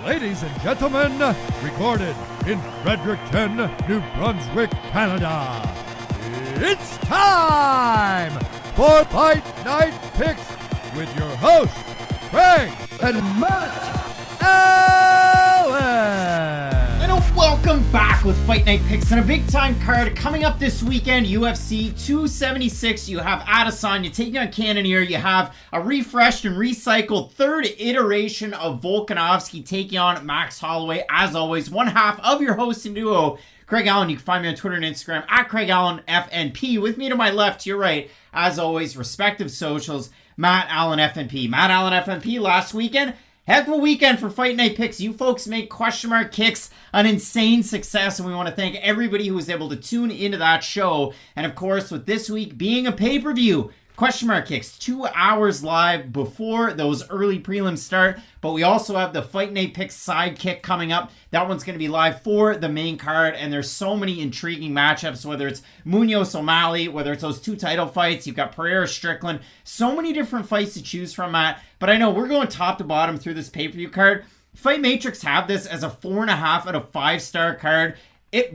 Ladies and gentlemen, recorded in Fredericton, New Brunswick, Canada, it's time for Fight Night Picks with your hosts, Craig and Matt Allen. And welcome back with Fight Night Picks and a big time card coming up this weekend. UFC 276, you have Adesanya taking on Cannonier. You have a refreshed and recycled third iteration of Volkanovski taking on Max Holloway. As always, one half of your hosting duo, Craig Allen. You can find me on Twitter and Instagram at Craig Allen FNP. With me to my left, to your right, as always, respective socials, Matt Allen FNP. Matt Allen FNP last weekend. Heck of a weekend for Fight Night Picks. You folks made question mark kicks an insane success, and we want to thank everybody who was able to tune into that show. And of course, with this week being a pay-per-view, question mark kicks 2 hours live before those early prelims start. But we also have the Fight Night Picks sidekick coming up. That one's going to be live for the main card, and there's so many intriguing matchups, whether it's Munhoz, O'Malley, whether it's those two title fights. You've got Pereira, Strickland. So many different fights to choose from, Matt. But I know we're going top to bottom through this pay-per-view card. Fight Matrix have this as a 4.5 out of 5-star card. It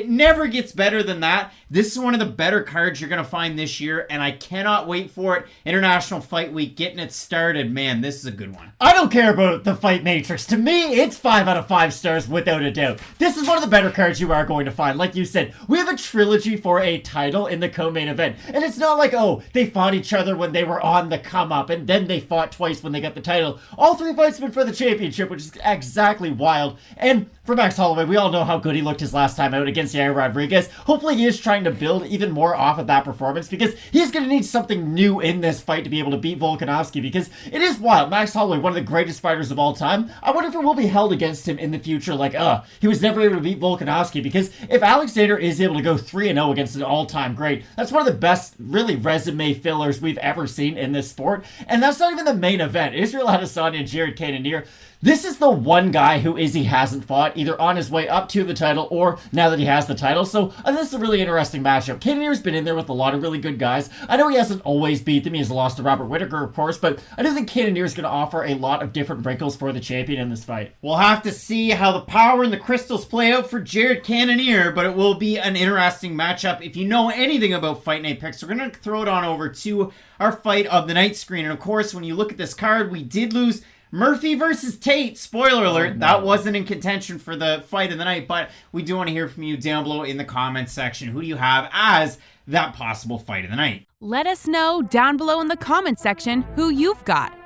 never gets better than that. This is one of the better cards you're going to find this year, and I cannot wait for it. International Fight Week, getting it started. Man, this is a good one. I don't care about the Fight Matrix. To me, it's 5 out of 5 stars without a doubt. This is one of the better cards you are going to find. Like you said, we have a trilogy for a title in the co-main event. And it's not like, oh, they fought each other when they were on the come-up, and then they fought twice when they got the title. All 3 fights have been for the championship, which is exactly wild. And for Max Holloway, we all know how good he looked his last time out against Yair Rodriguez. Hopefully he is trying to build even more off of that performance, because he's going to need something new in this fight to be able to beat Volkanovski, because it is wild. Max Holloway, one of the greatest fighters of all time. I wonder if it will be held against him in the future like, he was never able to beat Volkanovski, because if Alexander is able to go 3-0 against an all-time great, that's one of the best, really, resume fillers we've ever seen in this sport. And that's not even the main event. Israel Adesanya and Jared Cannonier. This is the one guy who Izzy hasn't fought, either on his way up to the title or now that he has the title. So this is a really interesting matchup. Cannonier's been in there with a lot of really good guys. I know he hasn't always beat them. He has lost to Robert Whittaker, of course, but I do think Cannonier's going to offer a lot of different wrinkles for the champion in this fight. We'll have to see how the power and the crystals play out for Jared Cannonier, but it will be an interesting matchup. If you know anything about Fight Night Picks, we're going to throw it on over to our fight of the night screen. And of course, when you look at this card, we did lose Murphy versus Tate. Spoiler alert, that wasn't in contention for the fight of the night, but we do want to hear from you down below in the comments section. Who do you have as that possible fight of the night? Let us know down below in the comments section who you've got.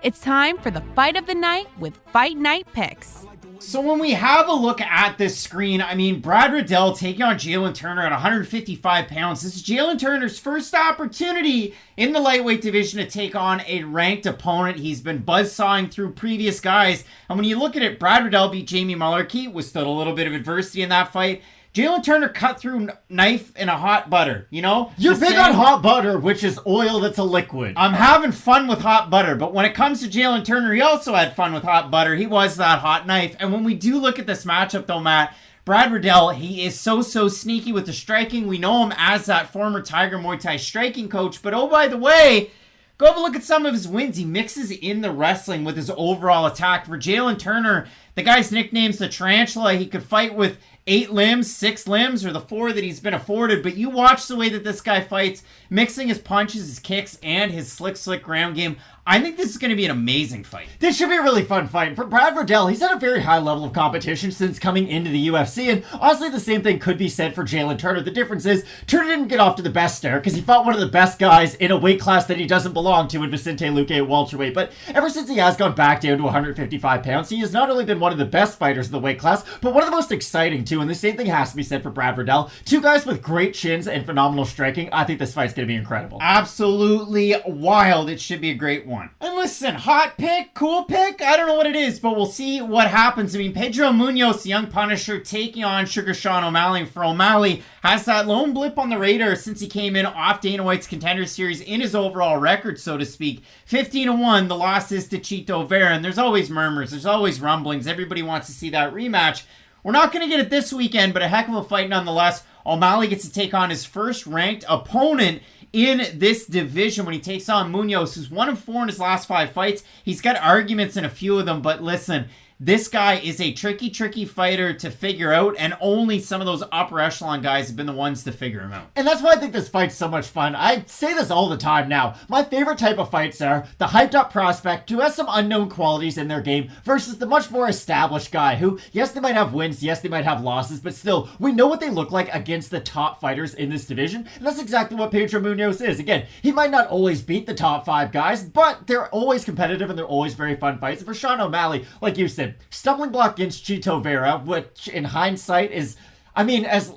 It's time for the fight of the night with Fight Night Picks. So when we have a look at this screen, I mean, Brad Riddell taking on Jalin Turner at 155 pounds. This is Jalin Turner's first opportunity in the lightweight division to take on a ranked opponent. He's been buzzsawing through previous guys. And when you look at it, Brad Riddell beat Jamie Mullarkey, withstood a little bit of adversity in that fight. Jalin Turner cut through knife in a hot butter, you know? You're big on hot butter, which is oil that's a liquid. I'm having fun with hot butter, but when it comes to Jalin Turner, he also had fun with hot butter. He was that hot knife. And when we do look at this matchup, though, Matt, Brad Riddell, he is so sneaky with the striking. We know him as that former Tiger Muay Thai striking coach. But oh, by the way, go have a look at some of his wins. He mixes in the wrestling with his overall attack. For Jalin Turner, the guy's nickname's the Tarantula. He could fight with 8 limbs, 6 limbs, or the 4 that he's been afforded. But you watch the way that this guy fights, mixing his punches, his kicks, and his slick ground game. I think this is going to be an amazing fight. This should be a really fun fight. For Brad Riddell, he's at a very high level of competition since coming into the UFC, and honestly, the same thing could be said for Jalin Turner. The difference is, Turner didn't get off to the best start because he fought one of the best guys in a weight class that he doesn't belong to in Vicente Luque at welterweight, but ever since he has gone back down to 155 pounds, he has not only been one of the best fighters in the weight class, but one of the most exciting too, and the same thing has to be said for Brad Riddell. 2 guys with great chins and phenomenal striking. I think this fight's going to be incredible. Absolutely wild. It should be a great one. And listen, hot pick, cool pick, I don't know what it is, but we'll see what happens. I mean, Pedro Munhoz, the young Punisher, taking on Sugar Sean O'Malley. For O'Malley, has that lone blip on the radar since he came in off Dana White's Contender Series in his overall record, so to speak. 15-1, the loss is to Chito Vera, and there's always murmurs, there's always rumblings. Everybody wants to see that rematch. We're not going to get it this weekend, but a heck of a fight nonetheless. O'Malley gets to take on his first ranked opponent in this division when he takes on Munhoz, who's 1-4 in his last 5 fights. He's got arguments in a few of them, but listen, this guy is a tricky fighter to figure out, and only some of those upper echelon guys have been the ones to figure him out. And that's why I think this fight's so much fun. I say this all the time now. My favorite type of fights are the hyped up prospect who has some unknown qualities in their game versus the much more established guy who, yes, they might have wins, yes, they might have losses, but still, we know what they look like against the top fighters in this division, and that's exactly what Pedro Munhoz is. Again, he might not always beat the top 5 guys, but they're always competitive and they're always very fun fights. And for Sean O'Malley, like you said, stumbling block against Chito Vera, which in hindsight is, I mean, as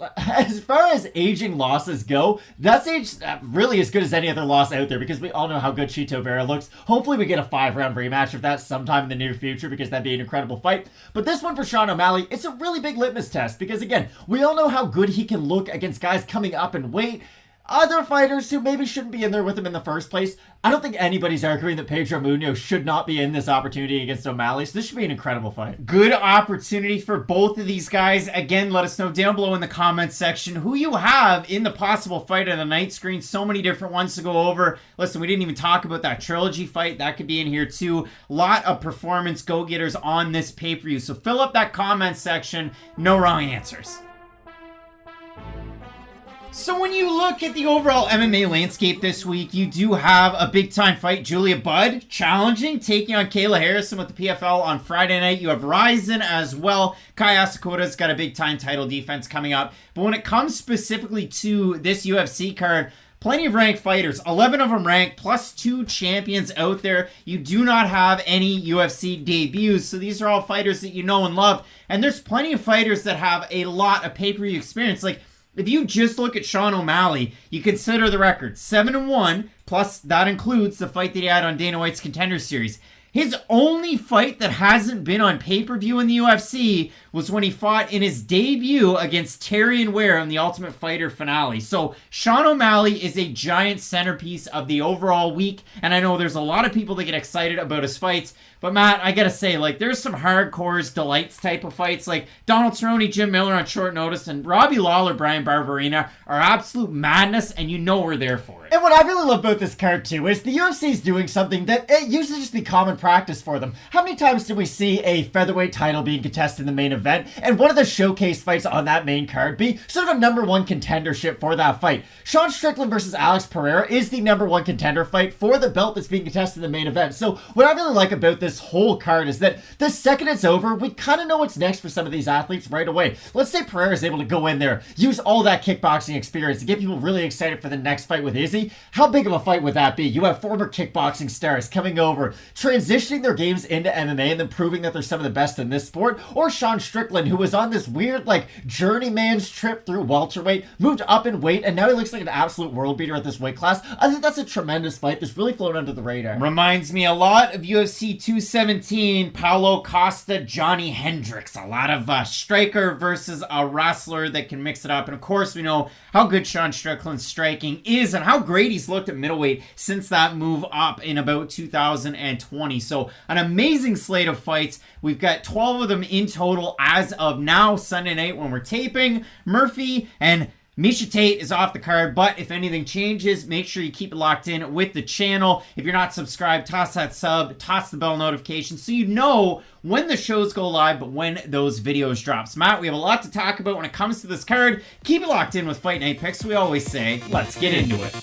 far as aging losses go, that's aged really as good as any other loss out there because we all know how good Chito Vera looks. Hopefully we get a 5-round rematch of that sometime in the near future because that'd be an incredible fight. But this one for Sean O'Malley, it's a really big litmus test because, again, we all know how good he can look against guys coming up in weight. Other fighters who maybe shouldn't be in there with him in the first place. I don't think anybody's arguing that Pedro Munhoz should not be in this opportunity against O'Malley, so this should be an incredible fight. Good opportunity for both of these guys. Again, let us know down below in the comments section who you have in the possible fight of the night screen. So many different ones to go over. Listen, we didn't even talk about that trilogy fight. That could be in here too. Lot of performance go-getters on this pay-per-view. So fill up that comment section. No wrong answers. So when you look at the overall MMA landscape this week, you do have a big-time fight. Julia Budd challenging, taking on Kayla Harrison with the PFL on Friday night. You have Ryzen as well. Kai Asakota's got a big-time title defense coming up. But when it comes specifically to this UFC card, plenty of ranked fighters, 11 of them ranked, plus 2 champions out there. You do not have any UFC debuts, so these are all fighters that you know and love. And there's plenty of fighters that have a lot of pay-per-view experience. Like, if you just look at Sean O'Malley, you consider the record 7-1, plus that includes the fight that he had on Dana White's Contender Series. His only fight that hasn't been on pay-per-view in the UFC was when he fought in his debut against Tyrion Ware in the Ultimate Fighter finale. So Sean O'Malley is a giant centerpiece of the overall week, and I know there's a lot of people that get excited about his fights, but Matt, I gotta say, like, there's some hardcores, delights type of fights, like Donald Cerrone, Jim Miller on short notice, and Robbie Lawler, Bryan Barberena are absolute madness, and you know we're there for it. And what I really love about this card too is the UFC's doing something that it used to just be common practice for them. How many times do we see a featherweight title being contested in the main event, and one of the showcase fights on that main card be sort of a #1 contendership for that fight? Sean Strickland versus Alex Pereira is the #1 contender fight for the belt that's being contested in the main event. So what I really like about this whole card is that the second it's over, we kind of know what's next for some of these athletes right away. Let's say Pereira is able to go in there, use all that kickboxing experience to get people really excited for the next fight with Izzy. How big of a fight would that be? You have former kickboxing stars coming over, transitioning their games into MMA and then proving that they're some of the best in this sport. Or Sean Strickland, who was on this weird, like, journeyman's trip through welterweight, moved up in weight, and now he looks like an absolute world beater at this weight class. I think that's a tremendous fight that's really flown under the radar. Reminds me a lot of UFC 217, Paulo Costa, Johnny Hendricks. A lot of striker versus a wrestler that can mix it up. And of course, we know how good Sean Strickland's striking is and how great he's looked at middleweight since that move up in about 2020. So an amazing slate of fights. We've got 12 of them in total as of now, Sunday night when we're taping. Murphy and Miesha Tate is off the card, but if anything changes, make sure you keep it locked in with the channel. If you're not subscribed, toss that sub, toss the bell notification so you know when the shows go live, but when those videos drop. So Matt, we have a lot to talk about when it comes to this card. Keep it locked in with Fight Night Picks. We always say, let's get into it.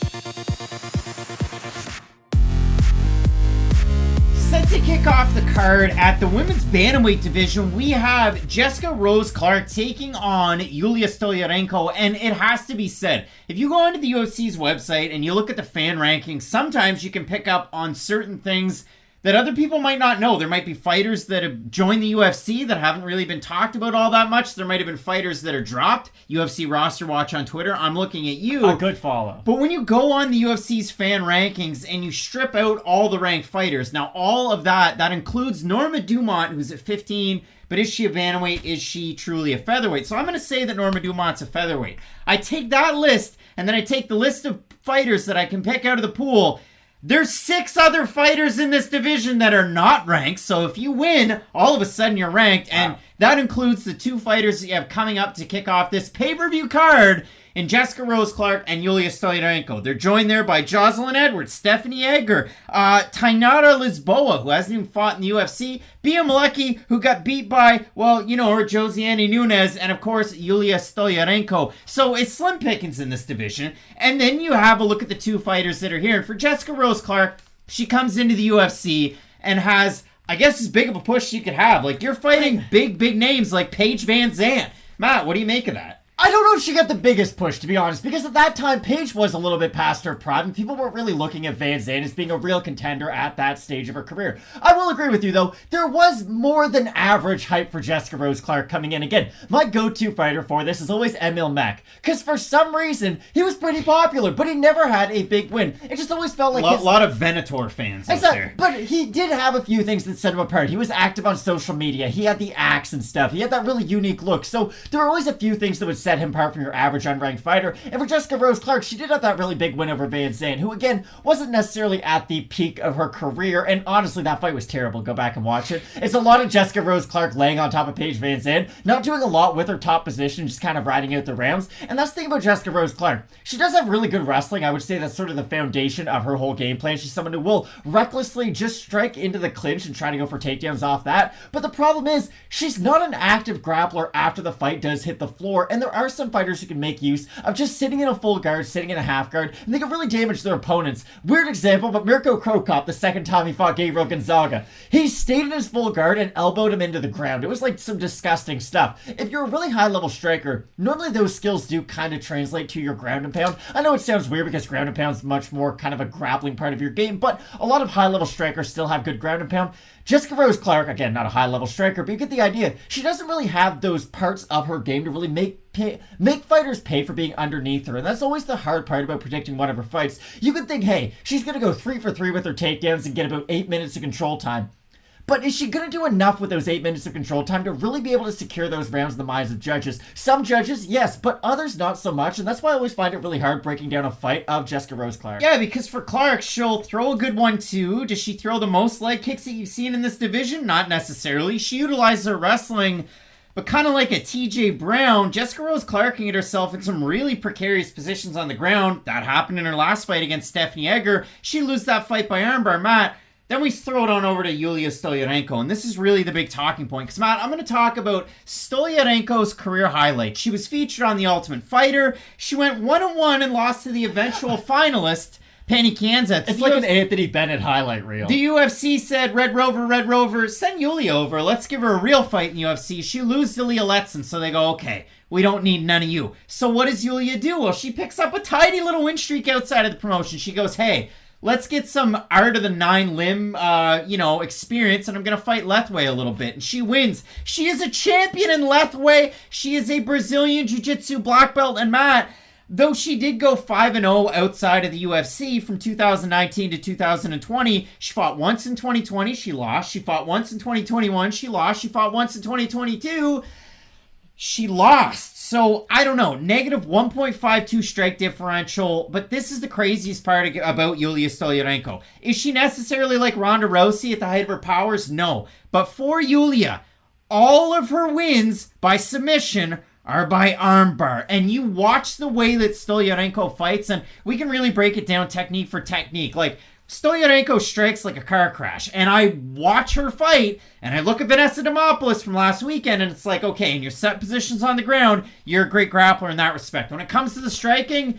Set to kick off the card at the women's bantamweight division, we have Jessica Rose Clark taking on Julija Stoliarenko, and it has to be said, if you go onto the UFC's website and you look at the fan rankings, sometimes you can pick up on certain things that other people might not know. There might be fighters that have joined the UFC that haven't really been talked about all that much. There might have been fighters that are dropped. UFC Roster Watch on Twitter. I'm looking at you. A good follow. But when you go on the UFC's fan rankings and you strip out all the ranked fighters, now all of that includes Norma Dumont, who's at 15, but is she a bantamweight? Is she truly a featherweight? So I'm going to say that Norma Dumont's a featherweight. I take that list, and then I take the list of fighters that I can pick out of the pool. There's 6 other fighters in this division that are not ranked, so if you win, all of a sudden you're ranked, and that includes the 2 fighters that you have coming up to kick off this pay-per-view card. in Jessica Rose Clark and Julija Stoliarenko. They're joined there by Jocelyn Edwards, Stephanie Egger, Tainara Lisboa, who hasn't even fought in the UFC, Bia Malecki, who got beat by, well, you know her, Josiane Nunes, and of course, Julija Stoliarenko. So it's slim pickings in this division. And then you have a look at the two fighters that are here. And for Jessica Rose Clark, she comes into the UFC and has, I guess, as big of a push she could have. Like, you're fighting big names like Paige Van Zandt. Matt, what do you make of that? I don't know if she got the biggest push, to be honest, because at that time, Paige was a little bit past her prime, and people weren't really looking at Van Zandt as being a real contender at that stage of her career. I will agree with you, though. There was more than average hype for Jessica Rose Clark coming in. Again, my go-to fighter for this is always Emil Mack, because for some reason, he was pretty popular, but he never had a big win. It just always felt like a lot of Venator fans out there. But he did have a few things that set him apart. He was active on social media. He had the axe and stuff. He had that really unique look. So there were always a few things that would set him apart from your average unranked fighter. And for Jessica Rose Clark, she did have that really big win over Van Zandt, who again wasn't necessarily at the peak of her career. And honestly, that fight was terrible. Go back and watch it. It's a lot of Jessica Rose Clark laying on top of Paige Van Zandt, not doing a lot with her top position, just kind of riding out the rounds. And that's the thing about Jessica Rose Clark. She does have really good wrestling. I would say that's sort of the foundation of her whole game plan. She's someone who will recklessly just strike into the clinch and try to go for takedowns off that. But the problem is, she's not an active grappler after the fight does hit the floor. And there are some fighters who can make use of just sitting in a full guard, sitting in a half guard, and they can really damage their opponents. Weird example, but Mirko Krokop, the second time he fought Gabriel Gonzaga, he stayed in his full guard and elbowed him into the ground. It was like some disgusting stuff. If you're a really high-level striker, normally those skills do kind of translate to your ground and pound. I know it sounds weird because ground and pound is much more kind of a grappling part of your game, but a lot of high-level strikers still have good ground and pound. Jessica Rose Clark, again, not a high-level striker, but you get the idea. She doesn't really have those parts of her game to really make fighters pay for being underneath her, and that's always the hard part about predicting one of her fights. You could think, hey, she's going to go 3 for 3 with her takedowns and get about 8 minutes of control time. But is she going to do enough with those 8 minutes of control time to really be able to secure those rounds in the minds of judges? Some judges, yes, but others not so much, and that's why I always find it really hard breaking down a fight of Jessica Rose Clark. Yeah, because for Clark, she'll throw a good one too. Does she throw the most leg kicks that you've seen in this division? Not necessarily. She utilizes her wrestling, but kind of like a TJ Brown, Jessica Rose Clark can get herself in some really precarious positions on the ground. That happened in her last fight against Stephanie Egger. She loses that fight by armbar. Matt, then we throw it on over to Julija Stoliarenko, and this is really the big talking point. Because, Matt, I'm going to talk about Stoliarenko's career highlights. She was featured on The Ultimate Fighter. She went 1-1 and lost to the eventual finalist, Penny Kanza. It's like an Anthony Bennett highlight reel. The UFC said, Red Rover, send Julija over. Let's give her a real fight in the UFC. She loses to Leah Letson, so they go, okay, we don't need none of you. So what does Julija do? Well, she picks up a tidy little win streak outside of the promotion. She goes, hey, let's get some art of the 9-limb, experience, and I'm going to fight Lethway a little bit. And she wins. She is a champion in Lethway. She is a Brazilian Jiu-Jitsu black belt. And Matt, though she did go 5-0 outside of the UFC from 2019 to 2020, she fought once in 2020, she lost. She fought once in 2021, she lost. She fought once in 2022, she lost. So, I don't know, negative 1.52 strike differential, but this is the craziest part about Julija Stoliarenko. Is she necessarily like Ronda Rousey at the height of her powers? No. But for Julija, all of her wins by submission are by armbar. And you watch the way that Stoliarenko fights, and we can really break it down technique for technique. Like, Stoliarenko strikes like a car crash, and I watch her fight, and I look at Vanessa Demopoulos from last weekend, and it's like, okay, in your set positions on the ground, you're a great grappler in that respect. When it comes to the striking,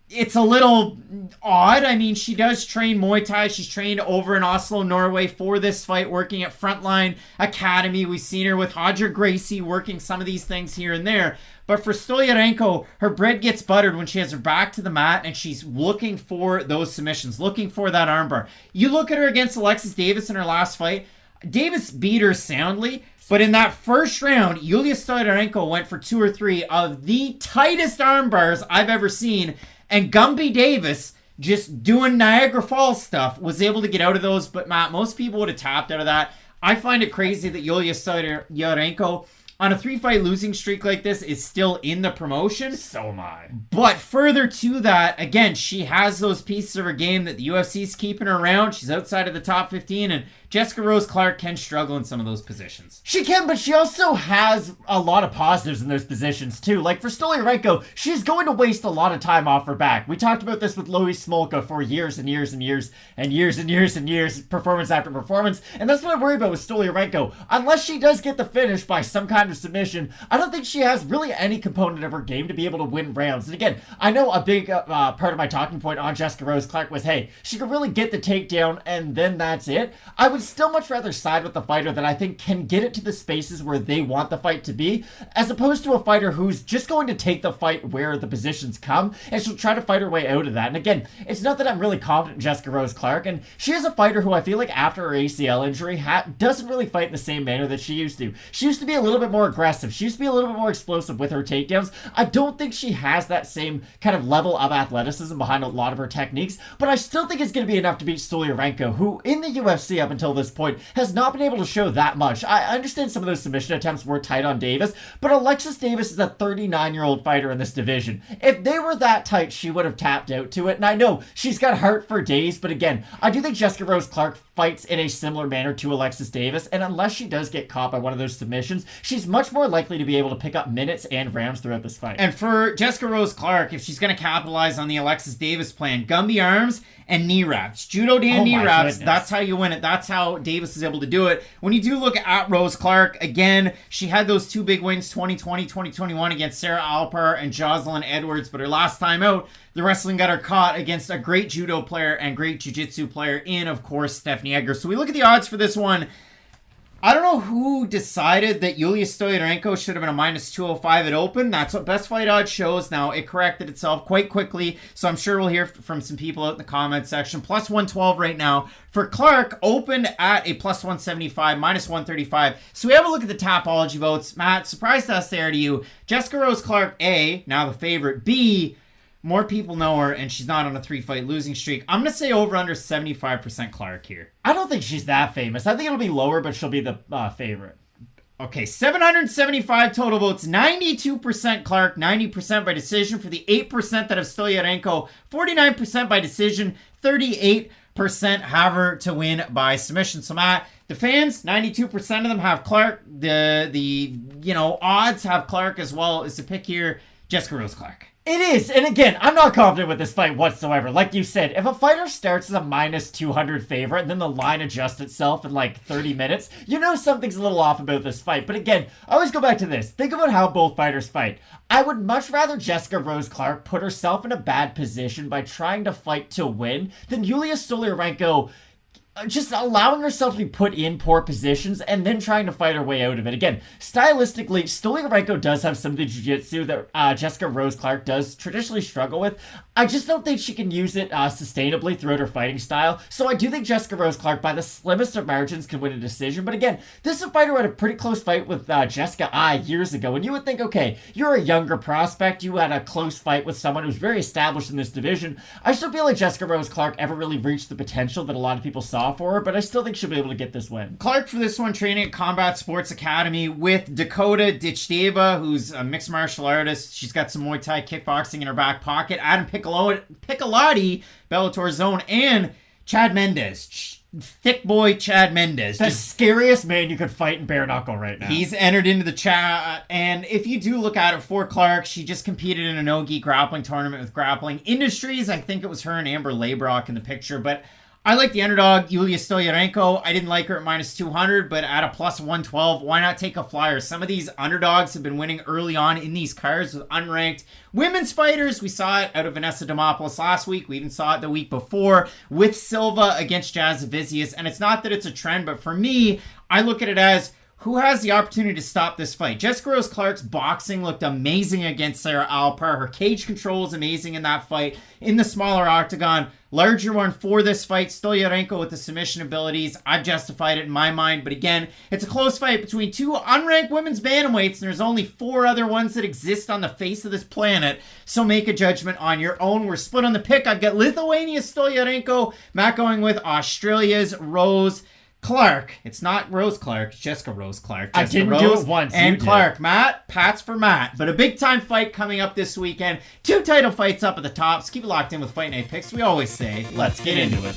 it's a little odd. I mean, she does train Muay Thai. She's trained over in Oslo, Norway for this fight, working at Frontline Academy. We've seen her with Hodger Gracie working some of these things here and there. But for Stoliarenko, her bread gets buttered when she has her back to the mat and she's looking for those submissions, looking for that armbar. You look at her against Alexis Davis in her last fight. Davis beat her soundly, but in that first round, Julija Stoliarenko went for 2 or 3 of the tightest armbars I've ever seen. And Gumby Davis, just doing Niagara Falls stuff, was able to get out of those. But Matt, most people would have tapped out of that. I find it crazy that Julija Stoliarenko on a 3-fight losing streak like this is still in the promotion. So am I. But further to that, again, she has those pieces of her game that the UFC's keeping her around. She's outside of the top 15, and Jessica Rose Clark can struggle in some of those positions. She can, but she also has a lot of positives in those positions too. Like for Stoliarenko, she's going to waste a lot of time off her back. We talked about this with Louis Smolka for years and years and years and years and years and years, performance after performance, and that's what I worry about with Stoliarenko. Unless she does get the finish by some kind of submission, I don't think she has really any component of her game to be able to win rounds. And again, I know a big part of my talking point on Jessica Rose Clark was, hey, she could really get the takedown and then that's it. I would still much rather side with the fighter that I think can get it to the spaces where they want the fight to be, as opposed to a fighter who's just going to take the fight where the positions come, and she'll try to fight her way out of that. And again, it's not that I'm really confident in Jessica Rose Clark, and she is a fighter who I feel like after her ACL injury doesn't really fight in the same manner that she used to. She used to be a little bit more aggressive. She used to be a little bit more explosive with her takedowns. I don't think she has that same kind of level of athleticism behind a lot of her techniques, but I still think it's going to be enough to beat Stoliarenko, who in the UFC up until this point has not been able to show that much. I understand some of those submission attempts were tight on Davis, but Alexis Davis is a 39-year-old fighter in this division. If they were that tight, she would have tapped out to it, and I know she's got heart for days, but again, I do think Jessica Rose Clark fights in a similar manner to Alexis Davis, and unless she does get caught by one of those submissions, she's much more likely to be able to pick up minutes and rounds throughout this fight. And for Jessica Rose Clark, if she's going to capitalize on the Alexis Davis plan, Gumby arms and knee wraps. Judo Dan knee wraps, that's how you win it. That's how Davis is able to do it. When you do look at Rose Clark, again, she had those two big wins, 2020, 2021 against Sarah Alpar and Jocelyn Edwards, but her last time out, the wrestling got her caught against a great judo player and great jiu-jitsu player in, of course, Stephanie Egger. So we look at the odds for this one. I don't know who decided that Julija Stoliarenko should have been a minus 205 at open. That's what Best Fight Odds shows. Now, it corrected itself quite quickly, so I'm sure we'll hear from some people out in the comment section. Plus 112 right now. For Clark, opened at a plus 175, minus 135. So we have a look at the Tapology votes. Matt, surprise test there to you. Jessica Rose Clark, A, now the favorite. B, more people know her, and she's not on a 3-fight losing streak. I'm going to say over under 75% Clark here. I don't think she's that famous. I think it'll be lower, but she'll be the favorite. Okay, 775 total votes, 92% Clark, 90% by decision. For the 8% that have Stoliarenko, 49% by decision, 38% have her to win by submission. So Matt, the fans, 92% of them have Clark. The odds have Clark as well as the pick here, Jessica Rose Clark. It is, and again, I'm not confident with this fight whatsoever. Like you said, if a fighter starts as a minus 200 favorite and then the line adjusts itself in like 30 minutes, you know something's a little off about this fight. But again, I always go back to this. Think about how both fighters fight. I would much rather Jessica Rose Clark put herself in a bad position by trying to fight to win than Julija Stoliarenko just allowing herself to be put in poor positions and then trying to fight her way out of it. Again, stylistically, Stoliarenko does have some of the jiu-jitsu that Jessica Rose Clark does traditionally struggle with. I just don't think she can use it sustainably throughout her fighting style. So I do think Jessica Rose Clark, by the slimmest of margins, can win a decision. But again, this is a fighter who had a pretty close fight with Jessica years ago. And you would think, okay, you're a younger prospect. You had a close fight with someone who's very established in this division. I still feel like Jessica Rose Clark ever really reached the potential that a lot of people saw for her, but I still think she'll be able to get this win. Clark for this one training at Combat Sports Academy with Dakota Dichdeva, who's a mixed martial artist. She's got some Muay Thai kickboxing in her back pocket. Adam Piccolotti, Bellator's own, and Chad Mendes. Thick boy Chad Mendes. The scariest man you could fight in bare knuckle right now. He's entered into the chat, and if you do look at it for Clark, she just competed in a no-gi grappling tournament with Grappling Industries. I think it was her and Amber Laybrock in the picture, but I like the underdog, Julija Stoliarenko. I didn't like her at minus 200, but at a plus 112, why not take a flyer? Some of these underdogs have been winning early on in these cards with unranked women's fighters. We saw it out of Vanessa Demopoulos last week. We even saw it the week before with Silva against Jazz Vicious. And it's not that it's a trend, but for me, I look at it as who has the opportunity to stop this fight. Jessica Rose Clark's boxing looked amazing against Sarah Alpar. Her cage control is amazing in that fight. In the smaller octagon, larger one for this fight, Stoliarenko with the submission abilities. I've justified it in my mind, but again, it's a close fight between two unranked women's bantamweights, and there's only 4 other ones that exist on the face of this planet, so make a judgment on your own. We're split on the pick. I've got Lithuania's Stoliarenko, Matt going with Australia's Rose Clark. It's not Rose Clark. It's Jessica Rose Clark. I Jessica didn't do it once. And you did. Clark. Pat's for Matt. But a big time fight coming up this weekend. 2 title fights up at the top. So keep it locked in with Fight Night Picks. We always say, let's get into it.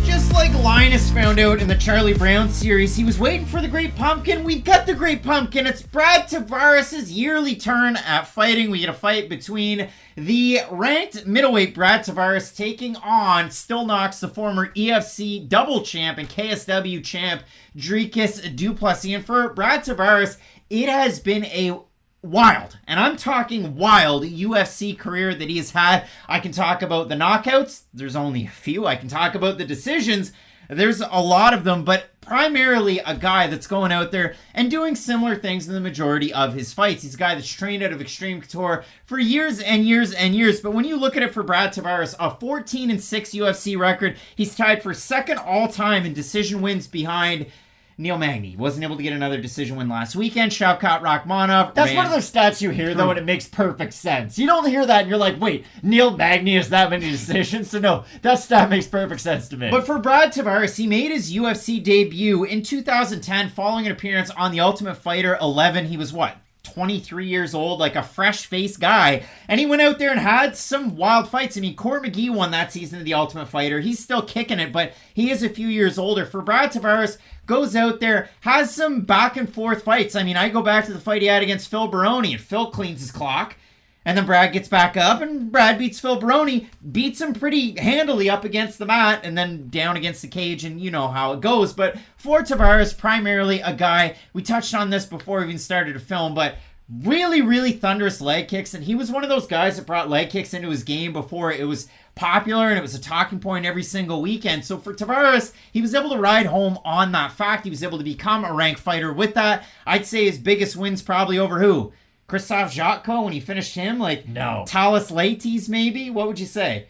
Just like Linus found out in the Charlie Brown series, he was waiting for the Great Pumpkin. We've got the Great Pumpkin. It's Brad Tavares' yearly turn at fighting. We get a fight between the ranked middleweight Brad Tavares taking on Still Knocks, the former EFC double champ and KSW champ Dricus du Plessis. And for Brad Tavares, it has been a wild, and I'm talking wild, UFC career that he has had. I can talk about the knockouts. There's only a few. I can talk about the decisions. There's a lot of them, but primarily a guy that's going out there and doing similar things in the majority of his fights. He's a guy that's trained out of Extreme Couture for years and years and years. But when you look at it for Brad Tavares, a 14-6 UFC record, he's tied for second all-time in decision wins behind Neil Magny. Wasn't able to get another decision win last weekend. Shavkat Rakhmonov. That's one of those stats you hear, though, and it makes perfect sense. You don't hear that, and you're like, wait, Neil Magny has that many decisions? So no, that stat makes perfect sense to me. But for Brad Tavares, he made his UFC debut in 2010 following an appearance on The Ultimate Fighter 11. He was, 23 years old, like a fresh-faced guy. And he went out there and had some wild fights. I mean, Court McGee won that season of The Ultimate Fighter. He's still kicking it, but he is a few years older. For Brad Tavares, goes out there, has some back-and-forth fights. I mean, I go back to the fight he had against Phil Baroni, and Phil cleans his clock. And then Brad gets back up, and Brad beats Phil Baroni, beats him pretty handily up against the mat, and then down against the cage, and you know how it goes. But for Tavares, primarily a guy, we touched on this before we even started to film, but really, really thunderous leg kicks, and he was one of those guys that brought leg kicks into his game before it was popular, and it was a talking point every single weekend. So for Tavares, he was able to ride home on that fact. He was able to become a ranked fighter with that. I'd say his biggest wins probably over who? Christoph Jotko when he finished him? No. Talis Leites maybe? What would you say?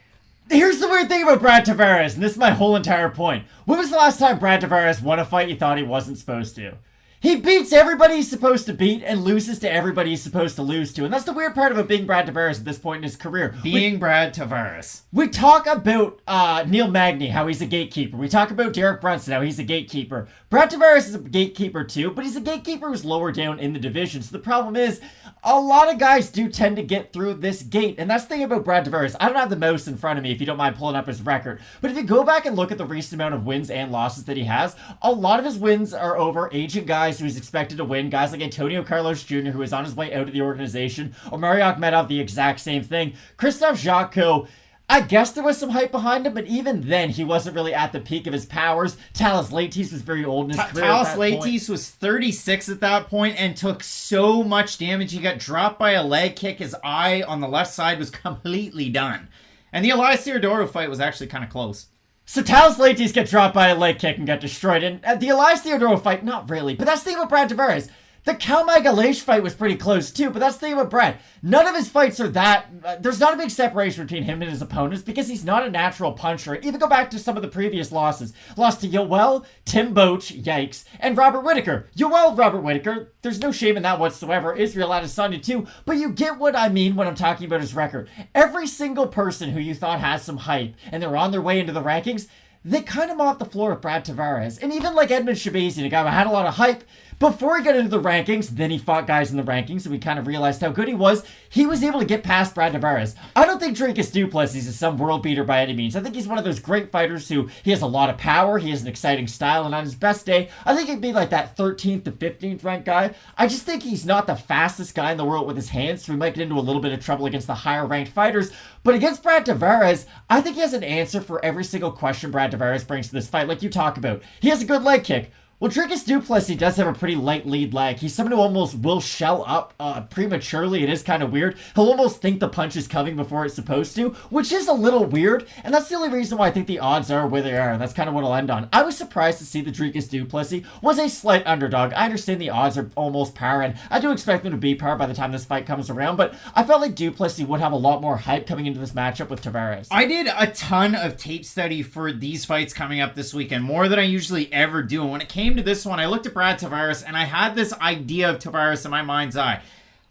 Here's the weird thing about Brad Tavares, and this is my whole entire point. When was the last time Brad Tavares won a fight you thought he wasn't supposed to? He beats everybody he's supposed to beat and loses to everybody he's supposed to lose to. And that's the weird part about being Brad Tavares at this point in his career. Being Brad Tavares. We talk about Neil Magny, how he's a gatekeeper. We talk about Derek Brunson, how he's a gatekeeper. Brad Tavares is a gatekeeper too, but he's a gatekeeper who's lower down in the division. So the problem is, a lot of guys do tend to get through this gate. And that's the thing about Brad Tavares. I don't have the mouse in front of me if you don't mind pulling up his record. But if you go back and look at the recent amount of wins and losses that he has, a lot of his wins are over agent guys who he's expected to win. Guys like Antonio Carlos Jr., who is on his way out of the organization. Or Mario Akhmedov, the exact same thing. Christoph Jotko, I guess there was some hype behind him, but even then, he wasn't really at the peak of his powers. Talis Leites was very old in his career. Talis Leites was 36 at that point and took so much damage. He got dropped by a leg kick. His eye on the left side was completely done. And the Elias Theodorou fight was actually kind of close. So Talis Leites got dropped by a leg kick and got destroyed. And the Elias Theodorou fight, not really. But that's the thing about Brad Tavares. The Kalmai fight was pretty close too, but that's the thing about Brad. None of his fights are that... there's not a big separation between him and his opponents because he's not a natural puncher. Even go back to some of the previous losses. Lost to Yoel, Tim Boach, yikes, and Robert Whittaker. Yoel, Robert Whittaker, there's no shame in that whatsoever. Israel Adesanya too, but you get what I mean when I'm talking about his record. Every single person who you thought has some hype and they're on their way into the rankings, they kind of mopped the floor with Brad Tavares. And even like Edmund Shabazian, a guy who had a lot of hype, before he got into the rankings, then he fought guys in the rankings, and we kind of realized how good he was. He was able to get past Brad Tavares. I don't think Dricus du Plessis is some world beater by any means. I think he's one of those great fighters who he has a lot of power, he has an exciting style, and on his best day, I think he'd be like that 13th to 15th ranked guy. I just think he's not the fastest guy in the world with his hands, so we might get into a little bit of trouble against the higher ranked fighters. But against Brad Tavares, I think he has an answer for every single question Brad Tavares brings to this fight, like you talk about. He has a good leg kick. Well, Dricus du Plessis does have a pretty light lead leg. He's someone who almost will shell up prematurely. It is kind of weird. He'll almost think the punch is coming before it's supposed to, which is a little weird. And that's the only reason why I think the odds are where they are. And that's kind of what I'll end on. I was surprised to see that Dricus du Plessis was a slight underdog. I understand the odds are almost par, and I do expect them to be par by the time this fight comes around. But I felt like du Plessis would have a lot more hype coming into this matchup with Tavares. I did a ton of tape study for these fights coming up this weekend, more than I usually ever do. And when it came to this one, I looked at Brad Tavares and I had this idea of Tavares in my mind's eye.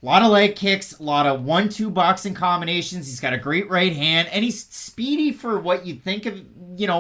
A lot of leg kicks, a lot of 1-2 boxing combinations. He's got a great right hand, and he's speedy for what you'd think of,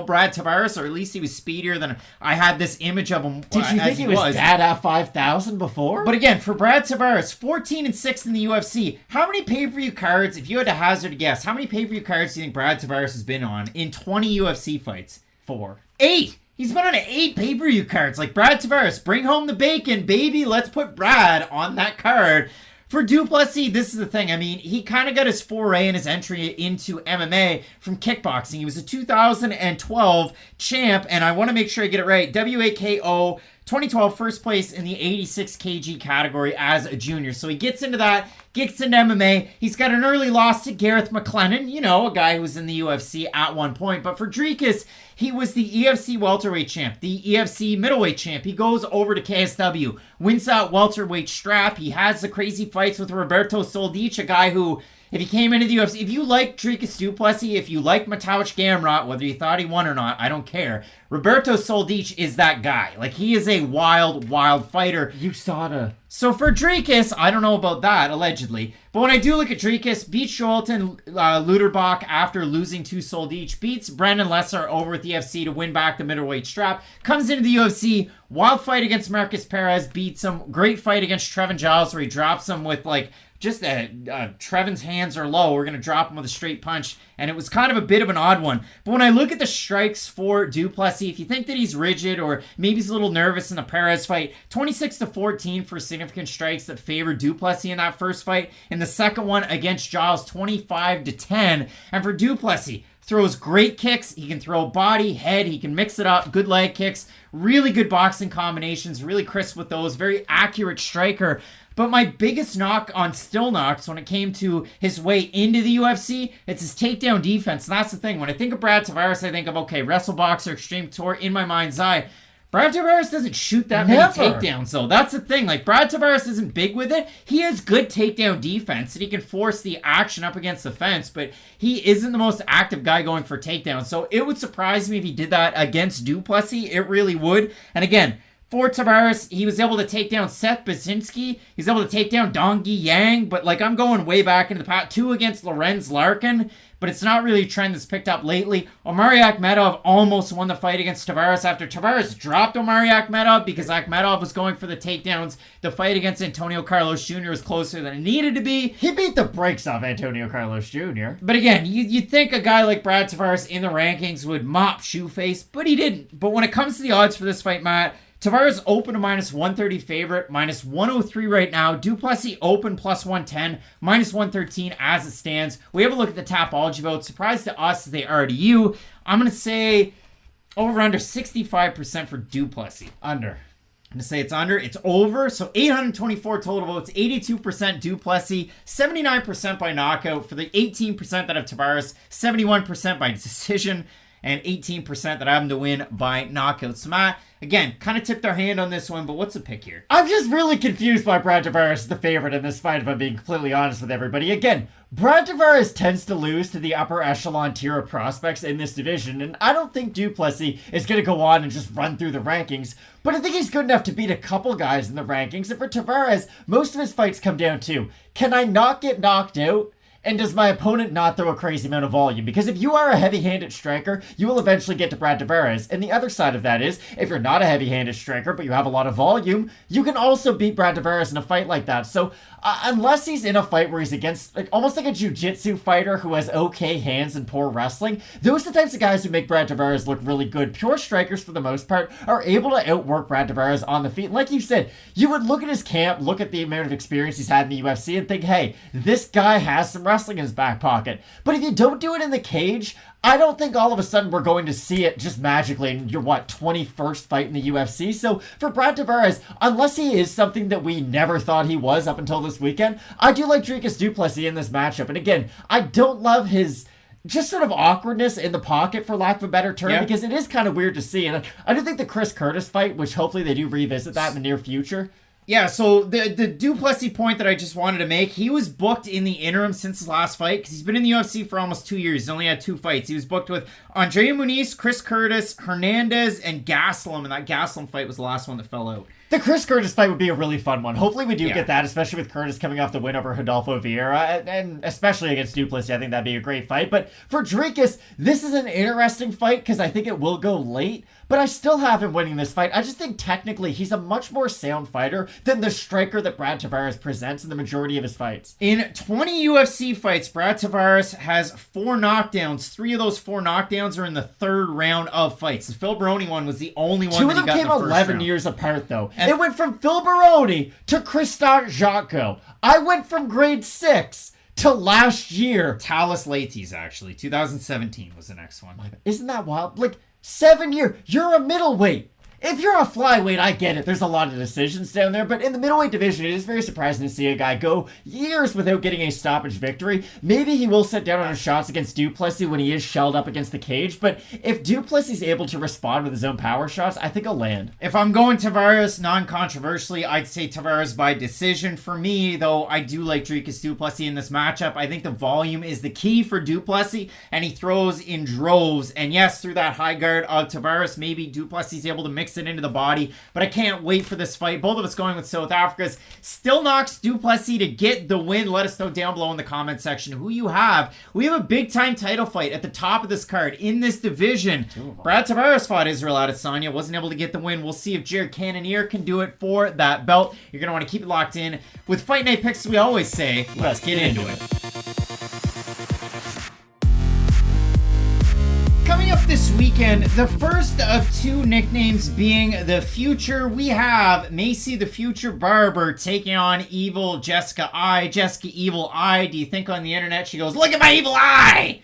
Brad Tavares, or at least he was speedier than I had this image of him. Did you think he was bad at 5,000 before? But again, for Brad Tavares, 14-6 in the UFC. How many pay-per-view cards, if you had to hazard a guess, how many pay-per-view cards do you think Brad Tavares has been on in 20 UFC fights? 4. 8! He's been on 8 pay-per-view cards. Like, Brad Tavares, bring home the bacon, baby. Let's put Brad on that card. For Du Plessis, this is the thing. I mean, he kind of got his foray and his entry into MMA from kickboxing. He was a 2012 champ, and I want to make sure I get it right. WAKO 2012 first place in the 86 kg category as a junior. So he gets into that, gets into MMA. He's got an early loss to Gareth McLennan, a guy who was in the UFC at one point. But for Dricus, he was the EFC welterweight champ, the EFC middleweight champ. He goes over to KSW, wins that welterweight strap. He has the crazy fights with Roberto Soldic, a guy who, if he came into the UFC, if you like Dricus Du Plessis, if you like Mateusz Gamrot, whether you thought he won or not, I don't care. Roberto Soldic is that guy. Like, he is a wild, wild fighter. USADA. So for Dricus, I don't know about that, allegedly. But when I do look at Dricus, beats Joelton Luderbach after losing to Soldic, beats Brendan Lesser over at the UFC to win back the middleweight strap, comes into the UFC, wild fight against Marcus Perez, beats him, great fight against Trevin Giles where he drops him with Trevin's hands are low. We're going to drop him with a straight punch. And it was kind of a bit of an odd one. But when I look at the strikes for Du Plessis, if you think that he's rigid or maybe he's a little nervous in the Perez fight, 26-14 for significant strikes that favored Du Plessis in that first fight. In the second one against Giles, 25-10. And for Du Plessis, throws great kicks. He can throw body, head. He can mix it up. Good leg kicks. Really good boxing combinations. Really crisp with those. Very accurate striker. But my biggest knock on Still Knocks when it came to his way into the UFC, it's his takedown defense. And that's the thing. When I think of Brad Tavares, I think of, okay, wrestle boxer, extreme tour in my mind's eye. Brad Tavares doesn't shoot that many takedowns, though. That's the thing. Like, Brad Tavares isn't big with it. He has good takedown defense, and he can force the action up against the fence, but he isn't the most active guy going for takedowns. So it would surprise me if he did that against Du Plessis. It really would. And again, for Tavares, he was able to take down Seth Basinski. He's able to take down Dongyi Yang. But, I'm going way back into the past. 2 against Lorenz Larkin. But it's not really a trend that's picked up lately. Omari Akhmedov almost won the fight against Tavares after Tavares dropped Omari Akhmedov because Akhmedov was going for the takedowns. The fight against Antonio Carlos Jr. was closer than it needed to be. He beat the brakes off Antonio Carlos Jr. But again, you'd think a guy like Brad Tavares in the rankings would mop Shoeface, but he didn't. But when it comes to the odds for this fight, Matt, Tavares open to -130 favorite, -103 right now. Du Plessis open +110, -113 as it stands. We have a look at the Tapology votes. Surprised to us as they are to you. I'm going to say over under 65% for Du Plessis. Under. I'm going to say it's under. It's over. So 824 total votes, 82% Du Plessis, 79% by knockout. For the 18% that have Tavares, 71% by decision, and 18% that have him to win by knockout. So Matt, again, kind of tipped our hand on this one, but what's the pick here? I'm just really confused by Brad Tavares, the favorite in this fight, if I'm being completely honest with everybody. Again, Brad Tavares tends to lose to the upper echelon tier of prospects in this division, and I don't think Du Plessis is going to go on and just run through the rankings, but I think he's good enough to beat a couple guys in the rankings, and for Tavares, most of his fights come down to, can I not get knocked out? And does my opponent not throw a crazy amount of volume? Because if you are a heavy-handed striker, you will eventually get to Brad Tavares. And the other side of that is, if you're not a heavy-handed striker, but you have a lot of volume, you can also beat Brad Tavares in a fight like that. So, unless he's in a fight where he's against, almost like a jiu-jitsu fighter who has okay hands and poor wrestling, those are the types of guys who make Brad Tavares look really good. Pure strikers, for the most part, are able to outwork Brad Tavares on the feet. And like you said, you would look at his camp, look at the amount of experience he's had in the UFC, and think, hey, this guy has some wrestling in his back pocket. But if you don't do it in the cage, I don't think all of a sudden we're going to see it just magically in your, 21st fight in the UFC. So for Brad Tavares, unless he is something that we never thought he was up until this weekend, I do like Dricus Du Plessis in this matchup. And again, I don't love his just sort of awkwardness in the pocket, for lack of a better term, because it is kind of weird to see. And I do think the Chris Curtis fight, which hopefully they do revisit that in the near future. Yeah, so the Du Plessis point that I just wanted to make, he was booked in the interim since his last fight, because he's been in the UFC for almost 2 years. He's only had 2 fights. He was booked with Andrea Muniz, Chris Curtis, Hernandez, and Gastelum, and that Gastelum fight was the last one that fell out. The Chris Curtis fight would be a really fun one. Hopefully we do Yeah. get that, especially with Curtis coming off the win over Rodolfo Vieira, and especially against Du Plessis. I think that'd be a great fight. But for Dricus, this is an interesting fight because I think it will go late, but I still have him winning this fight. I just think technically he's a much more sound fighter than the striker that Brad Tavares presents in the majority of his fights. In 20 UFC fights, Brad Tavares has 4 knockdowns. 3 of those 4 knockdowns are in the 3rd round of fights. The Phil Baroni one was the only one 2 that of he them got in came the first 11 round. years apart, though. And- it went from Phil Baroni to Christophe Jotko. I went from grade 6 to last year. Talis Latis, actually. 2017 was the next one. Isn't that wild? Like, 7 years. You're a middleweight. If you're a flyweight, I get it. There's a lot of decisions down there, but in the middleweight division, it is very surprising to see a guy go years without getting a stoppage victory. Maybe he will sit down on his shots against Du Plessis when he is shelled up against the cage, but if Du Plessis is able to respond with his own power shots, I think he'll land. If I'm going Tavares non-controversially, I'd say Tavares by decision. For me, though, I do like Dricus Du Plessis in this matchup. I think the volume is the key for Du Plessis, and he throws in droves. And yes, through that high guard of Tavares, maybe Du Plessis is able to mix it into the body, but I can't wait for this fight. Both of us going with South Africa's. Still Knox Du Plessis to get the win. Let us know down below in the comment section who you have. We have a big-time title fight at the top of this card in this division. Brad Tavares fought Israel Adesanya, wasn't able to get the win. We'll see if Jared Cannonier can do it for that belt. You're going to want to keep it locked in. With Fight Night Picks, we always say, let's get into it. Coming up this weekend, the first of 2 nicknames being the Future. We have Maycee the Future Barber taking on Evil Jessica I. Jessica Evil I. Do you think on the internet she goes, look at my evil eye?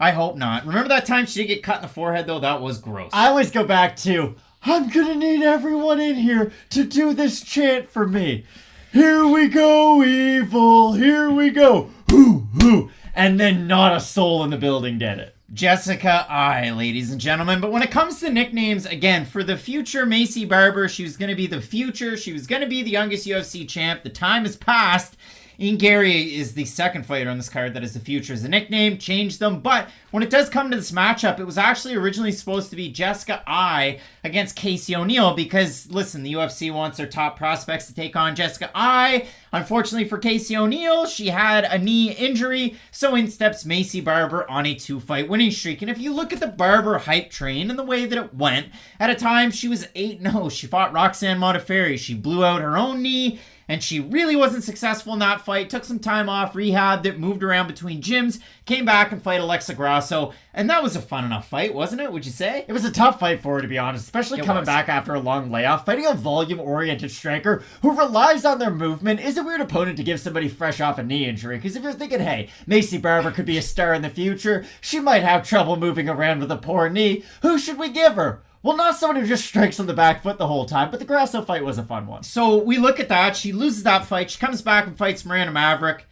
I hope not. Remember that time she did get cut in the forehead though? That was gross. I always go back to, I'm gonna need everyone in here to do this chant for me. Here we go, evil, here we go. Hoo, hoo. And then not a soul in the building did it. Jessica I, ladies and gentlemen. But when it comes to nicknames, again, for the Future Maycee Barber, she was going to be the Future. She was going to be the youngest UFC champ. The time has passed. Ian Garry is the second fighter on this card that is the Future as a nickname. Changed them. But when it does come to this matchup, it was actually originally supposed to be Jessica I against Casey O'Neill because, listen, the UFC wants their top prospects to take on Jessica I. Unfortunately for Casey O'Neill, she had a knee injury, so in steps Maycee Barber on a 2-fight winning streak. And if you look at the Barber hype train and the way that it went, at a time she was 8-0. She fought Roxanne Modafferi. She blew out her own knee, and she really wasn't successful in that fight. Took some time off, rehabbed it, moved around between gyms, came back and fight Alexa Grasso. And that was a fun enough fight, wasn't it? Would you say? It was a tough fight for her, to be honest, especially It coming was. back after a long layoff. Fighting a volume-oriented striker who relies on their movement is a weird opponent to give somebody fresh off a knee injury. Because if you're thinking, hey, Maycee Barber could be a star in the future, she might have trouble moving around with a poor knee, who should we give her? Well, not someone who just strikes on the back foot the whole time, but the Grasso fight was a fun one. So we look at that. She loses that fight. She comes back and fights Miranda Maverick.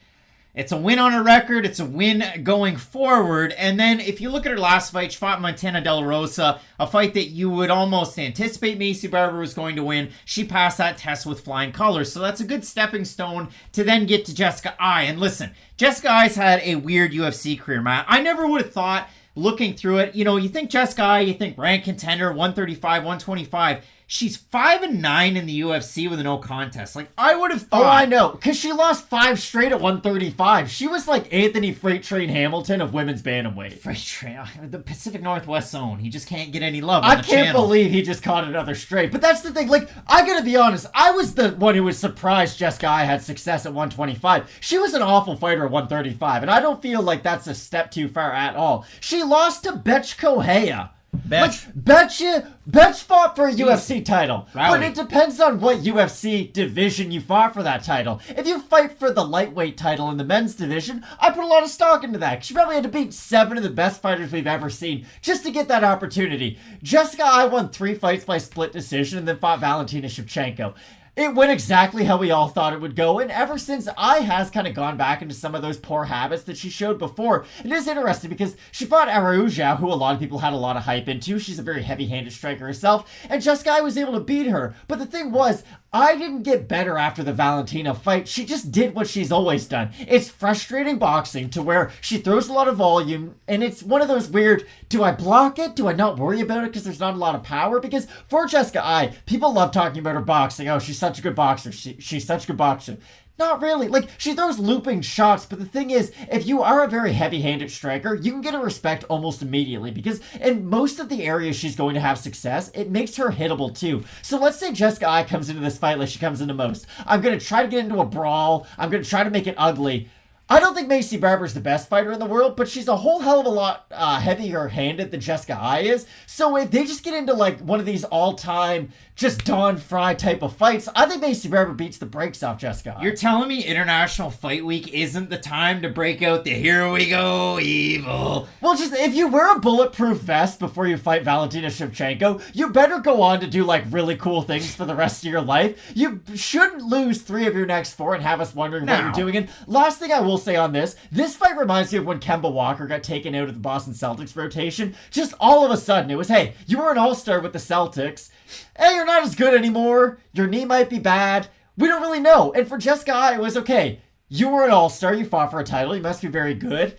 It's a win on her record. It's a win going forward. And then if you look at her last fight, she fought Montana De La Rosa, a fight that you would almost anticipate Maycee Barber was going to win. She passed that test with flying colors. So that's a good stepping stone to then get to Jessica I. And listen, Jessica I's had a weird UFC career, Matt. I never would have thought, looking through it, you know, you think Jessica I, you think ranked contender, 135, 125. She's 5-9 in the UFC with a no contest. Like, I would have thought. Oh, I know, because she lost 5 straight at 135. She was like Anthony Freight Train Hamilton of women's bantamweight. Freight Train, the Pacific Northwest zone. He just can't get any love on I the can't channel. believe he just caught another straight. But that's the thing, like, I gotta be honest, I was the one who was surprised Jessica I had success at 125. She was an awful fighter at 135, and I don't feel like that's a step too far at all. She lost to Betch Kohea. Betch. Betch fought for a UFC title, Rowdy. but it depends on what UFC division you fought for that title. If you fight for the lightweight title in the men's division, I put a lot of stock into that. She probably had to beat 7 of the best fighters we've ever seen just to get that opportunity. Jessica I won 3 fights by split decision and then fought Valentina Shevchenko. It went exactly how we all thought it would go, and ever since, Ai has kind of gone back into some of those poor habits that she showed before. It is interesting because she fought Araujo, who a lot of people had a lot of hype into. She's a very heavy-handed striker herself, and Jessica Ai was able to beat her. But the thing was, I didn't get better after the Valentina fight. She just did what she's always done. It's frustrating boxing to where she throws a lot of volume, and it's one of those weird, do I block it? Do I not worry about it because there's not a lot of power? Because for Jessica Ai, people love talking about her boxing. Oh, she's such a good boxer. She's such a good boxer. Not really. Like, she throws looping shots, but the thing is, if you are a very heavy-handed striker, you can get her respect almost immediately, because in most of the areas she's going to have success, it makes her hittable too. So let's say Jessica Ai comes into this fight like she comes into most. I'm going to try to get into a brawl. I'm going to try to make it ugly. I don't think Maycee Barber's the best fighter in the world, but she's a whole hell of a lot heavier-handed than Jessica Ai is. So if they just get into like one of these all-time just Dawn Fry type of fights, I think Maycee Barber beats the brakes off Jessica Ai. You're telling me International Fight Week isn't the time to break out the here we go evil? Well, just if you wear a bulletproof vest before you fight Valentina Shevchenko, you better go on to do like really cool things for the rest of your life. You shouldn't lose 3 of your next 4 and have us wondering what you're doing. And last thing I will say on this fight reminds me of when Kemba Walker got taken out of the Boston Celtics rotation. Just all of a sudden, it was, hey, you were an all-star with the Celtics. Hey, you're not as good anymore. Your knee might be bad. We don't really know. And for Jessica Ai, it was, okay, you were an all-star. You fought for a title. You must be very good.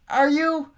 Are you?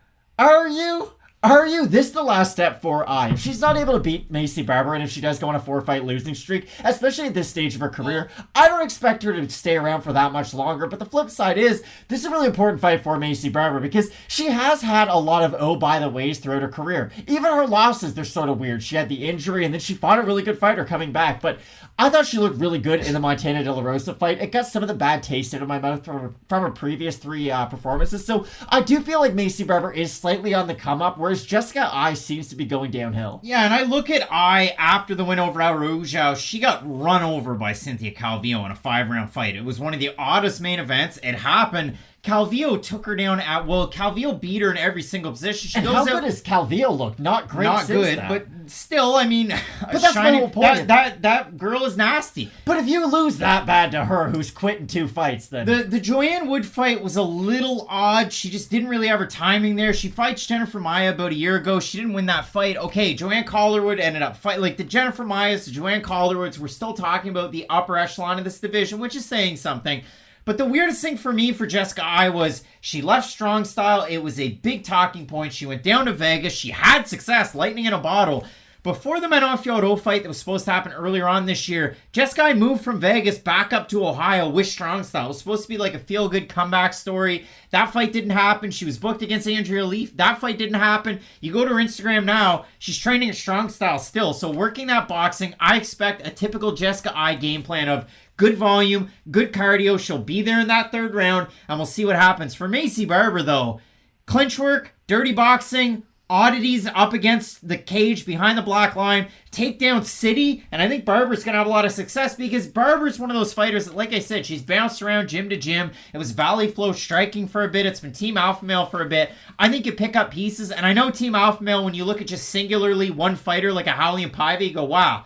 This is the last step for Ai. If she's not able to beat Maycee Barber, and if she does go on a 4-fight losing streak, especially at this stage of her career, I don't expect her to stay around for that much longer. But the flip side is, this is a really important fight for Maycee Barber, because she has had a lot of oh-by-the-ways throughout her career. Even her losses, they're sort of weird. She had the injury, and then she fought a really good fighter coming back. But I thought she looked really good in the Montana De La Rosa fight. It got some of the bad taste out of my mouth from her previous 3 performances. So I do feel like Maycee Barber is slightly on the come-up, whereas Jessica Ai seems to be going downhill. Yeah, and I look at Ai after the win over Araujo. She got run over by Cynthia Calvillo in a 5-round fight. It was one of the oddest main events. It happened. Calvillo took her down Calvillo beat her in every single position. She goes how good does Calvillo look? Not great. Not good, but still, I mean, but that's the whole point. That girl is nasty. But if you lose that bad to her, who's quit in 2 fights, then the Joanne Wood fight was a little odd. She just didn't really have her timing there. She fights Jennifer Maia about a year ago. She didn't win that fight. Okay, Joanne Calderwood ended up fight like the Jennifer Maias, the Joanne Calderwoods. We're still talking about the upper echelon of this division, which is saying something. But the weirdest thing for me for Jessica Ai was she left Strong Style. It was a big talking point. She went down to Vegas. She had success, lightning in a bottle. Before the Manon Fiorot fight that was supposed to happen earlier on this year, Jessica Ai moved from Vegas back up to Ohio with Strong Style. It was supposed to be like a feel-good comeback story. That fight didn't happen. She was booked against Andrea Leaf. That fight didn't happen. You go to her Instagram now, she's training at Strong Style still. So working that boxing, I expect a typical Jessica Ai game plan of good volume, good cardio. She'll be there in that 3rd round, and we'll see what happens. For Maycee Barber, though, clinch work, dirty boxing, oddities up against the cage behind the black line, takedown city, and I think Barber's going to have a lot of success because Barber's one of those fighters that, like I said, she's bounced around gym to gym. It was Valley Flow striking for a bit. It's been Team Alpha Male for a bit. I think you pick up pieces, and I know Team Alpha Male, when you look at just singularly one fighter like a Howley Paiva, you go, wow,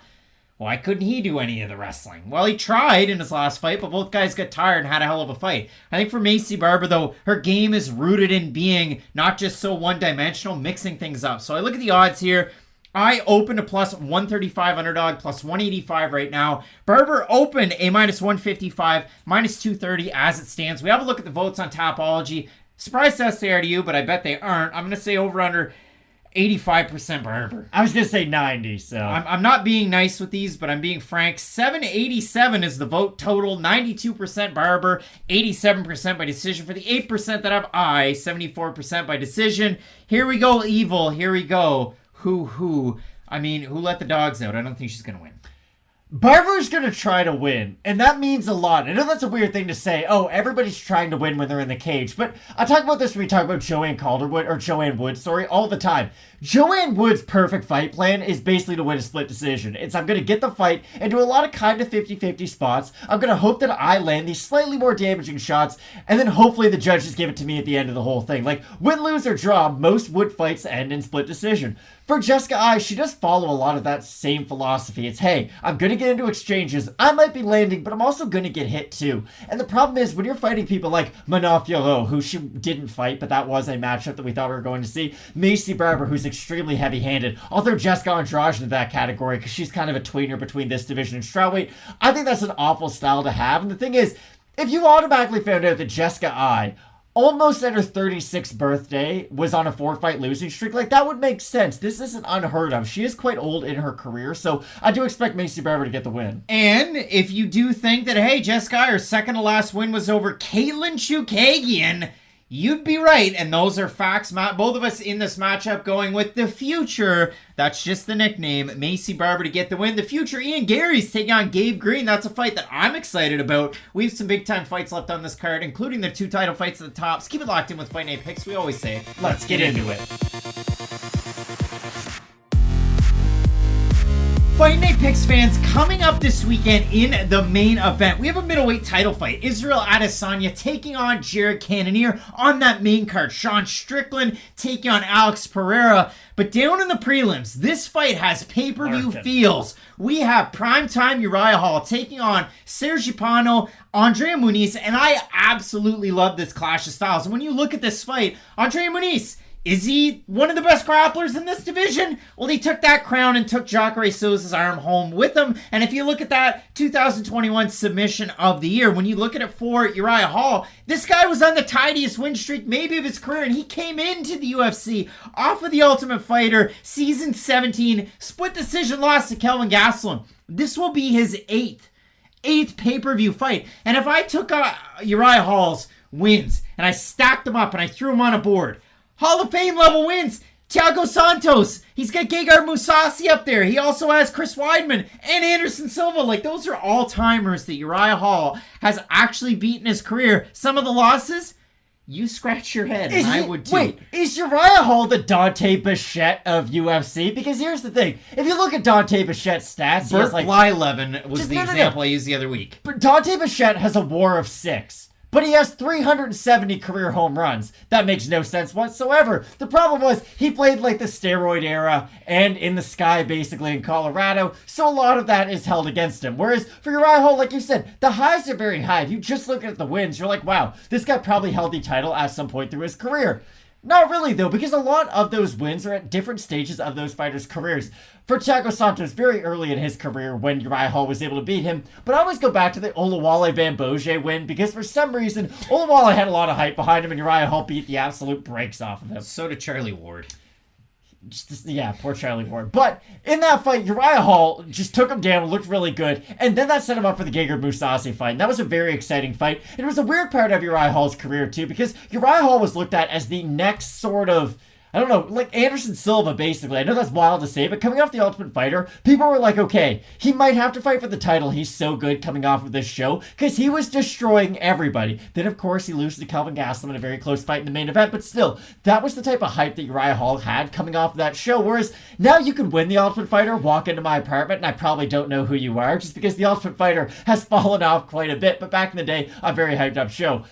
why couldn't he do any of the wrestling? Well, he tried in his last fight, but both guys got tired and had a hell of a fight. I think for Maycee Barber, though, her game is rooted in being not just so one-dimensional, mixing things up. So I look at the odds here. I open a plus 135 underdog, plus 185 right now. Barber open a minus 155, minus 230 as it stands. We have a look at the votes on Tapology. Surprised us they are to you, but I bet they aren't. I'm going to say over-under 85% Barber. I was going to say 90, so. I'm not being nice with these, but I'm being frank. 787 is the vote total. 92% Barber, 87% by decision. For the 8% that have Ai, 74% by decision. Here we go, evil. Here we go. Who let the dogs out? I don't think she's going to win. Barber's going to try to win, and that means a lot. I know that's a weird thing to say. Oh, everybody's trying to win when they're in the cage. But I talk about this when we talk about Joanne Wood, all the time. Joanne Wood's perfect fight plan is basically to win a split decision. I'm going to get the fight and do a lot of kind of 50-50 spots. I'm going to hope that I land these slightly more damaging shots, and then hopefully the judges give it to me at the end of the whole thing. Like, win, lose, or draw, most Wood fights end in split decision. For Jessica Ai, she does follow a lot of that same philosophy. It's, hey, I'm going to get into exchanges, I might be landing, but I'm also going to get hit too. And the problem is, when you're fighting people like Montefiore, who she didn't fight, but that was a matchup that we thought we were going to see, Maycee Barber, who's extremely heavy-handed. I'll throw Jessica Andrade into that category because she's kind of a tweener between this division and strawweight. I think that's an awful style to have. And the thing is, if you automatically found out that Jessica I, almost at her 36th birthday, was on a 4-fight losing streak, like, that would make sense. This isn't unheard of. She is quite old in her career, so I do expect Maycee Barber to get the win. And if you do think that, hey, Jessica, her second to last win was over Caitlin Chookagian, you'd be right, and those are facts. Both of us in this matchup going with the future. That's just the nickname. Maycee Barber to get the win. The future, Ian Garry's taking on Gabe Green. That's a fight that I'm excited about. We have some big-time fights left on this card, including the 2 title fights at the top. So keep it locked in with Fight Night Picks. We always say, let's get into it. Fight Night Picks fans, coming up this weekend in the main event, we have a middleweight title fight. Israel Adesanya taking on Jared Cannonier on that main card. Sean Strickland taking on Alex Pereira. But down in the prelims, this fight has pay-per-view feels. We have primetime Uriah Hall taking on Sergio Pano, Andrea Muniz, and I absolutely love this clash of styles. And when you look at this fight, Andrea Muniz, is he one of the best grapplers in this division? Well, he took that crown and took Jacare Souza's arm home with him. And if you look at that 2021 submission of the year, when you look at it for Uriah Hall, this guy was on the tidiest win streak maybe of his career, and he came into the UFC off of The Ultimate Fighter, season 17, split decision loss to Kelvin Gastelum. This will be his eighth pay-per-view fight. And if I took Uriah Hall's wins and I stacked them up and I threw them on a board, Hall of Fame level wins. Thiago Santos. He's got Gegard Mousasi up there. He also has Chris Weidman and Anderson Silva. Like, those are all-timers that Uriah Hall has actually beaten his career. Some of the losses, you scratch your head, and I would too. Wait, is Uriah Hall the Dante Bichette of UFC? Because here's the thing. If you look at Dante Bichette's stats, he has Bert Blyleven was the example I used the other week. But Dante Bichette has a WAR of 6. But he has 370 career home runs. That makes no sense whatsoever. The problem was he played like the steroid era and in the sky basically in Colorado, so a lot of that is held against him. Whereas for Uriah Hall, like you said, the highs are very high. If you just look at the wins, you're like, wow, this guy probably held the title at some point through his career. Not really, though, because a lot of those wins are at different stages of those fighters' careers. For Thiago Santos, very early in his career when Uriah Hall was able to beat him, but I always go back to the Oluwale Bamboje win, because for some reason, Oluwale had a lot of hype behind him, and Uriah Hall beat the absolute brakes off of him. So did Charlie Ward. Yeah, poor Charlie Ward. But in that fight, Uriah Hall just took him down, looked really good, and then that set him up for the Gegard Mousasi fight. And that was a very exciting fight. And it was a weird part of Uriah Hall's career, too, because Uriah Hall was looked at as the next sort of, I don't know, like Anderson Silva, basically. I know that's wild to say, but coming off The Ultimate Fighter, people were like, okay, he might have to fight for the title. He's so good coming off of this show, because he was destroying everybody. Then, of course, he loses to Kelvin Gastelum in a very close fight in the main event, but still, that was the type of hype that Uriah Hall had coming off of that show, whereas now you can win The Ultimate Fighter, walk into my apartment, and I probably don't know who you are, just because The Ultimate Fighter has fallen off quite a bit, but back in the day, a very hyped up show.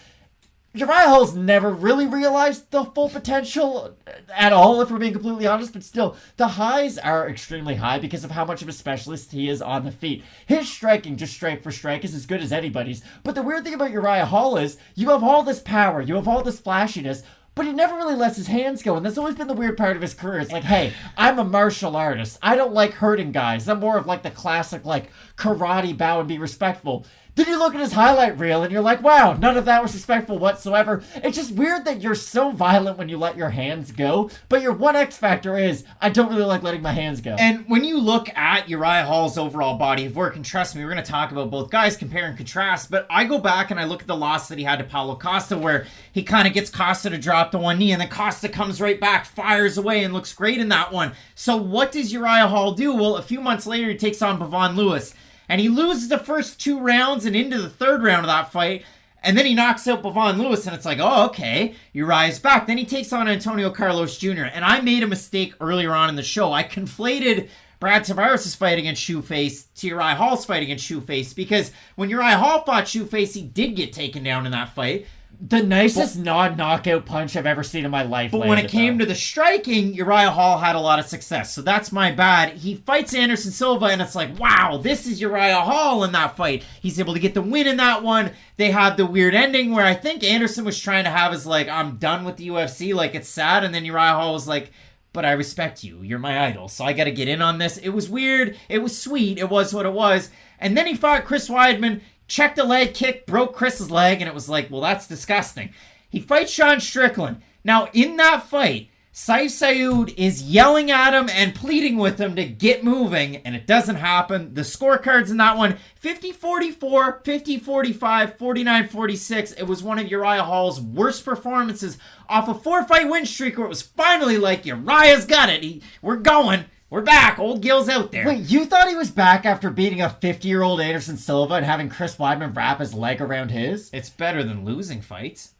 Uriah Hall's never really realized the full potential at all, if we're being completely honest, but still, the highs are extremely high because of how much of a specialist he is on the feet. His striking, just strike for strike, is as good as anybody's, but the weird thing about Uriah Hall is, you have all this power, you have all this flashiness, but he never really lets his hands go, and that's always been the weird part of his career. It's like, hey, I'm a martial artist. I don't like hurting guys. I'm more of like the classic, like, karate bow and be respectful. Then you look at his highlight reel and you're like, wow, none of that was respectful whatsoever. It's just weird that you're so violent when you let your hands go, but your one X factor is, I don't really like letting my hands go. And when you look at Uriah Hall's overall body of work, and trust me, we're going to talk about both guys, compare and contrast, but I go back and I look at the loss that he had to Paulo Costa, where he kind of gets Costa to drop to one knee, and then Costa comes right back, fires away, and looks great in that one. So what does Uriah Hall do? Well, a few months later, he takes on Bavon Lewis. And he loses the first 2 rounds and into the 3rd round of that fight. And then he knocks out Bavon Lewis. And it's like, oh, okay, Uriah's back. Then he takes on Antonio Carlos Jr. And I made a mistake earlier on in the show. I conflated Brad Tavares' fight against Shoeface to Uriah Hall's fight against Shoeface. Because when Uriah Hall fought Shoeface, he did get taken down in that fight. The nicest non-knockout punch I've ever seen in my life. But when it came to the striking, Uriah Hall had a lot of success. So that's my bad. He fights Anderson Silva, and it's like, wow, this is Uriah Hall in that fight. He's able to get the win in that one. They had the weird ending where I think Anderson was trying to have his, like, I'm done with the UFC, like, it's sad. And then Uriah Hall was like, but I respect you. You're my idol, so I got to get in on this. It was weird. It was sweet. It was what it was. And then he fought Chris Weidman. Checked a leg kick, broke Chris's leg, and it was like, well, that's disgusting. He fights Sean Strickland. Now, in that fight, Saif Saud is yelling at him and pleading with him to get moving, and it doesn't happen. The scorecards in that one, 50-44, 50-45, 49-46. It was one of Uriah Hall's worst performances off a 4-fight win streak where it was finally like, Uriah's got it. We're going. We're back. Old Gil's out there. Wait, you thought he was back after beating a 50-year-old Anderson Silva and having Chris Weidman wrap his leg around his? It's better than losing fights.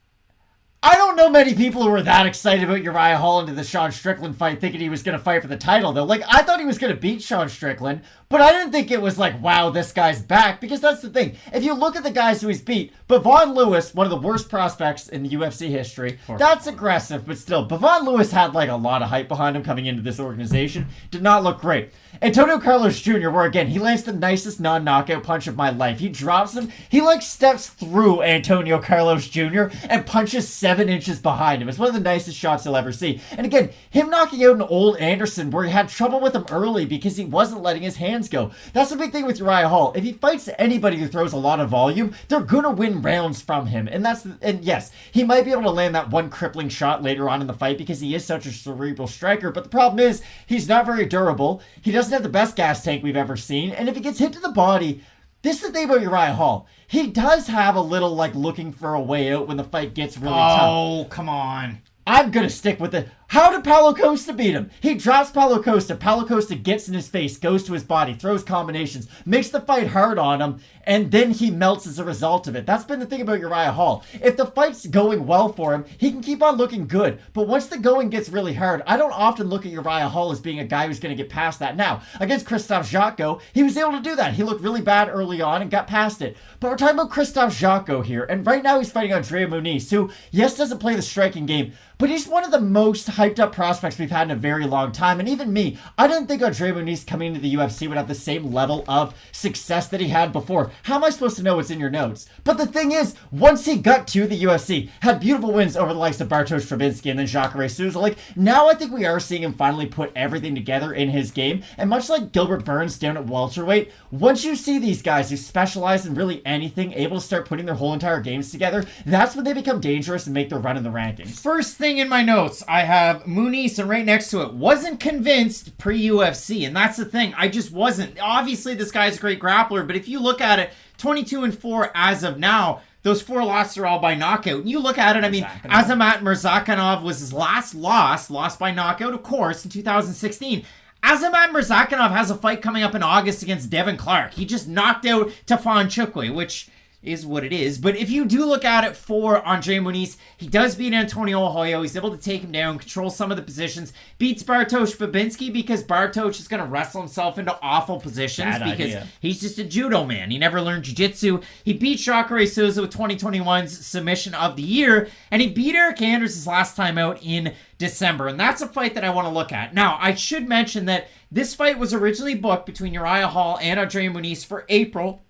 I don't know many people who were that excited about Uriah Hall into the Sean Strickland fight thinking he was going to fight for the title, though. Like, I thought he was going to beat Sean Strickland, but I didn't think it was like, wow, this guy's back, because that's the thing. If you look at the guys who he's beat, Bevon Lewis, one of the worst prospects in the UFC history, that's aggressive, but still, Bevon Lewis had like a lot of hype behind him coming into this organization. Did not look great. Antonio Carlos Jr., where again, he lands the nicest non-knockout punch of my life. He drops him, he like steps through Antonio Carlos Jr. and punches 7 inches behind him. It's one of the nicest shots you'll ever see. And again, him knocking out an old Anderson where he had trouble with him early because he wasn't letting his hands go. That's the big thing with Uriah Hall. If he fights anybody who throws a lot of volume, they're gonna win rounds from him. And yes, he might be able to land that one crippling shot later on in the fight because he is such a cerebral striker, but the problem is he's not very durable. He doesn't have the best gas tank we've ever seen, and if he gets hit to the body, this is the thing about Uriah Hall. He does have a little, like, looking for a way out when the fight gets really tough. Oh, come on. I'm gonna stick with it. How did Paulo Costa beat him? He drops Paulo Costa. Paulo Costa gets in his face, goes to his body, throws combinations, makes the fight hard on him, and then he melts as a result of it. That's been the thing about Uriah Hall. If the fight's going well for him, he can keep on looking good. But once the going gets really hard, I don't often look at Uriah Hall as being a guy who's going to get past that. Now, against Christophe Jotko, he was able to do that. He looked really bad early on and got past it. But we're talking about Christophe Jotko here, and right now he's fighting Andre Muniz, who, yes, doesn't play the striking game, but he's one of the most hyped up prospects we've had in a very long time. And even me, I didn't think Andre Muniz coming into the UFC would have the same level of success that he had before. How am I supposed to know what's in your notes? But the thing is, once he got to the UFC, had beautiful wins over the likes of Bartosz Fabinski and then Jacare Souza, like, now I think we are seeing him finally put everything together in his game. And much like Gilbert Burns down at welterweight, once you see these guys who specialize in really anything able to start putting their whole entire games together, that's when they become dangerous and make their run in the rankings. First thing in my notes, I have Muniz, and right next to it, wasn't convinced pre-UFC, and that's the thing. I just wasn't. Obviously, this guy's a great grappler, but if you look at it, 22-4 as of now, those 4 losses are all by knockout. And you look at it, I mean, Azamat Murzakanov was his last lost by knockout, of course, in 2016. Azamat Murzakanov has a fight coming up in August against Devin Clark. He just knocked out Tafon Chukwu, which is what it is. But if you do look at it for Andre Muniz, he does beat Antonio Arroyo. He's able to take him down, control some of the positions, beats Bartosz Fabinski because Bartosz is going to wrestle himself into awful positions he's just a judo man. He never learned jiu-jitsu. He beat Jacare Souza with 2021's submission of the year, and he beat Eric Anders his last time out in December. And that's a fight that I want to look at. Now, I should mention that this fight was originally booked between Uriah Hall and Andre Muniz for April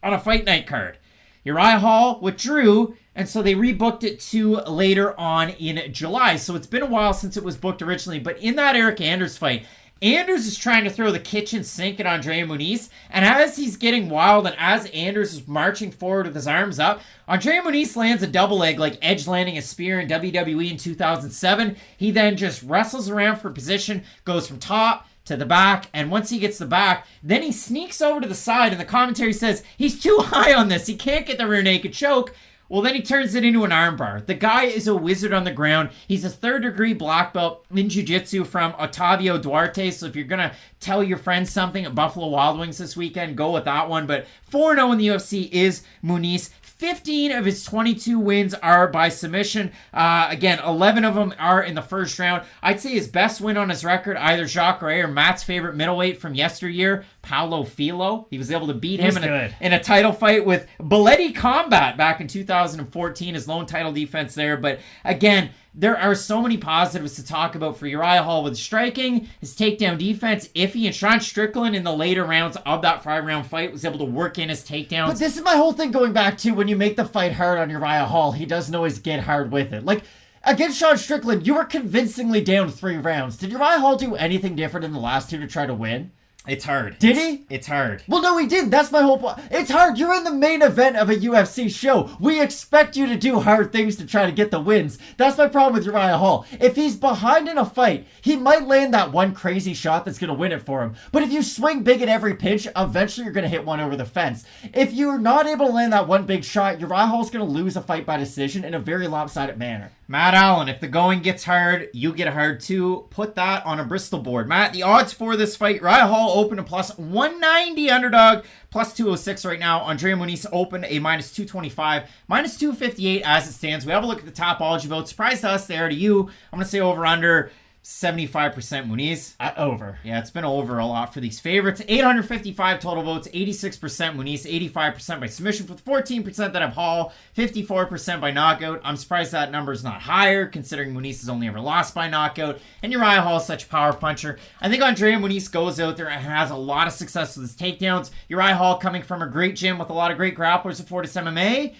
on a fight night card. Uriah Hall withdrew, and so they rebooked it to later on in July. So it's been a while since it was booked originally, but in that Eric Anders fight, Anders is trying to throw the kitchen sink at Andre Muniz, and as he's getting wild and as Anders is marching forward with his arms up, Andre Muniz lands a double leg like Edge landing a spear in WWE in 2007. He then just wrestles around for position, goes from top to the back, and once he gets the back, then he sneaks over to the side, and the commentary says he's too high on this, he can't get the rear naked choke. Well, then he turns it into an armbar. The guy is a wizard on the ground. He's a 3rd degree black belt in jiu-jitsu from Otavio Duarte, so if you're gonna tell your friends something at Buffalo Wild Wings this weekend, go with that one. But 4-0 in the UFC is Muniz. 15 of his 22 wins are by submission. Again, 11 of them are in the first round. I'd say his best win on his record, either Jacare or Matt's favorite middleweight from yesteryear, Paulo Filo. He was able to beat him He's in a title fight with Belletti Combat back in 2014, his lone title defense there. But again, there are so many positives to talk about for Uriah Hall with striking, his takedown defense, iffy, and Sean Strickland in the later rounds of that 5-round fight was able to work in his takedowns. But this is my whole thing going back to when you make the fight hard on Uriah Hall, he doesn't always get hard with it. Like, against Sean Strickland, you were convincingly down 3 rounds. Did Uriah Hall do anything different in the last 2 to try to win? It's hard. Did he? It's hard. Well, no, he didn't. That's my whole point. It's hard. You're in the main event of a UFC show. We expect you to do hard things to try to get the wins. That's my problem with Uriah Hall. If he's behind in a fight, he might land that one crazy shot that's going to win it for him. But if you swing big at every pinch, eventually you're going to hit one over the fence. If you're not able to land that one big shot, Uriah Hall's going to lose a fight by decision in a very lopsided manner. Matt Allen, if the going gets hard, you get hard too. Put that on a Bristol board. Matt, the odds for this fight, Uriah Hall open to plus 190 underdog, plus 206 right now. Andre Muniz open a minus 225, minus 258 as it stands. We have a look at the topology votes. Surprise to us there, to you. I'm going to say over under 75% Muniz. Over. Yeah, it's been over a lot for these favorites. 855 total votes, 86% Muniz, 85% by submission, with 14% that have Hall, 54% by knockout. I'm surprised that number is not higher, considering Muniz has only ever lost by knockout, and Uriah Hall is such a power puncher. I think Andre Muniz goes out there and has a lot of success with his takedowns. Uriah Hall coming from a great gym with a lot of great grapplers at Fortis MMA,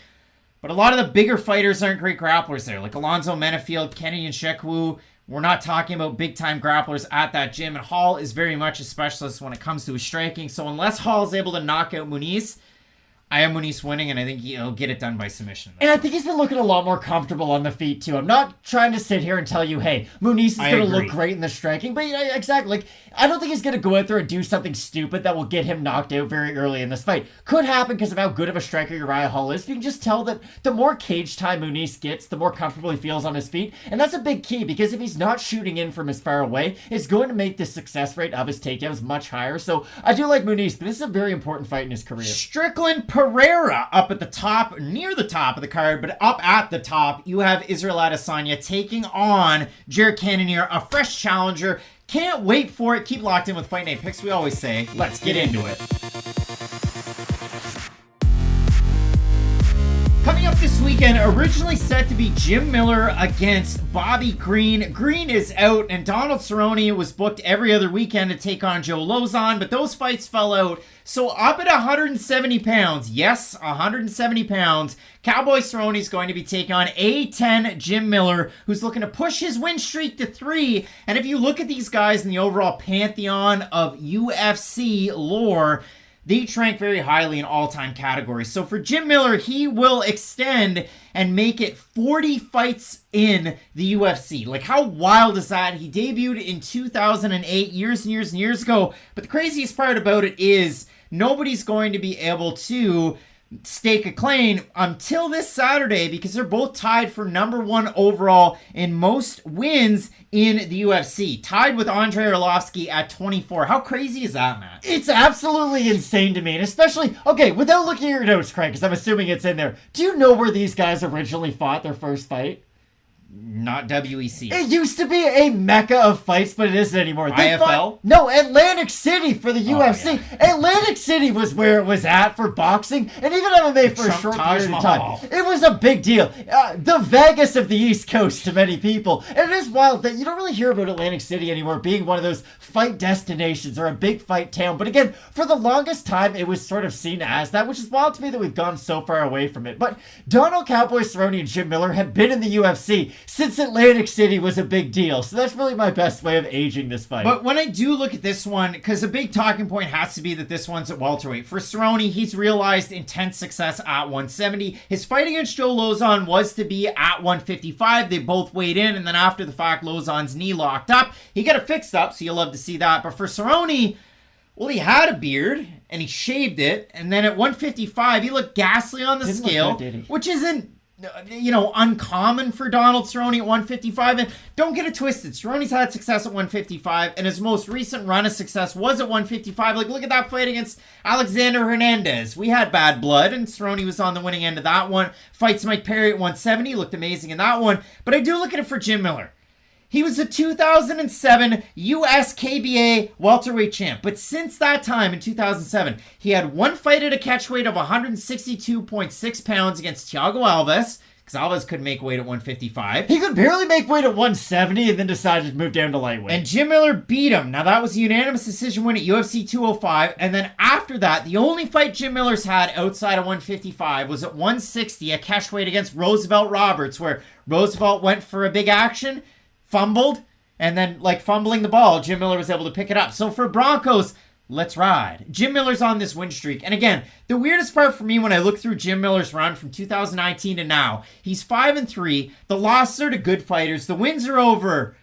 but a lot of the bigger fighters aren't great grapplers there, like Alonzo Menafield, Kenny Nshikwu. We're not talking about big-time grapplers at that gym, and Hall is very much a specialist when it comes to his striking. So unless Hall is able to knock out Muniz, I have Muniz winning, and I think he'll get it done by submission. And I think he's been looking a lot more comfortable on the feet, too. I'm not trying to sit here and tell you, hey, Muniz is going to look great in the striking. But yeah, exactly. Like, I don't think he's going to go out there and do something stupid that will get him knocked out very early in this fight. Could happen because of how good of a striker Uriah Hall is. You can just tell that the more cage time Muniz gets, the more comfortable he feels on his feet. And that's a big key, because if he's not shooting in from as far away, it's going to make the success rate of his takedowns much higher. So I do like Muniz, but this is a very important fight in his career. Strickland Pereira up at the top, near the top of the card, but up at the top, you have Israel Adesanya taking on Jared Cannonier, a fresh challenger. Can't wait for it. Keep locked in with Fight Night Picks. We always say, let's get into it. Coming up this weekend, originally set to be Jim Miller against Bobby Green. Green is out, and Donald Cerrone was booked every other weekend to take on Joe Lozon, but those fights fell out. So up at 170 pounds, yes, 170 pounds, Cowboy Cerrone is going to be taking on A10 Jim Miller, who's looking to push his win streak to 3. And if you look at these guys in the overall pantheon of UFC lore, they each rank very highly in all-time categories. So for Jim Miller, he will extend and make it 40 fights in the UFC. Like, how wild is that? He debuted in 2008, years and years and years ago. But the craziest part about it is nobody's going to be able to stake a claim until this Saturday, because they're both tied for number 1 overall in most wins in the UFC, tied with Andrei Arlovski at 24. How crazy is that, Matt? It's absolutely insane to me, and especially, okay, without looking at your notes, Craig, because I'm assuming it's in there, do you know where these guys originally fought their first fight? Not WEC. It used to be a mecca of fights, but it isn't anymore. IFL? No, Atlantic City for the UFC. Yeah. Atlantic City was where it was at for boxing, and even MMA for a short period of time. It was a big deal. The Vegas of the East Coast to many people. And it is wild that you don't really hear about Atlantic City anymore being one of those fight destinations or a big fight town. But again, for the longest time, it was sort of seen as that, which is wild to me that we've gone so far away from it. But Donald Cowboy Cerrone and Jim Miller have been in the UFC since Atlantic City was a big deal. So that's really my best way of aging this fight. But when I do look at this one, because a big talking point has to be that this one's at welterweight. For Cerrone, he's realized intense success at 170. His fight against Joe Lozon was to be at 155. They both weighed in, and then after the fact, Lozon's knee locked up. He got it fixed up, so you'll love to see that. But for Cerrone, well, he had a beard, and he shaved it, and then at 155, he looked ghastly on the scale, which isn't, uncommon for Donald Cerrone at 155. And don't get it twisted, Cerrone's had success at 155, and his most recent run of success was at 155. Like, look at that fight against Alexander Hernandez. We had bad blood, and Cerrone was on the winning end of that one. Fights Mike Perry at 170, looked amazing in that one. But I do look at it for Jim Miller. He was a 2007 USKBA welterweight champ. But since that time in 2007, he had one fight at a catchweight of 162.6 pounds against Thiago Alves, because Alves couldn't make weight at 155. He could barely make weight at 170 and then decided to move down to lightweight. And Jim Miller beat him. Now, that was a unanimous decision win at UFC 205. And then after that, the only fight Jim Miller's had outside of 155 was at 160 at catchweight against Roosevelt Roberts, where Roosevelt went for a big action, fumbled, and then, like fumbling the ball, Jim Miller was able to pick it up. So for Broncos, let's ride. Jim Miller's on this win streak. And again, the weirdest part for me when I look through Jim Miller's run from 2019 to now, he's 5-3. The losses are to good fighters. The wins are over.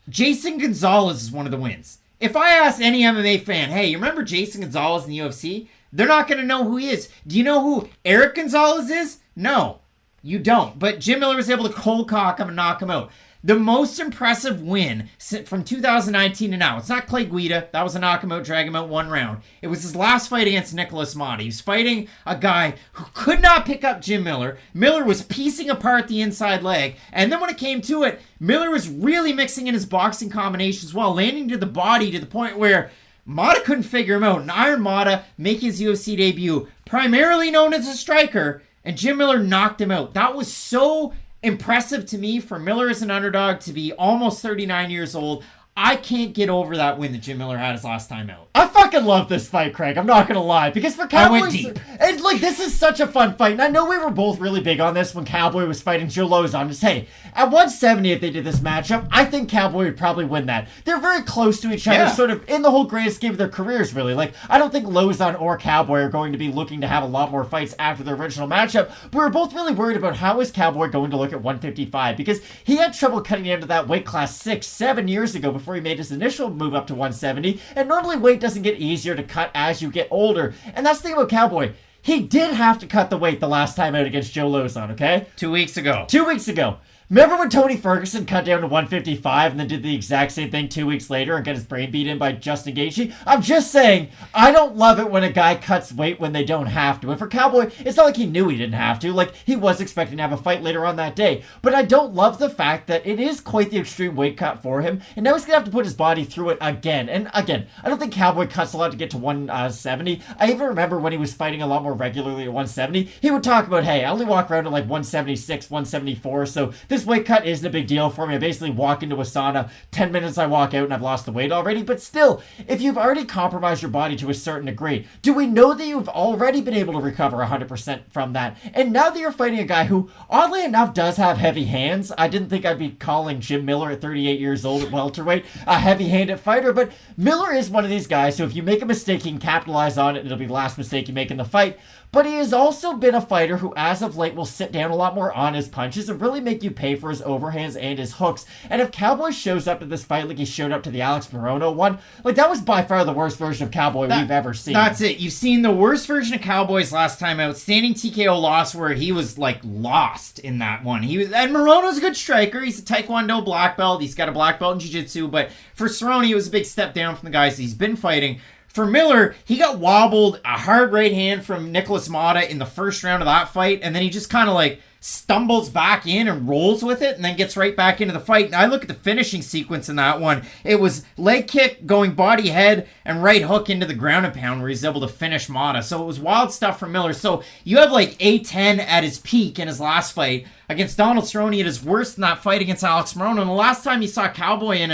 Jason Gonzalez is one of the wins. If I ask any MMA fan, hey, you remember Jason Gonzalez in the UFC? They're not going to know who he is. Do you know who Eric Gonzalez is? No, you don't. But Jim Miller was able to cold cock him and knock him out. The most impressive win from 2019 to now. It's not Clay Guida. That was a knock him out, drag him out 1 round. It was his last fight against Nicholas Motta. He was fighting a guy who could not pick up Jim Miller. Miller was piecing apart the inside leg. And then when it came to it, Miller was really mixing in his boxing combinations while landing to the body to the point where Motta couldn't figure him out. And Iron Motta making his UFC debut, primarily known as a striker, and Jim Miller knocked him out. That was so impressive to me for Miller as an underdog to be almost 39 years old. I can't get over that win that Jim Miller had his last time out. I fucking love this fight, Craig. I'm not gonna lie, because for Cowboys, I went deep. And like, this is such a fun fight. And I know we were both really big on this when Cowboy was fighting Joe Lozon. Just hey, at 170, if they did this matchup, I think Cowboy would probably win that. They're very close to each other, sort of in the whole grand scheme of their careers, really. Like, I don't think Lozon or Cowboy are going to be looking to have a lot more fights after their original matchup. But we're both really worried about how is Cowboy going to look at 155, because he had trouble cutting into that weight class 6-7 years ago before he made his initial move up to 170, and normally weight doesn't get easier to cut as you get older. And that's the thing about Cowboy. He did have to cut the weight the last time out against Joe Lozon, okay? 2 weeks ago. 2 weeks ago. Remember when Tony Ferguson cut down to 155 and then did the exact same thing 2 weeks later and got his brain beat in by Justin Gaethje? I'm just saying, I don't love it when a guy cuts weight when they don't have to. And for Cowboy, it's not like he knew he didn't have to. Like, he was expecting to have a fight later on that day. But I don't love the fact that it is quite the extreme weight cut for him. And now he's going to have to put his body through it again. And again, I don't think Cowboy cuts a lot to get to 170. I even remember when he was fighting a lot more regularly at 170, he would talk about, hey, I only walk around at like 176, 174, so this weight cut isn't a big deal for me. I basically walk into a sauna, 10 minutes I walk out and I've lost the weight already. But still, if you've already compromised your body to a certain degree, do we know that you've already been able to recover 100% from that? And now that you're fighting a guy who, oddly enough, does have heavy hands, I didn't think I'd be calling Jim Miller at 38 years old at welterweight a heavy-handed fighter, but Miller is one of these guys, so if you make a mistake, he can capitalize on it, and it'll be the last mistake you make in the fight. But he has also been a fighter who, as of late, will sit down a lot more on his punches and really make you pay for his overhands and his hooks. And if Cowboy shows up to this fight like he showed up to the Alex Morono one, like, that was by far the worst version of Cowboy we've ever seen. That's it. You've seen the worst version of Cowboy's last time out. Standing TKO loss where he was, like, lost in that one. And Morono's a good striker. He's a Taekwondo black belt. He's got a black belt in Jiu-Jitsu. But for Cerrone, it was a big step down from the guys he's been fighting. For Miller, he got wobbled a hard right hand from Nicholas Motta in the first round of that fight, and then he just kind of like stumbles back in and rolls with it and then gets right back into the fight. And I look at the finishing sequence in that one. It was leg kick going body head and right hook into the ground and pound where he's able to finish Motta. So it was wild stuff from Miller. So you have like A10 at his peak in his last fight against Donald Cerrone at his worst in that fight against Alex Morono. And the last time you saw Cowboy in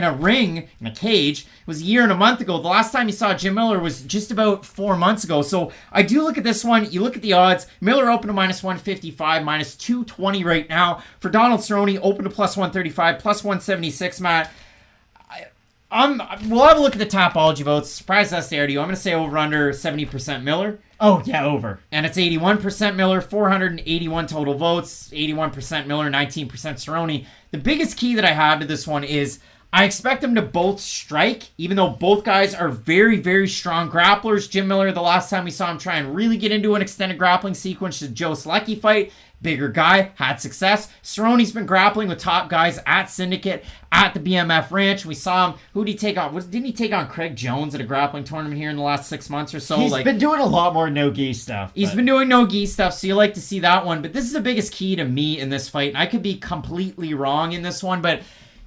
a ring, in a cage, was a year and a month ago. The last time you saw Jim Miller was just about 4 months ago. So I do look at this one. You look at the odds. Miller open to minus 155, minus 220 right now. For Donald Cerrone, open to plus 135, plus 176, Matt. We'll have a look at the Tapology votes. Surprise us there to you. I'm going to say over under 70% Miller. Oh, yeah, over. And it's 81% Miller, 481 total votes, 81% Miller, 19% Cerrone. The biggest key that I have to this one is I expect them to both strike, even though both guys are very, very strong grapplers. Jim Miller, the last time we saw him try and really get into an extended grappling sequence, the Joe Selecki fight, bigger guy, had success. Cerrone's been grappling with top guys at Syndicate, at the BMF Ranch. We saw him. Who did he take on? Didn't he take on Craig Jones at a grappling tournament here in the last 6 months or so? He's been doing a lot more no-gi stuff. He's been doing no-gi stuff, so you like to see that one. But this is the biggest key to me in this fight, and I could be completely wrong in this one, but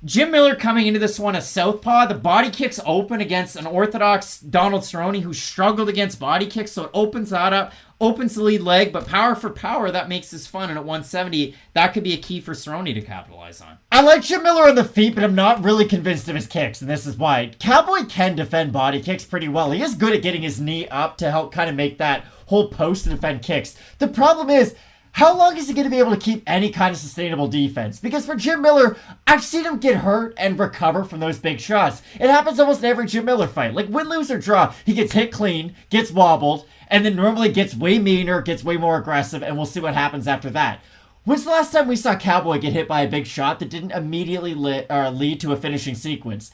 Jim Miller coming into this one a southpaw. The body kicks open against an orthodox Donald Cerrone who struggled against body kicks, so it opens that up, opens the lead leg, but power for power, that makes this fun, and at 170, that could be a key for Cerrone to capitalize on. I like Jim Miller on the feet, but I'm not really convinced of his kicks, and this is why. Cowboy can defend body kicks pretty well. He is good at getting his knee up to help kind of make that whole post to defend kicks. The problem is, how long is he going to be able to keep any kind of sustainable defense? Because for Jim Miller, I've seen him get hurt and recover from those big shots. It happens almost in every Jim Miller fight. Like win, lose, or draw, he gets hit clean, gets wobbled, and then normally gets way meaner, gets way more aggressive, and we'll see what happens after that. When's the last time we saw Cowboy get hit by a big shot that didn't immediately lead to a finishing sequence?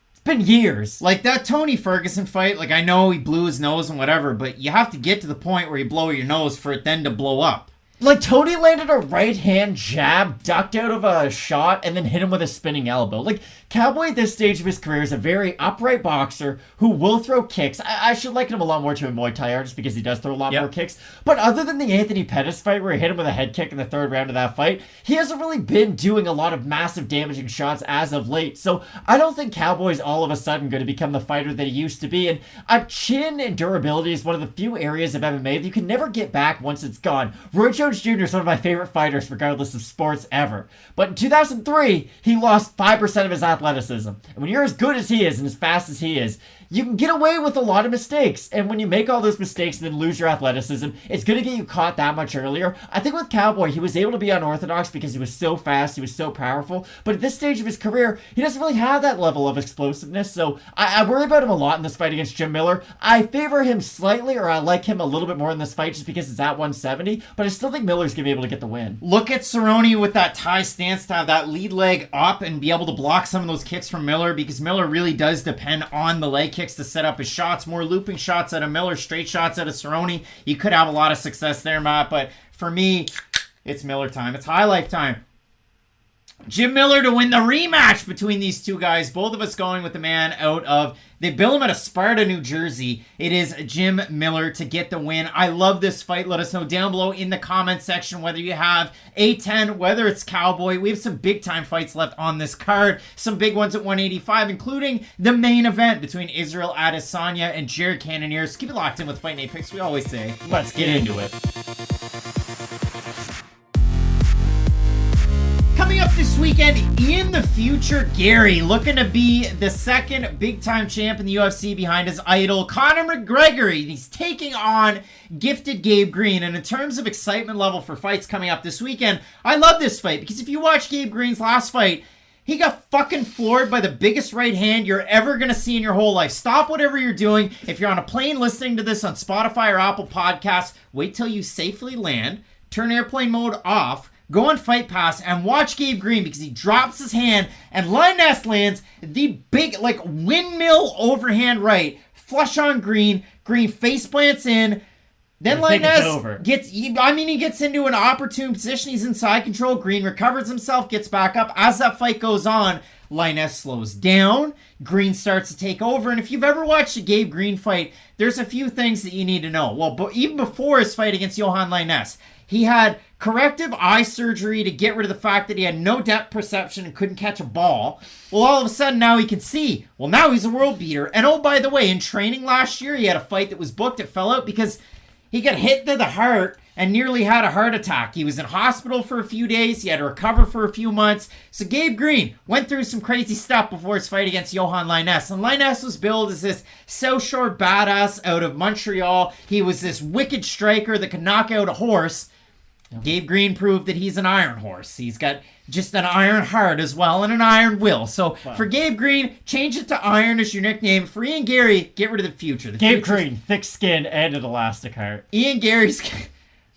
It's been years. Like that Tony Ferguson fight, like I know he blew his nose and whatever, but you have to get to the point where you blow your nose for it then to blow up. Like, Tony landed a right-hand jab, ducked out of a shot, and then hit him with a spinning elbow. Like, Cowboy at this stage of his career is a very upright boxer who will throw kicks. I should liken him a lot more to a Muay Thai artist because he does throw a lot more kicks. But other than the Anthony Pettis fight where he hit him with a head kick in the third round of that fight, he hasn't really been doing a lot of massive damaging shots as of late. So I don't think Cowboy's all of a sudden going to become the fighter that he used to be. And chin and durability is one of the few areas of MMA that you can never get back once it's gone. Roy Jones Jr. is one of my favorite fighters regardless of sports ever. But in 2003, he lost 5% of his athleticism. And when you're as good as he is and as fast as he is, you can get away with a lot of mistakes. And when you make all those mistakes and then lose your athleticism, it's going to get you caught that much earlier. I think with Cowboy, he was able to be unorthodox because he was so fast, he was so powerful. But at this stage of his career, he doesn't really have that level of explosiveness. So I worry about him a lot in this fight against Jim Miller. I favor him slightly, or I like him a little bit more in this fight just because it's at 170. But I still think Miller's going to be able to get the win. Look at Cerrone with that tie stance to have that lead leg up and be able to block some of those kicks from Miller, because Miller really does depend on the leg kicks to set up his shots. More looping shots out of Miller, straight shots out of Cerrone. You could have a lot of success there, Matt, but for me, it's Miller time. It's high life time. Jim Miller to win the rematch between these two guys. Both of us going with the man out of, they bill him out of Sparta, New Jersey. It is Jim Miller to get the win. I love this fight. Let us know down below in the comment section whether you have A10, whether it's Cowboy. We have some big time fights left on this card. Some big ones at 185, including the main event between Israel Adesanya and Jared Cannonier. So keep it locked in with Fight Night Picks. We always say, let's get into it. Coming up this weekend, in the future, Garry looking to be the second big-time champ in the UFC behind his idol, Conor McGregor. He's taking on gifted Gabe Green. And in terms of excitement level for fights coming up this weekend, I love this fight because if you watch Gabe Green's last fight, he got fucking floored by the biggest right hand you're ever going to see in your whole life. Stop whatever you're doing. If you're on a plane listening to this on Spotify or Apple Podcasts, wait till you safely land, turn airplane mode off, go on Fight Pass and watch Gabe Green because he drops his hand and Linus lands the big, like, windmill overhand right. Flush on Green. Green face plants in. Then Linus he gets into an opportune position. He's in side control. Green recovers himself, gets back up. As that fight goes on, Linus slows down. Green starts to take over. And if you've ever watched a Gabe Green fight, there's a few things that you need to know. Well, but even before his fight against Johan Linus, he had corrective eye surgery to get rid of the fact that he had no depth perception and couldn't catch a ball. Well, all of a sudden now he can see. Well, now he's a world beater. And oh, by the way, in training last year, he had a fight that was booked. It fell out because he got hit to the heart and nearly had a heart attack. He was in hospital for a few days. He had to recover for a few months. So Gabe Green went through some crazy stuff before his fight against Johan Linus. And Linus was billed as this South Shore badass out of Montreal. He was this wicked striker that could knock out a horse. Gabe Green proved that he's an iron horse. He's got just an iron heart as well and an iron will. So for Gabe Green, change it to Iron as your nickname. For Ian Garry, get rid of the future. Gabe Green, thick skin and an elastic heart. Ian Garry's...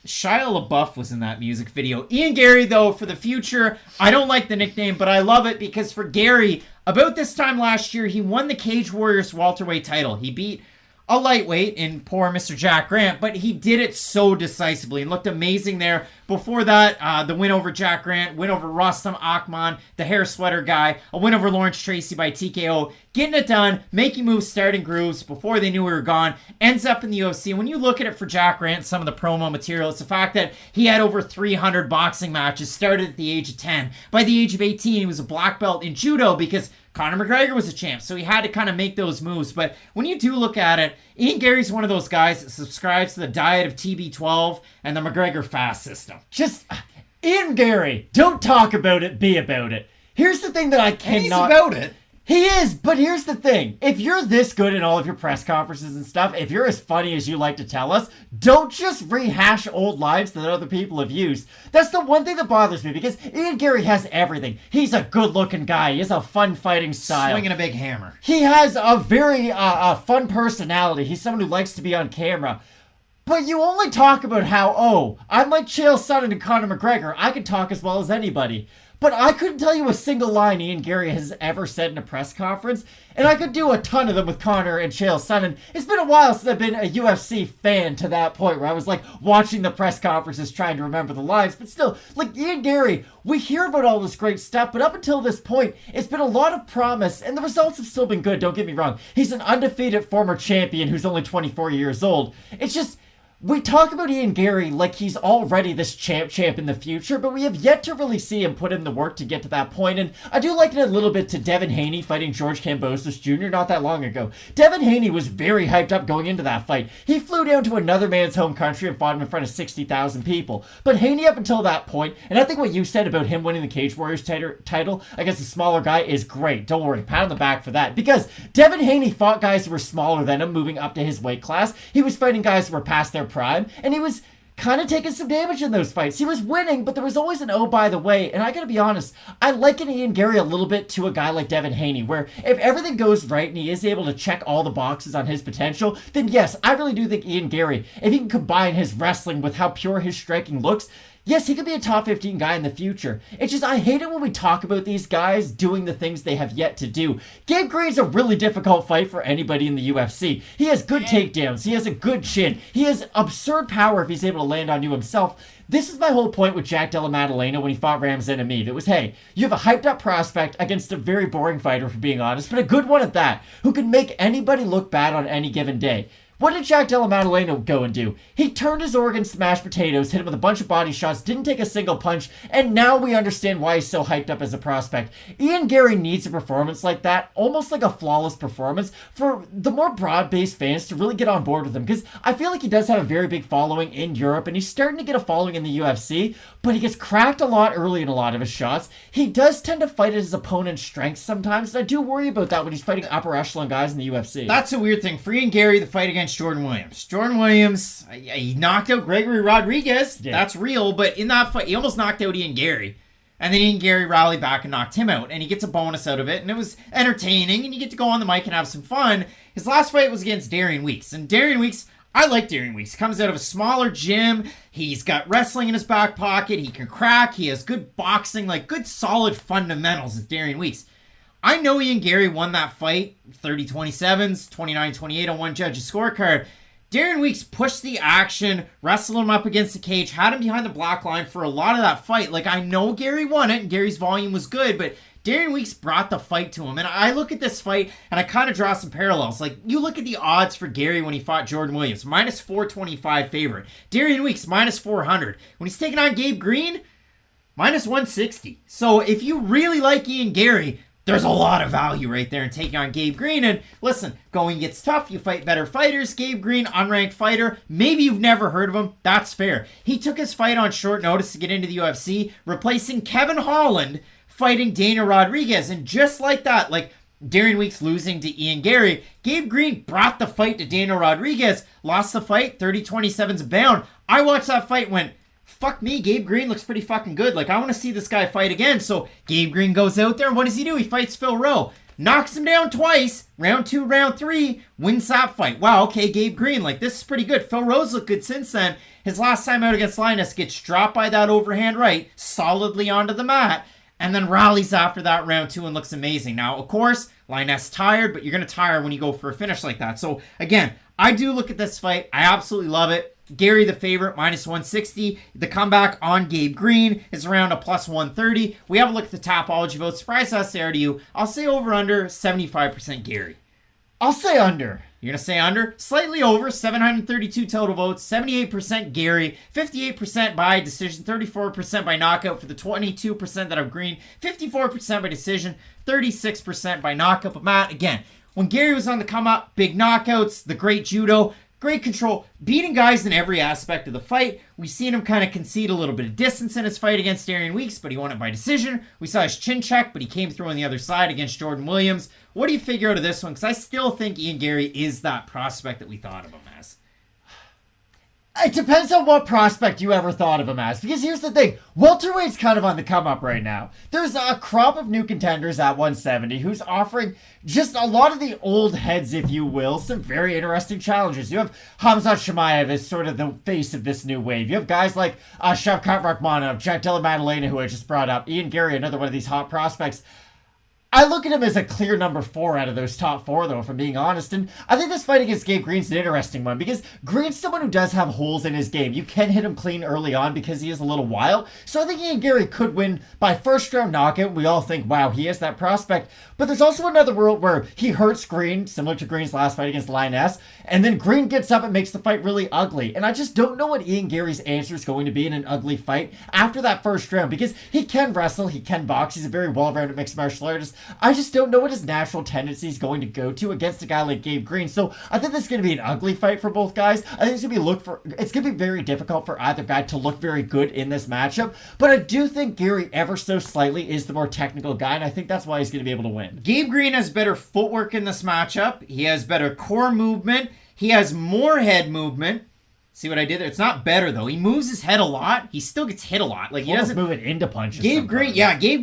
Shia LaBeouf was in that music video. Ian Garry, though, for the future, I don't like the nickname, but I love it because for Garry, about this time last year, he won the Cage Warriors welterweight title. He beat a lightweight in poor Mr. Jack Grant, but he did it so decisively and looked amazing there. Before that, the win over Jack Grant, win over Rostam Akhman, the hair sweater guy, a win over Lawrence Tracy by TKO. getting it done, making moves, starting grooves before they knew we were gone, ends up in the UFC. And when you look at it for Jack Grant, some of the promo material, it's the fact that he had over 300 boxing matches, started at the age of 10. By the age of 18, he was a black belt in judo because Conor McGregor was a champ, so he had to kind of make those moves. But when you do look at it, Ian Garry's one of those guys that subscribes to the diet of TB12 and the McGregor fast system. Just, Ian Garry, don't talk about it, be about it. Here's the thing that I cannot... And he's about it. He is, but here's the thing. If you're this good in all of your press conferences and stuff, if you're as funny as you like to tell us, don't just rehash old lines that other people have used. That's the one thing that bothers me, because Ian Garry has everything. He's a good-looking guy. He has a fun fighting style. Swinging a big hammer. He has a very fun personality. He's someone who likes to be on camera. But you only talk about how, oh, I'm like Chael Sonnen and Conor McGregor. I can talk as well as anybody. But I couldn't tell you a single line Ian Garry has ever said in a press conference, and I could do a ton of them with Conor and Chael Sonnen. It's been a while since I've been a UFC fan to that point where I was like watching the press conferences trying to remember the lines, but still, like Ian Garry, we hear about all this great stuff, but up until this point, it's been a lot of promise, and the results have still been good, don't get me wrong. He's an undefeated former champion who's only 24 years old. It's just... we talk about Ian Garry like he's already this champ in the future, but we have yet to really see him put in the work to get to that point. And I do liken it a little bit to Devin Haney fighting George Kambosos Jr. not that long ago. Devin Haney was very hyped up going into that fight. He flew down to another man's home country and fought him in front of 60,000 people. But Haney up until that point, and I think what you said about him winning the Cage Warriors title against a smaller guy is great. Don't worry, pat on the back for that. Because Devin Haney fought guys who were smaller than him, moving up to his weight class. He was fighting guys who were past their prime, and he was kind of taking some damage in those fights. He was winning, but there was always an oh by the way, and I gotta be honest, I liken Ian Garry a little bit to a guy like Devin Haney, where if everything goes right and he is able to check all the boxes on his potential, then yes, I really do think Ian Garry, if he can combine his wrestling with how pure his striking looks, yes, he could be a top 15 guy in the future. It's just, I hate it when we talk about these guys doing the things they have yet to do. Gabe Green's a really difficult fight for anybody in the UFC. He has good takedowns. He has a good chin. He has absurd power if he's able to land on you himself. This is my whole point with Jack Della Maddalena when he fought Ramzan Emeev. It was, hey, you have a hyped up prospect against a very boring fighter, for being honest, but a good one at that, who can make anybody look bad on any given day. What did Jack Della Maddalena go and do? He turned his organs to mashed potatoes, hit him with a bunch of body shots, didn't take a single punch, and now we understand why he's so hyped up as a prospect. Ian Garry needs a performance like that, almost like a flawless performance, for the more broad-based fans to really get on board with him, because I feel like he does have a very big following in Europe, and he's starting to get a following in the UFC, but he gets cracked a lot early in a lot of his shots. He does tend to fight at his opponent's strengths sometimes, and I do worry about that when he's fighting upper echelon guys in the UFC. That's a weird thing. For Ian Garry, the fight against Jordan Williams. Jordan Williams, he knocked out Gregory Rodriguez. Yeah. That's real, but in that fight, he almost knocked out Ian Garry. And then Ian Garry rallied back and knocked him out. And he gets a bonus out of it. And it was entertaining. And you get to go on the mic and have some fun. His last fight was against Darian Weeks. And Darian Weeks, I like Darian Weeks. He comes out of a smaller gym. He's got wrestling in his back pocket. He can crack. He has good boxing, like good solid fundamentals as Darian Weeks. I know Ian Garry won that fight, 30-27s, 29-28 on one judge's scorecard. Darian Weeks pushed the action, wrestled him up against the cage, had him behind the black line for a lot of that fight. Like, I know Garry won it, and Gary's volume was good, but Darian Weeks brought the fight to him. And I look at this fight, and I kind of draw some parallels. Like, you look at the odds for Garry when he fought Jordan Williams, minus 425 favorite. Darian Weeks, minus 400. When he's taking on Gabe Green, minus 160. So if you really like Ian Garry, there's a lot of value right there in taking on Gabe Green. And listen, going gets tough. You fight better fighters. Gabe Green, unranked fighter. Maybe you've never heard of him. That's fair. He took his fight on short notice to get into the UFC, replacing Kevin Holland fighting Dana Rodriguez. And just like that, like Darian Weeks losing to Ian Garry, Gabe Green brought the fight to Dana Rodriguez, lost the fight, 30-27's a bound. I watched that fight and went, fuck me, Gabe Green looks pretty fucking good. Like, I want to see this guy fight again. So Gabe Green goes out there, and what does he do? He fights Phil Rowe. Knocks him down twice. Round 2, round 3. Wins that fight. Wow, okay, Gabe Green. Like, this is pretty good. Phil Rowe's looked good since then. His last time out against Linus gets dropped by that overhand right, solidly onto the mat, and then rallies after that round 2 and looks amazing. Now, of course, Lioness tired, but you're going to tire when you go for a finish like that. So again, I do look at this fight. I absolutely love it. Gary the favorite, minus 160. The comeback on Gabe Green is around a plus 130. We have a look at the Tapology votes. Surprise us there to you. I'll say over under 75% Gary. I'll say under. You're going to say under? Slightly over, 732 total votes, 78% Gary, 58% by decision, 34% by knockout for the 22% that have Green, 54% by decision, 36% by knockout. But Matt, again, when Gary was on the come up, big knockouts, the great judo, great control, beating guys in every aspect of the fight. We've seen him kind of concede a little bit of distance in his fight against Darian Weeks, but he won it by decision. We saw his chin check, but he came through on the other side against Jordan Williams. What do you figure out of this one? Because I still think Ian Garry is that prospect that we thought of him as. It depends on what prospect you ever thought of him as. Because here's the thing. Welterweight's kind of on the come up right now. There's a crop of new contenders at 170 who's offering just a lot of the old heads, if you will, some very interesting challenges. You have Khamzat Chimaev as sort of the face of this new wave. You have guys like Shavkat Rakhmonov, Jack Della Maddalena, who I just brought up, Ian Garry, another one of these hot prospects. I look at him as a clear number 4 out of those top 4, though, if I'm being honest. And I think this fight against Gabe Green's an interesting one because Green's someone who does have holes in his game. You can hit him clean early on because he is a little wild. So I think Ian Garry could win by first-round knockout. We all think, wow, he is that prospect. But there's also another world where he hurts Green, similar to Green's last fight against Lioness, and then Green gets up and makes the fight really ugly. And I just don't know what Ian Garry's answer is going to be in an ugly fight after that first round because he can wrestle, he can box, he's a very well-rounded mixed martial artist. I just don't know what his natural tendency is going to go to against a guy like Gabe Green. So I think this is going to be an ugly fight for both guys. I think it's going to be very difficult for either guy to look very good in this matchup. But I do think Garry ever so slightly is the more technical guy, and I think that's why he's going to be able to win. Gabe Green has better footwork in this matchup. He has better core movement. He has more head movement. See what I did there? It's not better, though. He moves his head a lot. He still gets hit a lot. Like, he doesn't move it into punches. Gabe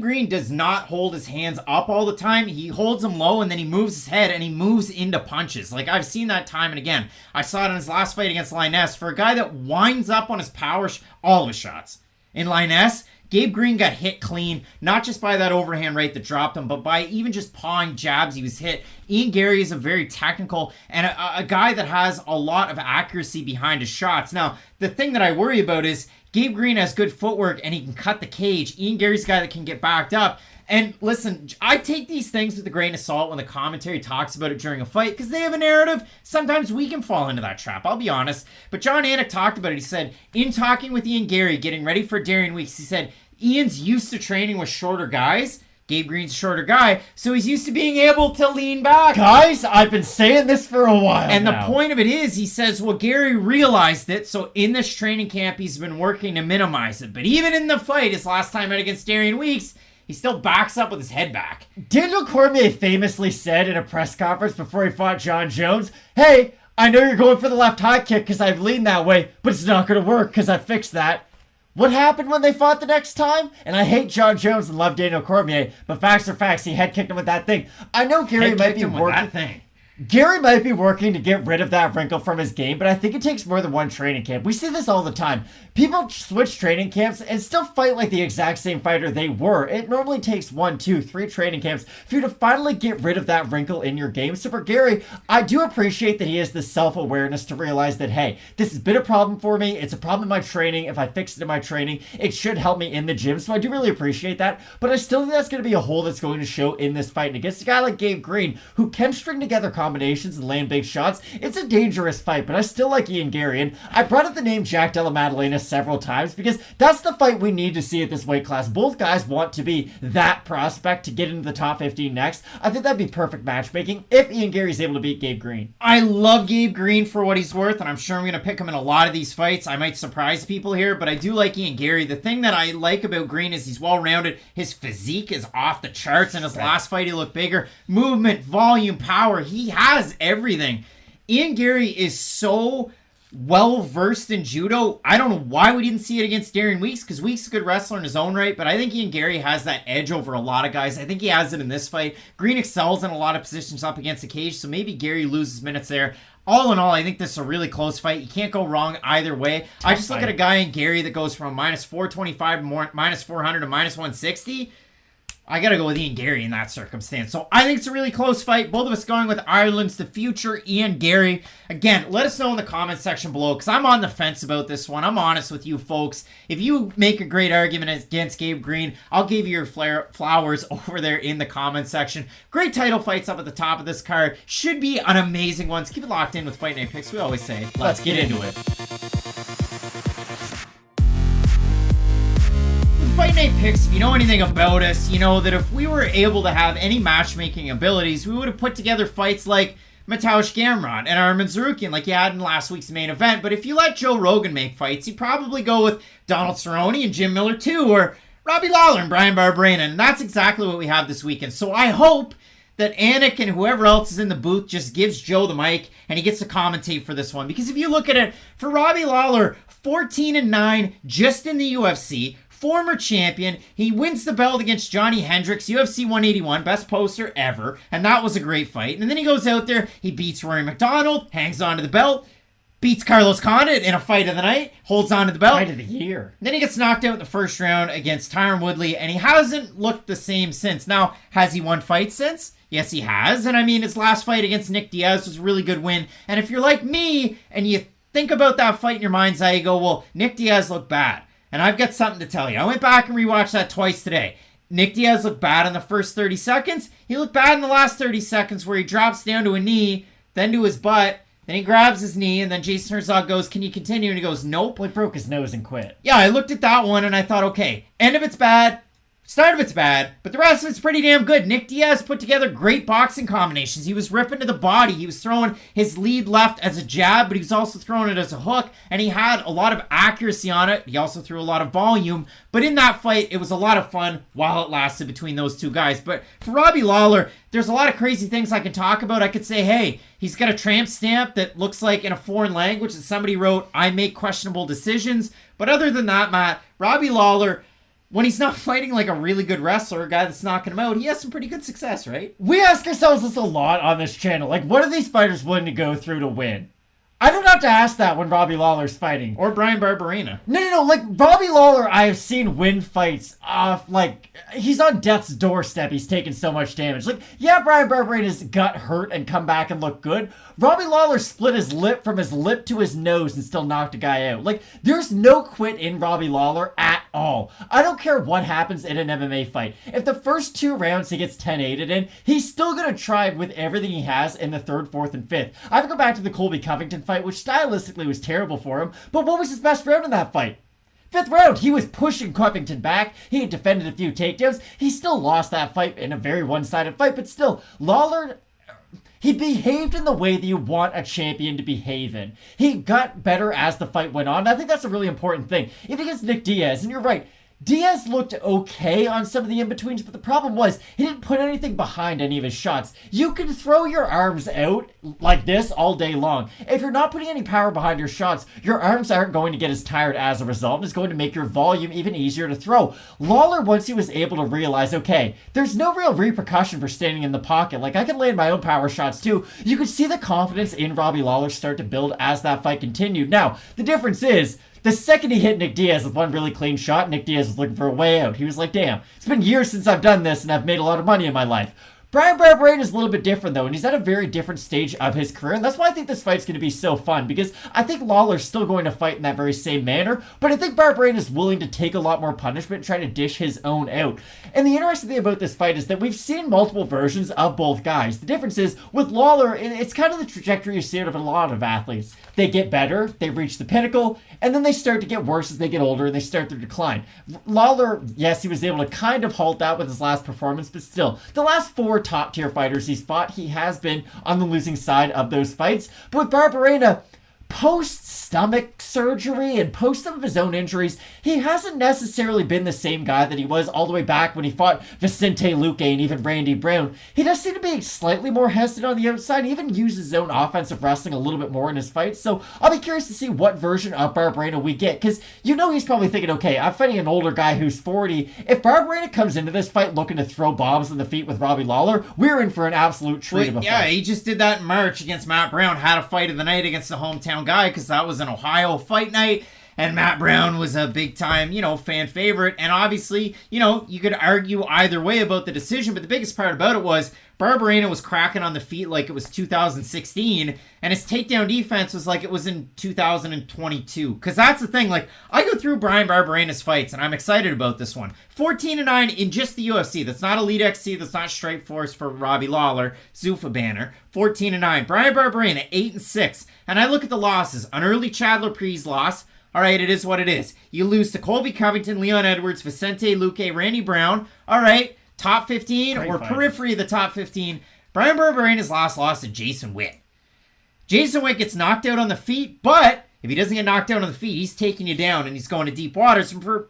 Green does not hold his hands up all the time. He holds them low, and then he moves his head, and he moves into punches. Like, I've seen that time and again. I saw it in his last fight against Lioness. For a guy that winds up on his power, all of his shots. In Lioness, Gabe Green got hit clean, not just by that overhand right that dropped him, but by even just pawing jabs he was hit. Ian Garry is a very technical and a guy that has a lot of accuracy behind his shots. Now, the thing that I worry about is Gabe Green has good footwork and he can cut the cage. Ian Garry's a guy that can get backed up. And listen, I take these things with a grain of salt when the commentary talks about it during a fight because they have a narrative. Sometimes we can fall into that trap, I'll be honest. But John Anik talked about it. He said, in talking with Ian Garry, getting ready for Darian Weeks, he said, Ian's used to training with shorter guys. Gabe Green's a shorter guy, so he's used to being able to lean back. Guys, I've been saying this for a while And now. The point of it is, he says, well, Garry realized it, so in this training camp, he's been working to minimize it. But even in the fight, his last time out against Darian Weeks, he still backs up with his head back. Daniel Cormier famously said in a press conference before he fought John Jones, hey, I know you're going for the left high kick because I've leaned that way, but it's not going to work because I fixed that. What happened when they fought the next time? And I hate John Jones and love Daniel Cormier, but facts are facts. He head kicked him with that thing. I know Garry might be working. Garry might be working to get rid of that wrinkle from his game, but I think it takes more than one training camp. We see this all the time. People switch training camps and still fight like the exact same fighter they were. It normally takes 1, 2, 3 training camps for you to finally get rid of that wrinkle in your game. So for Garry, I do appreciate that he has the self-awareness to realize that, hey, this has been a problem for me. It's a problem in my training. If I fix it in my training, it should help me in the gym. So I do really appreciate that. But I still think that's going to be a hole that's going to show in this fight. And against a guy like Gabe Green, who can string together combinations and land big shots, it's a dangerous fight, but I still like Ian Garry. And I brought up the name Jack Della Maddalena several times because that's the fight we need to see at this weight class. Both guys want to be that prospect to get into the top 15 next. I think that'd be perfect matchmaking if Ian Garry's able to beat Gabe Green. I love Gabe Green for what he's worth, and I'm sure I'm going to pick him in a lot of these fights. I might surprise people here, but I do like Ian Garry. The thing that I like about Green is he's well-rounded. His physique is off the charts. In his last fight, he looked bigger. Movement, volume, power. He has everything. Ian Garry is so well versed in judo. I don't know why we didn't see it against Darian Weeks, because Weeks is a good wrestler in his own right, but I think Ian Garry has that edge over a lot of guys. I think he has it in this fight. Green excels in a lot of positions up against the cage, so maybe Garry loses minutes there. All in all, I think this is a really close fight. You can't go wrong either way. I just look at a guy in Garry that goes from minus 425 to minus 400 to minus 160. I got to go with Ian Garry in that circumstance. So I think it's a really close fight. Both of us going with Ireland's the future Ian Garry. Again, let us know in the comment section below because I'm on the fence about this one. I'm honest with you folks. If you make a great argument against Gabe Green, I'll give you your flowers over there in the comment section. Great title fights up at the top of this card. Should be an amazing one. So keep it locked in with Fight Night Picks. We always say, let's get into it. Fight Night Picks, if you know anything about us, you know that if we were able to have any matchmaking abilities, we would have put together fights like Mateusz Gamrot and Arman Tsarukyan like you had in last week's main event. But if you let Joe Rogan make fights, he'd probably go with Donald Cerrone and Jim Miller too, or Robbie Lawler and Bryan Barberena. And that's exactly what we have this weekend. So I hope that Anik and whoever else is in the booth just gives Joe the mic and he gets to commentate for this one. Because if you look at it, for Robbie Lawler, 14-9 just in the UFC, former champion. He wins the belt against Johnny Hendricks, UFC 181, best poster ever, and that was a great fight. And then he goes out there, he beats Rory McDonald, hangs on to the belt, beats Carlos Condit in a fight of the night, holds on to the belt. Fight of the year. Then he gets knocked out in the first round against Tyron Woodley, and he hasn't looked the same since. Now, has he won fights since? Yes, he has. And I mean, his last fight against Nick Diaz was a really good win. And if you're like me, and you think about that fight in your mind's eye, you go, well, Nick Diaz looked bad. And I've got something to tell you. I went back and rewatched that twice today. Nick Diaz looked bad in the first 30 seconds. He looked bad in the last 30 seconds where he drops down to a knee, then to his butt, then he grabs his knee, and then Jason Herzog goes, can you continue? And he goes, nope. Well, he broke his nose and quit. Yeah, I looked at that one and I thought, okay, end of it's bad, start of it's bad, but the rest of it's pretty damn good. Nick Diaz put together great boxing combinations. He was ripping to the body. He was throwing his lead left as a jab, but he was also throwing it as a hook, and he had a lot of accuracy on it. He also threw a lot of volume, but in that fight, it was a lot of fun while it lasted between those two guys. But for Robbie Lawler, there's a lot of crazy things I can talk about. I could say, hey, he's got a tramp stamp that looks like in a foreign language that somebody wrote, I make questionable decisions. But other than that, Matt, Robbie Lawler, when he's not fighting like a really good wrestler, a guy that's knocking him out, he has some pretty good success, right? We ask ourselves this a lot on this channel. Like, what are these fighters willing to go through to win? I don't have to ask that when Robbie Lawler's fighting. Or Bryan Barberena. No. Like, Robbie Lawler, I have seen win fights off, like, he's on death's doorstep. He's taken so much damage. Like, yeah, Bryan Barberena's got hurt and come back and look good. Robbie Lawler split his lip from his lip to his nose and still knocked a guy out. Like, there's no quit in Robbie Lawler at all. I don't care what happens in an MMA fight. If the first 2 rounds he gets 10-8'd in, he's still going to try with everything he has in the 3rd, 4th, and 5th. I have to go back to the Colby Covington fight, which stylistically was terrible for him, but what was his best round in that fight? 5th round, he was pushing Covington back. He had defended a few takedowns. He still lost that fight in a very one-sided fight, but still, Lawler, he behaved in the way that you want a champion to behave in. He got better as the fight went on. I think that's a really important thing. If he gets Nick Diaz, and you're right, Diaz looked okay on some of the in-betweens, but the problem was he didn't put anything behind any of his shots. You can throw your arms out like this all day long. If you're not putting any power behind your shots, your arms aren't going to get as tired as a result, and it's going to make your volume even easier to throw. Lawler, once he was able to realize, okay, there's no real repercussion for standing in the pocket. Like, I can land my own power shots too. You could see the confidence in Robbie Lawler start to build as that fight continued. Now, the difference is, the second he hit Nick Diaz with one really clean shot, Nick Diaz was looking for a way out. He was like, damn, it's been years since I've done this and I've made a lot of money in my life. Bryan Barberena is a little bit different, though, and he's at a very different stage of his career, and that's why I think this fight's going to be so fun, because I think Lawler's still going to fight in that very same manner, but I think Barberena is willing to take a lot more punishment and try to dish his own out. And the interesting thing about this fight is that we've seen multiple versions of both guys. The difference is, with Lawler, it's kind of the trajectory you see out of a lot of athletes. They get better, they reach the pinnacle, and then they start to get worse as they get older, and they start their decline. Lawler, yes, he was able to kind of halt that with his last performance, but still, the last 4 top-tier fighters he's fought, he has been on the losing side of those fights. But with Barberena, post-stomach surgery and post some of his own injuries, he hasn't necessarily been the same guy that he was all the way back when he fought Vicente Luque and even Randy Brown. He does seem to be slightly more hesitant on the outside, he even uses his own offensive wrestling a little bit more in his fights, so I'll be curious to see what version of Barberena we get, because you know he's probably thinking, okay, I'm fighting an older guy who's 40. If Barberena comes into this fight looking to throw bombs in the feet with Robbie Lawler, we're in for an absolute treat of a fight. Yeah, he just did that in March against Matt Brown, had a fight of the night against the hometown guy, because that was an Ohio fight night. and Matt Brown was a big time, fan favorite. And obviously, you could argue either way about the decision, but the biggest part about it was Barberena was cracking on the feet like it was 2016, and his takedown defense was like it was in 2022. Because that's the thing, like, I go through Bryan Barberena's fights, and I'm excited about this one. 14-9 in just the UFC. That's not Elite XC, that's not Strikeforce for Robbie Lawler, Zuffa banner. 14-9. Bryan Barberena, 8-6. And I look at the losses. An early Chandler Prees loss. All right, it is what it is. You lose to Colby Covington, Leon Edwards, Vicente Luque, Randy Brown. All right. Top 15 or periphery of the top 15. Bryan Barberena's last loss to Jason Witt. Jason Witt gets knocked out on the feet, but if he doesn't get knocked out on the feet, he's taking you down and he's going to deep waters. And for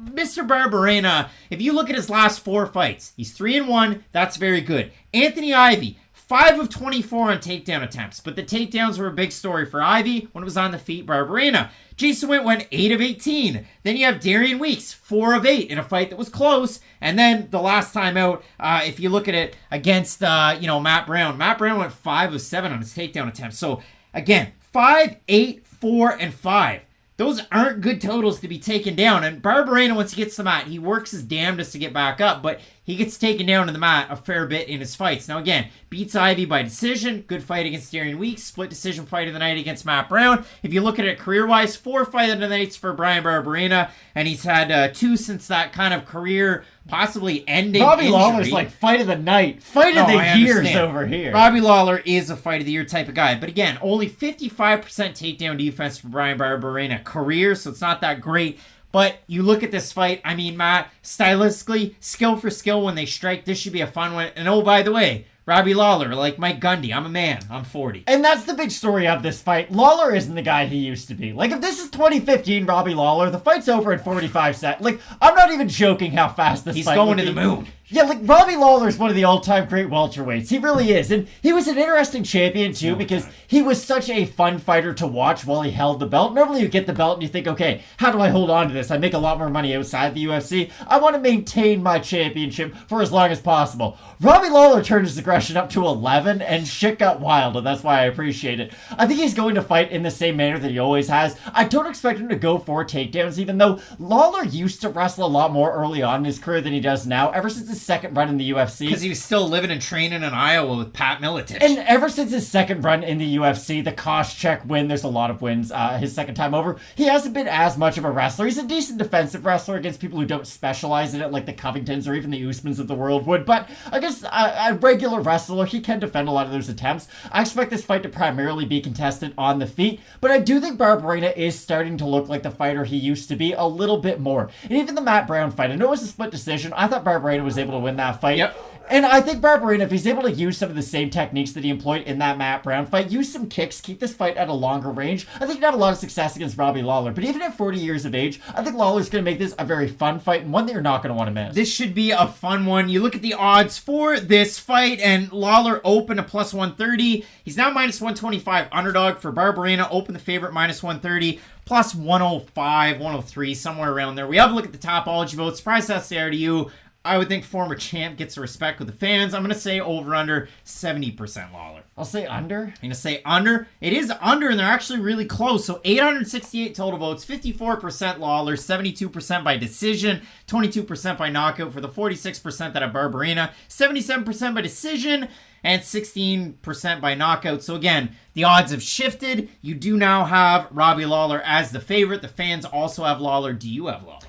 Mr. Barberena, if you look at his last 4 fights, he's 3-1. That's very good. Anthony Ivy, 5 of 24 on takedown attempts, but the takedowns were a big story for Ivy when it was on the feet. Barberena. Jason Witt went 8 of 18. Then you have Darian Weeks, 4 of 8 in a fight that was close. And then the last time out, if you look at it against, Matt Brown went 5 of 7 on his takedown attempts. So again, 5, 8, 4, and 5. Those aren't good totals to be taken down. And Barberena, once he gets to the mat, he works his damnedest to get back up, but he gets taken down to the mat a fair bit in his fights. Now again, beats Ivy by decision. Good fight against Darian Weeks. Split decision fight of the night against Matt Brown. If you look at it career-wise, 4 fight of the nights for Bryan Barberena, and he's had 2 since that kind of career possibly ending Robbie injury. Lawler's like fight of the night, fight of the years over here. Robbie Lawler is a fight of the year type of guy. But again, only 55% takedown defense for Bryan Barberena career, so it's not that great. But you look at this fight, I mean, Matt, stylistically, skill for skill when they strike, this should be a fun one. And oh, by the way, Robbie Lawler, like Mike Gundy, I'm a man, I'm 40. And that's the big story of this fight. Lawler isn't the guy he used to be. Like, if this is 2015 Robbie Lawler, the fight's over in 45 seconds. Like, I'm not even joking how fast this He's fight going would to be. the moon. Yeah, like, Robbie Lawler is one of the all-time great welterweights. He really is. And he was an interesting champion, too, because he was such a fun fighter to watch while he held the belt. Normally, you get the belt and you think, okay, how do I hold on to this? I make a lot more money outside the UFC. I want to maintain my championship for as long as possible. Robbie Lawler turned his aggression up to 11, and shit got wild, and that's why I appreciate it. I think he's going to fight in the same manner that he always has. I don't expect him to go for takedowns, even though Lawler used to wrestle a lot more early on in his career than he does now, ever since his second run in the UFC. Because he was still living and training in Iowa with Pat Miletich. And ever since his second run in the UFC, the cost check win, there's a lot of wins, his second time over, he hasn't been as much of a wrestler. He's a decent defensive wrestler against people who don't specialize in it, like the Covingtons or even the Usmans of the world would, but against a regular wrestler, he can defend a lot of those attempts. I expect this fight to primarily be contested on the feet, but I do think Barberena is starting to look like the fighter he used to be a little bit more. And even the Matt Brown fight, I know it was a split decision. I thought Barberena was able to win that fight. Yep. And I think Barberena, if he's able to use some of the same techniques that he employed in that Matt Brown fight, use some kicks, keep this fight at a longer range, I think he'd have a lot of success against Robbie Lawler. But even at 40 years of age, I think Lawler's going to make this a very fun fight and one that you're not going to want to miss. This should be a fun one. You look at the odds for this fight, and Lawler open a plus 130. He's now minus 125 underdog for Barberena. Open the favorite minus 130. Plus 105, 103, somewhere around there. We have a look at the topology votes. Surprise that's there to you. I would think former champ gets the respect with the fans. I'm going to say over under 70% Lawler. I'll say under. I'm going to say under. It is under, and they're actually really close. So 868 total votes, 54% Lawler, 72% by decision, 22% by knockout for the 46% that have Barberena, 77% by decision, and 16% by knockout. So again, the odds have shifted. You do now have Robbie Lawler as the favorite. The fans also have Lawler. Do you have Lawler?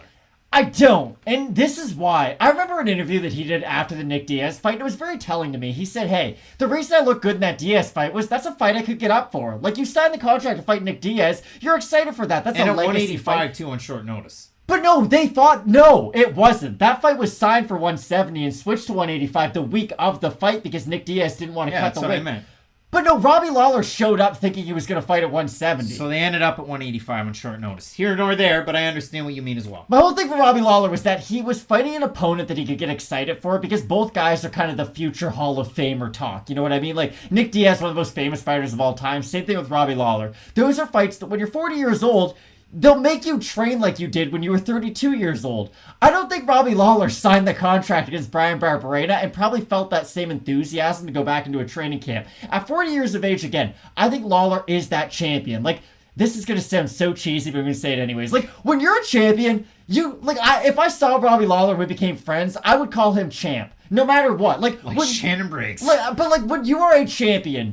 I don't. And this is why. I remember an interview that he did after the Nick Diaz fight, and it was very telling to me. He said, hey, the reason I looked good in that Diaz fight was that's a fight I could get up for. Like, you signed the contract to fight Nick Diaz. You're excited for that. That's and a at legacy 185 fight. too on short notice. But no, they thought, no, it wasn't. That fight was signed for 170 and switched to 185 the week of the fight because Nick Diaz didn't want to cut the weight. That's what I meant. But no, Robbie Lawler showed up thinking he was going to fight at 170. So they ended up at 185 on short notice. Here nor there, but I understand what you mean as well. My whole thing for Robbie Lawler was that he was fighting an opponent that he could get excited for because both guys are kind of the future Hall of Famer talk. You know what I mean? Like, Nick Diaz, one of the most famous fighters of all time. Same thing with Robbie Lawler. Those are fights that when you're 40 years old, they'll make you train like you did when you were 32 years old. I don't think Robbie Lawler signed the contract against Bryan Barberena and probably felt that same enthusiasm to go back into a training camp. At 40 years of age, again, I think Lawler is that champion. Like, this is gonna sound so cheesy, but I'm gonna say it anyways. Like, when you're a champion, if I saw Robbie Lawler and we became friends, I would call him champ. No matter what. Like Shannon Briggs. But when you are a champion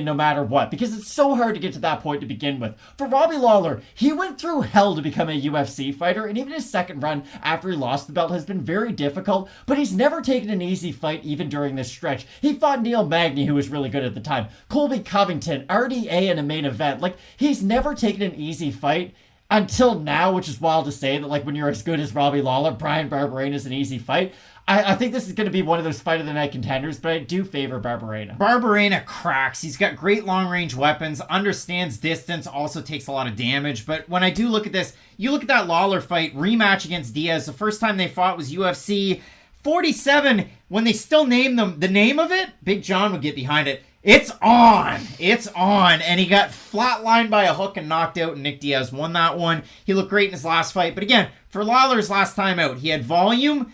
no matter what. Because it's so hard to get to that point to begin with. For Robbie Lawler, he went through hell to become a UFC fighter, and even his second run after he lost the belt has been very difficult, but he's never taken an easy fight even during this stretch. He fought Neil Magny, who was really good at the time, Colby Covington, RDA in a main event. Like, he's never taken an easy fight. Until now, which is wild to say that, like, when you're as good as Robbie Lawler, Bryan Barberena is an easy fight. I think this is going to be one of those fight of the night contenders, but I do favor Barberena. Barberena cracks. He's got great long-range weapons, understands distance, also takes a lot of damage. But when I do look at this, you look at that Lawler fight, rematch against Diaz. The first time they fought was UFC 47. When they still named them the name of it, Big John would get behind it. It's on. It's on. And he got flatlined by a hook and knocked out, and Nick Diaz won that one. He looked great in his last fight. But again, for Lawler's last time out, he had volume.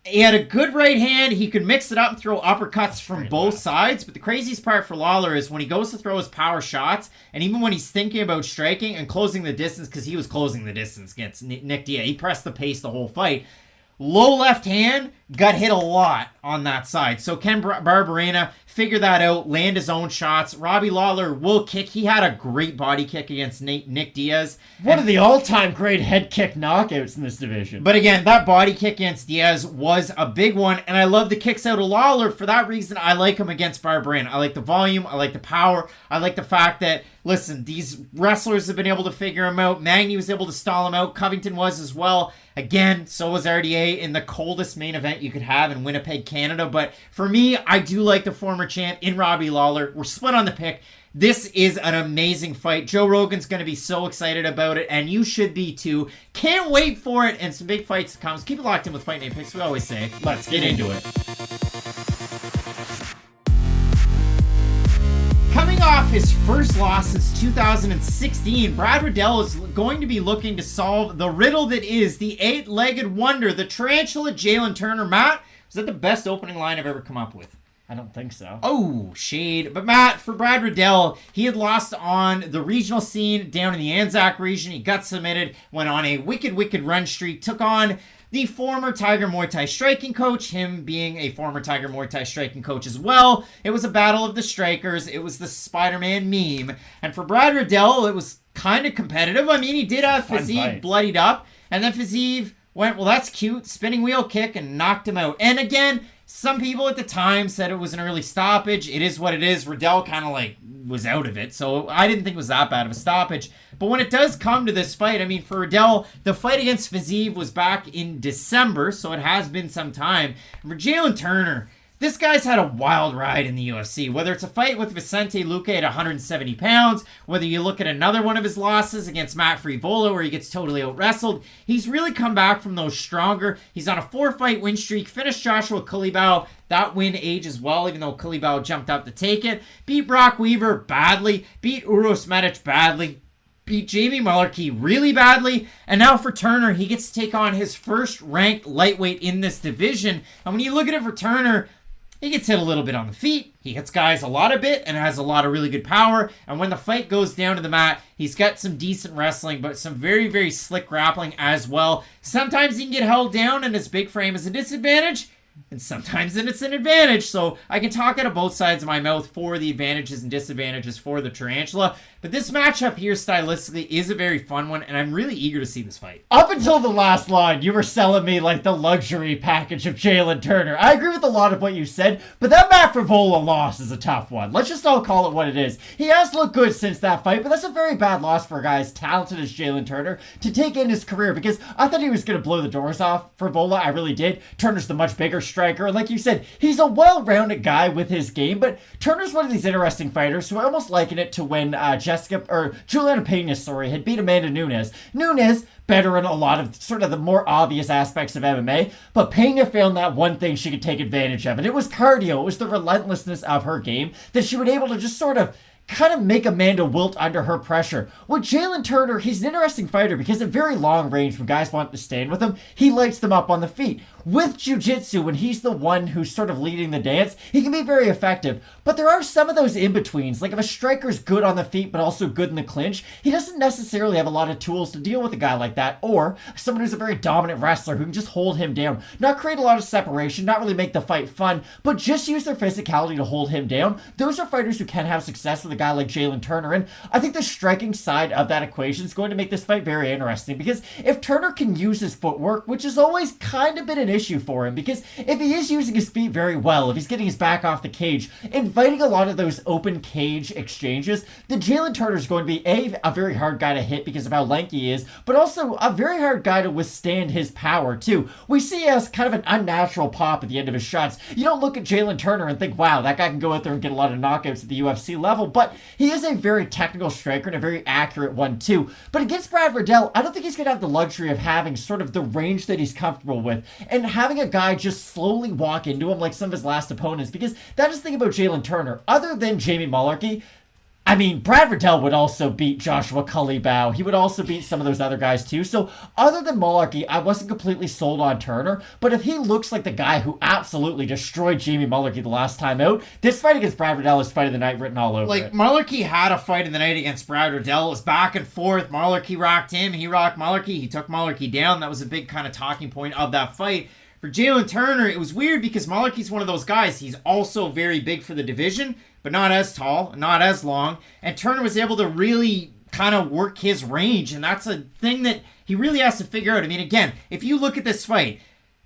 He had a good right hand. He could mix it up and throw uppercuts from both sides. But the craziest part for Lawler is when he goes to throw his power shots, and even when he's thinking about striking and closing the distance, because he was closing the distance against Nick Diaz. He pressed the pace the whole fight. Low left hand, got hit a lot on that side. So can Barberena figure that out, land his own shots. Robbie Lawler will kick. He had a great body kick against Nick Diaz. One of the all-time great head kick knockouts in this division. But again, that body kick against Diaz was a big one, and I love the kicks out of Lawler. For that reason, I like him against Barberena. I like the volume. I like the power. I like the fact that, listen, these wrestlers have been able to figure him out. Magny was able to stall him out. Covington was as well. Again, so was RDA in the coldest main event you could have in Winnipeg, Canada. But for me, I do like the former champ in Robbie Lawler. We're split on the pick. This is an amazing fight. Joe Rogan's going to be so excited about it, and you should be too. Can't wait for it, and some big fights to come. So keep it locked in with Fight Night Picks. We always say, let's get into it. Coming off his first loss since 2016, Brad Riddell is going to be looking to solve the riddle that is the eight-legged wonder, the tarantula Jalin Turner. Matt, is that the best opening line I've ever come up with? I don't think so. Oh, shade. But Matt, for Brad Riddell, he had lost on the regional scene down in the Anzac region. He got submitted, went on a wicked run streak, took on the former Tiger Muay Thai striking coach, him being a former Tiger Muay Thai striking coach as well. It was a battle of the strikers. It was the Spider-Man meme. And for Brad Riddell, it was kind of competitive. I mean, he did have Fiziev bloodied up, and then Fiziev went, well, that's cute, spinning wheel kick, and knocked him out. And again, some people at the time said it was an early stoppage. It is what it is. Riddell kind of like was out of it, so I didn't think it was that bad of a stoppage. But when it does come to this fight, I mean, for Riddell, the fight against Fiziev was back in December, so it has been some time. And for Jalin Turner, this guy's had a wild ride in the UFC. Whether it's a fight with Vicente Luque at 170 pounds, whether you look at another one of his losses against Matt Frevola where he gets totally out-wrestled, he's really come back from those stronger. He's on a 4-fight win streak, finished Joshua Culibao. That win ages well, even though Culibao jumped up to take it. Beat Brock Weaver badly. Beat Uros Medic badly. Beat Jamie Mullarkey really badly. And now for Turner, he gets to take on his first ranked lightweight in this division. And when you look at it for Turner, he gets hit a little bit on the feet. He hits guys a lot of bit and has a lot of really good power. And when the fight goes down to the mat, he's got some decent wrestling, but some very slick grappling as well. Sometimes he can get held down and his big frame is a disadvantage, and sometimes it's an advantage. So I can talk out of both sides of my mouth for the advantages and disadvantages for the Tarantula. But this matchup here stylistically is a very fun one, and I'm really eager to see this fight. Up until the last line, you were selling me like the luxury package of Jalin Turner. I agree with a lot of what you said, but that Matt Frevola loss is a tough one. Let's just all call it what it is. He has looked good since that fight, but that's a very bad loss for a guy as talented as Jalin Turner to take in his career, because I thought he was going to blow the doors off Frevola. I really did. Turner's the much bigger striker. Like you said, he's a well-rounded guy with his game, but Turner's one of these interesting fighters who I almost liken it to when Juliana Pena, had beat Amanda Nunes. Nunes, better in a lot of sort of the more obvious aspects of MMA, but Pena found that one thing she could take advantage of, and it was cardio. It was the relentlessness of her game that she would able to just sort of kind of make Amanda wilt under her pressure. With Jalin Turner, he's an interesting fighter because at very long range, when guys want to stand with him, he lights them up on the feet. with jiu-jitsu, when he's the one who's sort of leading the dance, he can be very effective. But there are some of those in-betweens. Like if a striker's good on the feet but also good in the clinch, he doesn't necessarily have a lot of tools to deal with a guy like that. Or someone who's a very dominant wrestler who can just hold him down, not create a lot of separation, not really make the fight fun, but just use their physicality to hold him down. Those are fighters who can have success with a guy like Jalin Turner. And I think the striking side of that equation is going to make this fight very interesting, because if Turner can use his footwork, which has always kind of been an issue for him, because if he is using his feet very well, if he's getting his back off the cage, inviting a lot of those open cage exchanges, then Jalin Turner is going to be a very hard guy to hit because of how lanky he is, but also a very hard guy to withstand his power too. We see as kind of an unnatural pop at the end of his shots. You don't look at Jalin Turner and think, wow, that guy can go out there and get a lot of knockouts at the UFC level, but he is a very technical striker and a very accurate one too. But against Brad Riddell, I don't think he's going to have the luxury of having sort of the range that he's comfortable with and having a guy just slowly walk into him like some of his last opponents, because that is the thing about Jalin Turner. Other than Jamie Mullarkey, I mean, Brad Riddell would also beat Joshua Culibao. He would also beat some of those other guys too. So other than Mullarkey, I wasn't completely sold on Turner. But if he looks like the guy who absolutely destroyed Jamie Mullarkey the last time out, this fight against Brad Riddell is fight of the night written all over it. Mullarkey had a fight of the night against Brad Riddell. It was back and forth. Mullarkey rocked him. He rocked Mullarkey. He took Mullarkey down. That was a big kind of talking point of that fight. For Jalin Turner, it was weird because Mullarkey's one of those guys. He's also very big for the division, but not as tall, not as long. And Turner was able to really kind of work his range, and that's a thing that he really has to figure out. I mean, again, if you look at this fight,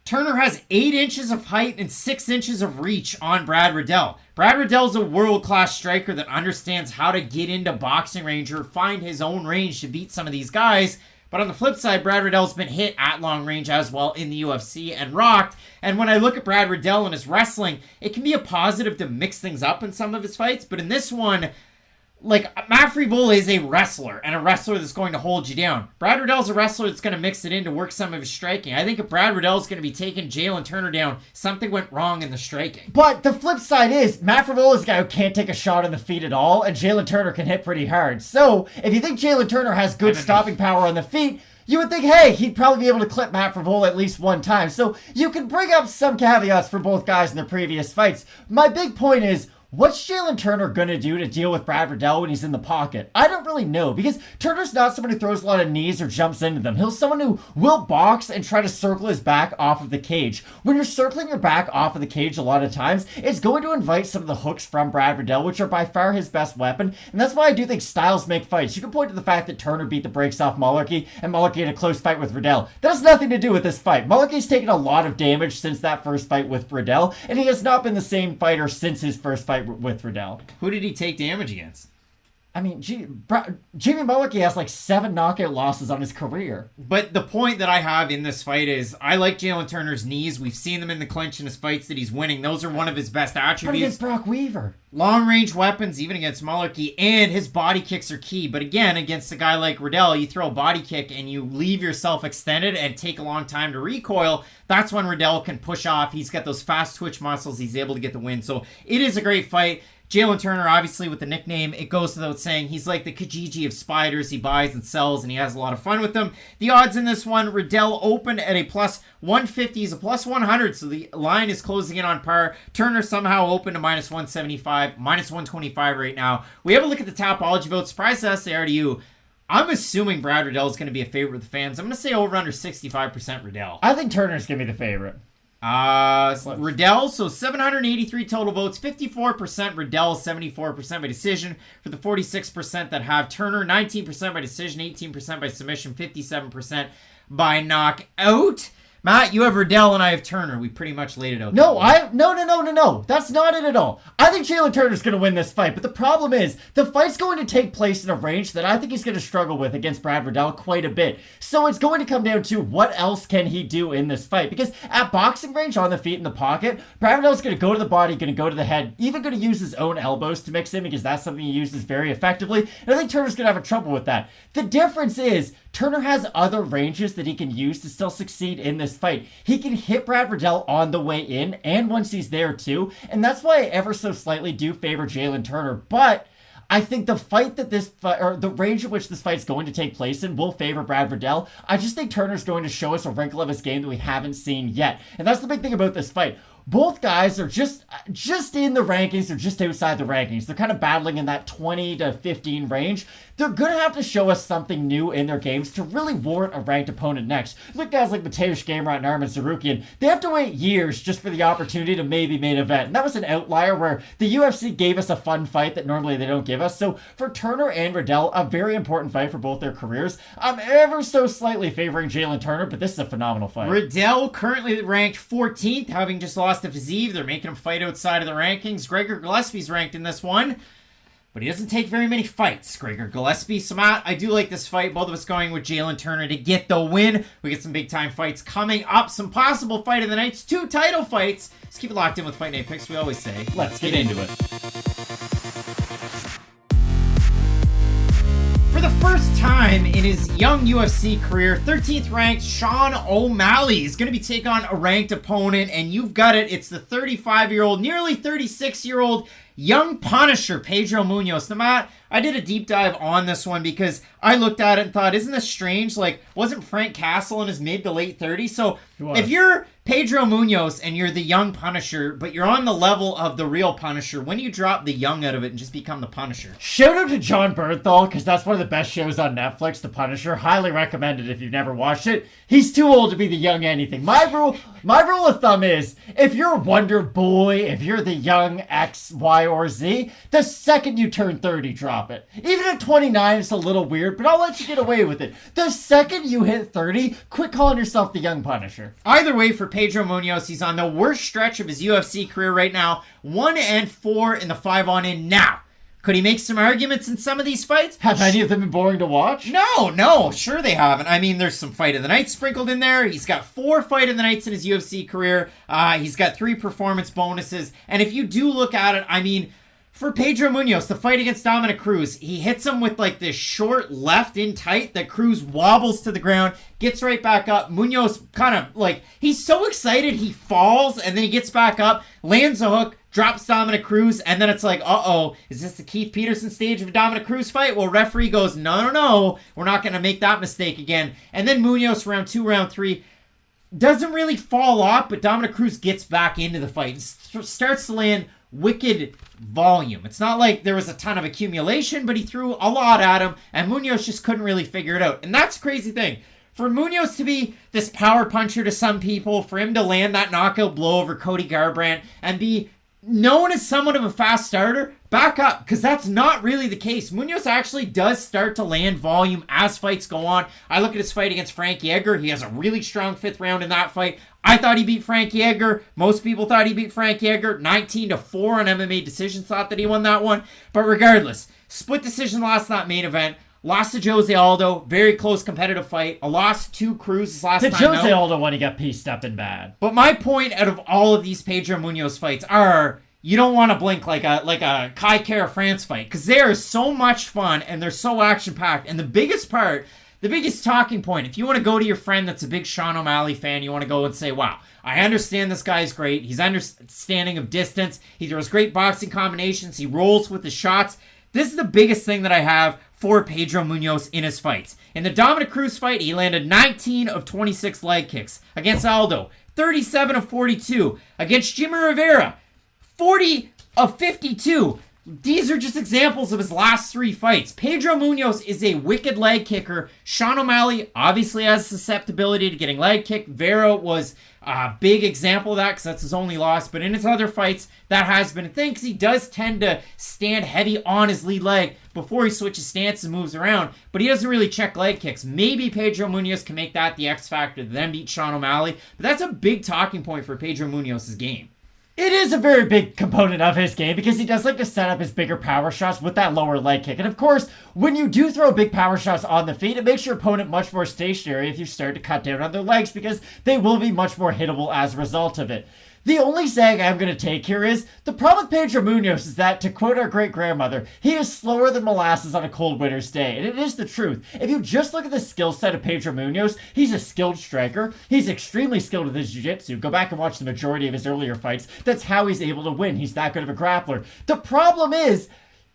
Turner has 8 inches of height and 6 inches of reach on Brad Riddell. Brad Riddell's a world-class striker that understands how to get into boxing range or find his own range to beat some of these guys. But on the flip side, Brad Riddell's been hit at long range as well in the UFC and rocked. And when I look at Brad Riddell and his wrestling, it can be a positive to mix things up in some of his fights. But in this one, like, Matt Frevola is a wrestler, and a wrestler that's going to hold you down. Brad Riddell's a wrestler that's going to mix it in to work some of his striking. I think if Brad Riddell's going to be taking Jalin Turner down, something went wrong in the striking. But the flip side is, Matt Frevola's a guy who can't take a shot on the feet at all, and Jalin Turner can hit pretty hard. So, if you think Jalin Turner has good stopping power on the feet, you would think, hey, he'd probably be able to clip Matt Frevola at least one time. So you can bring up some caveats for both guys in their previous fights. My big point is, what's Jalin Turner going to do to deal with Brad Riddell when he's in the pocket? I don't really know, because Turner's not someone who throws a lot of knees or jumps into them. He's someone who will box and try to circle his back off of the cage. When you're circling your back off of the cage a lot of times, it's going to invite some of the hooks from Brad Riddell, which are by far his best weapon, and that's why I do think styles make fights. You can point to the fact that Turner beat the brakes off Mullarkey, and Mullarkey had a close fight with Riddell. That has nothing to do with this fight. Mullarkey's taken a lot of damage since that first fight with Riddell, and he has not been the same fighter since his first fight with Riddell. Who did he take damage against? I mean, Jamie Mullarkey has like 7 knockout losses on his career. But the point that I have in this fight is I like Jalin Turner's knees. We've seen them in the clinch in his fights that he's winning. Those are one of his best attributes. But against Brock Weaver. Long-range weapons, even against Mullarkey, and his body kicks are key. But again, against a guy like Riddell, you throw a body kick and you leave yourself extended and take a long time to recoil. That's when Riddell can push off. He's got those fast twitch muscles. He's able to get the win. So it is a great fight. Jalin Turner, obviously, with the nickname, it goes without saying, he's like the Kijiji of spiders. He buys and sells, and he has a lot of fun with them. The odds in this one, Riddell opened at a plus 150. He's a plus 100, so the line is closing in on par. Turner somehow opened to minus 175, minus 125 right now. We have a look at the Tapology vote. Surprise to us, they are to you. I'm assuming Brad Riddell is going to be a favorite with the fans. I'm going to say over under 65% Riddell. I think Turner's going to be the favorite. Riddell, so 783 total votes, 54% Riddell, 74% by decision for the 46% that have Turner, 19% by decision, 18% by submission, 57% by knockout. Matt, you have Riddell and I have Turner. We pretty much laid it out. No. That's not it at all. I think Jalin Turner's going to win this fight, but the problem is the fight's going to take place in a range that I think he's going to struggle with against Brad Riddell quite a bit. So it's going to come down to what else can he do in this fight, because at boxing range, on the feet, in the pocket, Brad Riddell's going to go to the body, going to go to the head, even going to use his own elbows to mix in, because that's something he uses very effectively, and I think Turner's going to have trouble with that. The difference is Turner has other ranges that he can use to still succeed in this fight. He can hit Brad Riddell on the way in and once he's there too, and that's why I ever so slightly do favor Jalin Turner, but I think the fight that this fight, or the range in which this fight's going to take place in, will favor Brad Riddell. I just think Turner's going to show us a wrinkle of his game that we haven't seen yet. And that's the big thing about this fight. Both guys are just in the rankings, or just outside the rankings. They're kind of battling in that 20 to 15 range. They're going to have to show us something new in their games to really warrant a ranked opponent next. Look, guys like Mateusz Gamrot and Arman Tsarukyan, they have to wait years just for the opportunity to maybe main event. And that was an outlier where the UFC gave us a fun fight that normally they don't give us. So for Turner and Riddell, a very important fight for both their careers. I'm ever so slightly favoring Jalin Turner, but this is a phenomenal fight. Riddell currently ranked 14th, having just lost to Fiziev. They're making him fight outside of the rankings. Gregor Gillespie's ranked in this one, but he doesn't take very many fights, Gregor Gillespie. So, Matt, I do like this fight. Both of us going with Jalin Turner to get the win. We get some big-time fights coming up. Some possible fight of the nights. 2 title fights. Let's keep it locked in with Fight Night Picks, we always say. Let's get into it. For the first time in his young UFC career, 13th ranked Sean O'Malley is going to be taking on a ranked opponent, and you've got it. It's the 35-year-old, nearly 36-year-old young Punisher, Pedro Munhoz. Now, Matt, I did a deep dive on this one because I looked at it and thought, isn't this strange? Like, wasn't Frank Castle in his mid to late 30s? So if you're Pedro Munhoz and you're the young Punisher, but you're on the level of the real Punisher, when do you drop the young out of it and just become the Punisher? Shout out to John Bernthal, because that's one of the best shows on Netflix, The Punisher. Highly recommended if you've never watched it. He's too old to be the young anything. My rule of thumb is, if you're Wonder Boy, if you're the young X, Y, or Z, the second you turn 30, drop it. Even at 29, it's a little weird, but I'll let you get away with it. The second you hit 30, quit calling yourself the young Punisher. Either way, for Pedro Munhoz, he's on the worst stretch of his UFC career right now. 1-4 in the 5-on-in now. Could he make some arguments in some of these fights? Have any of them been boring to watch? No, sure they haven't. I mean, there's some Fight of the Night sprinkled in there. He's got 4 Fight of the Nights in his UFC career. He's got 3 performance bonuses. And if you do look at it, I mean, for Pedro Munhoz, the fight against Dominic Cruz, he hits him with like this short left in tight that Cruz wobbles to the ground, gets right back up. Munhoz kind of like, he's so excited he falls and then he gets back up, lands a hook, drops Dominic Cruz, and then it's like, uh-oh, is this the Keith Peterson stage of a Dominic Cruz fight? Well, referee goes, no, we're not going to make that mistake again. And then Munhoz, round 2, round 3, doesn't really fall off, but Dominic Cruz gets back into the fight and starts to land wicked volume. It's not like there was a ton of accumulation, but he threw a lot at him, and Munhoz just couldn't really figure it out. And that's the crazy thing. For Munhoz to be this power puncher to some people, for him to land that knockout blow over Cody Garbrandt, and be known as somewhat of a fast starter, back up, because that's not really the case. Munhoz actually does start to land volume as fights go on. I look at his fight against Frankie Edgar. He has a really strong 5th round in that fight. I thought he beat Frankie Edgar. Most people thought he beat Frankie Edgar. 19-4 on MMA decisions thought that he won that one. But regardless, split decision lost that main event. Lost to Jose Aldo. Very close competitive fight. A loss to Cruz last time out. Jose Aldo one, he got pieced up and bad. But my point out of all of these Pedro Munhoz fights are, you don't want to blink like a Kai Kara France fight, because they are so much fun and they're so action-packed. And the biggest talking point, if you want to go to your friend that's a big Sean O'Malley fan, you want to go and say, wow, I understand this guy's great. He's understanding of distance. He throws great boxing combinations. He rolls with the shots. This is the biggest thing that I have for Pedro Munhoz in his fights. In the Dominic Cruz fight, he landed 19 of 26 leg kicks. Against Aldo, 37 of 42. Against Jimmy Rivera, 40 of 52. These are just examples of his last 3 fights. Pedro Munhoz is a wicked leg kicker. Sean O'Malley obviously has susceptibility to getting leg kicked. Vera was a big example of that because that's his only loss. But in his other fights, that has been a thing because he does tend to stand heavy on his lead leg before he switches stance and moves around. But he doesn't really check leg kicks. Maybe Pedro Munhoz can make that the X factor to then beat Sean O'Malley. But that's a big talking point for Pedro Munhoz's game. It is a very big component of his game because he does like to set up his bigger power shots with that lower leg kick. And of course, when you do throw big power shots on the feet, it makes your opponent much more stationary if you start to cut down on their legs because they will be much more hittable as a result of it. The only saying I'm going to take here is, the problem with Pedro Munhoz is that, to quote our great-grandmother, he is slower than molasses on a cold winter's day. And it is the truth. If you just look at the skill set of Pedro Munhoz, he's a skilled striker. He's extremely skilled with his jiu-jitsu. Go back and watch the majority of his earlier fights. That's how he's able to win. He's that good of a grappler. The problem is,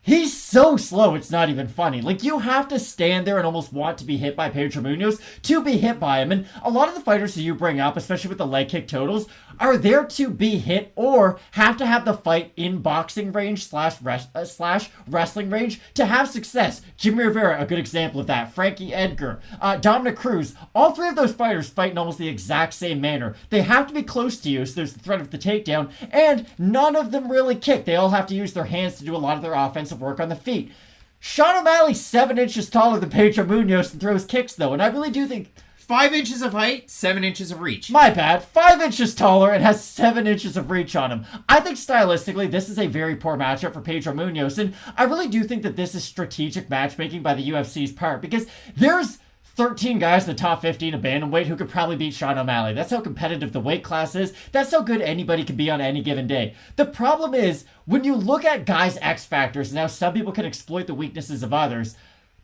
He's so slow, it's not even funny. Like, you have to stand there and almost want to be hit by Pedro Munhoz to be hit by him. And a lot of the fighters that you bring up, especially with the leg kick totals, are there to be hit or have to have the fight in boxing range slash wrestling range to have success. Jimmy Rivera, a good example of that. Frankie Edgar, Dominic Cruz, all three of those fighters fight in almost the exact same manner. They have to be close to you, so there's the threat of the takedown, and none of them really kick. They all have to use their hands to do a lot of their offensive work on the feet. Sean O'Malley's 7 inches taller than Pedro Munhoz and throws kicks, though, and I really do think 5 inches of height, 7 inches of reach. My bad. 5 inches taller and has 7 inches of reach on him. I think stylistically, this is a very poor matchup for Pedro Munhoz, and I really do think that this is strategic matchmaking by the UFC's part, because there's 13 guys in the top 15 of bantamweight who could probably beat Sean O'Malley. That's how competitive the weight class is. That's how good anybody can be on any given day. The problem is, when you look at guys' X factors and how some people can exploit the weaknesses of others,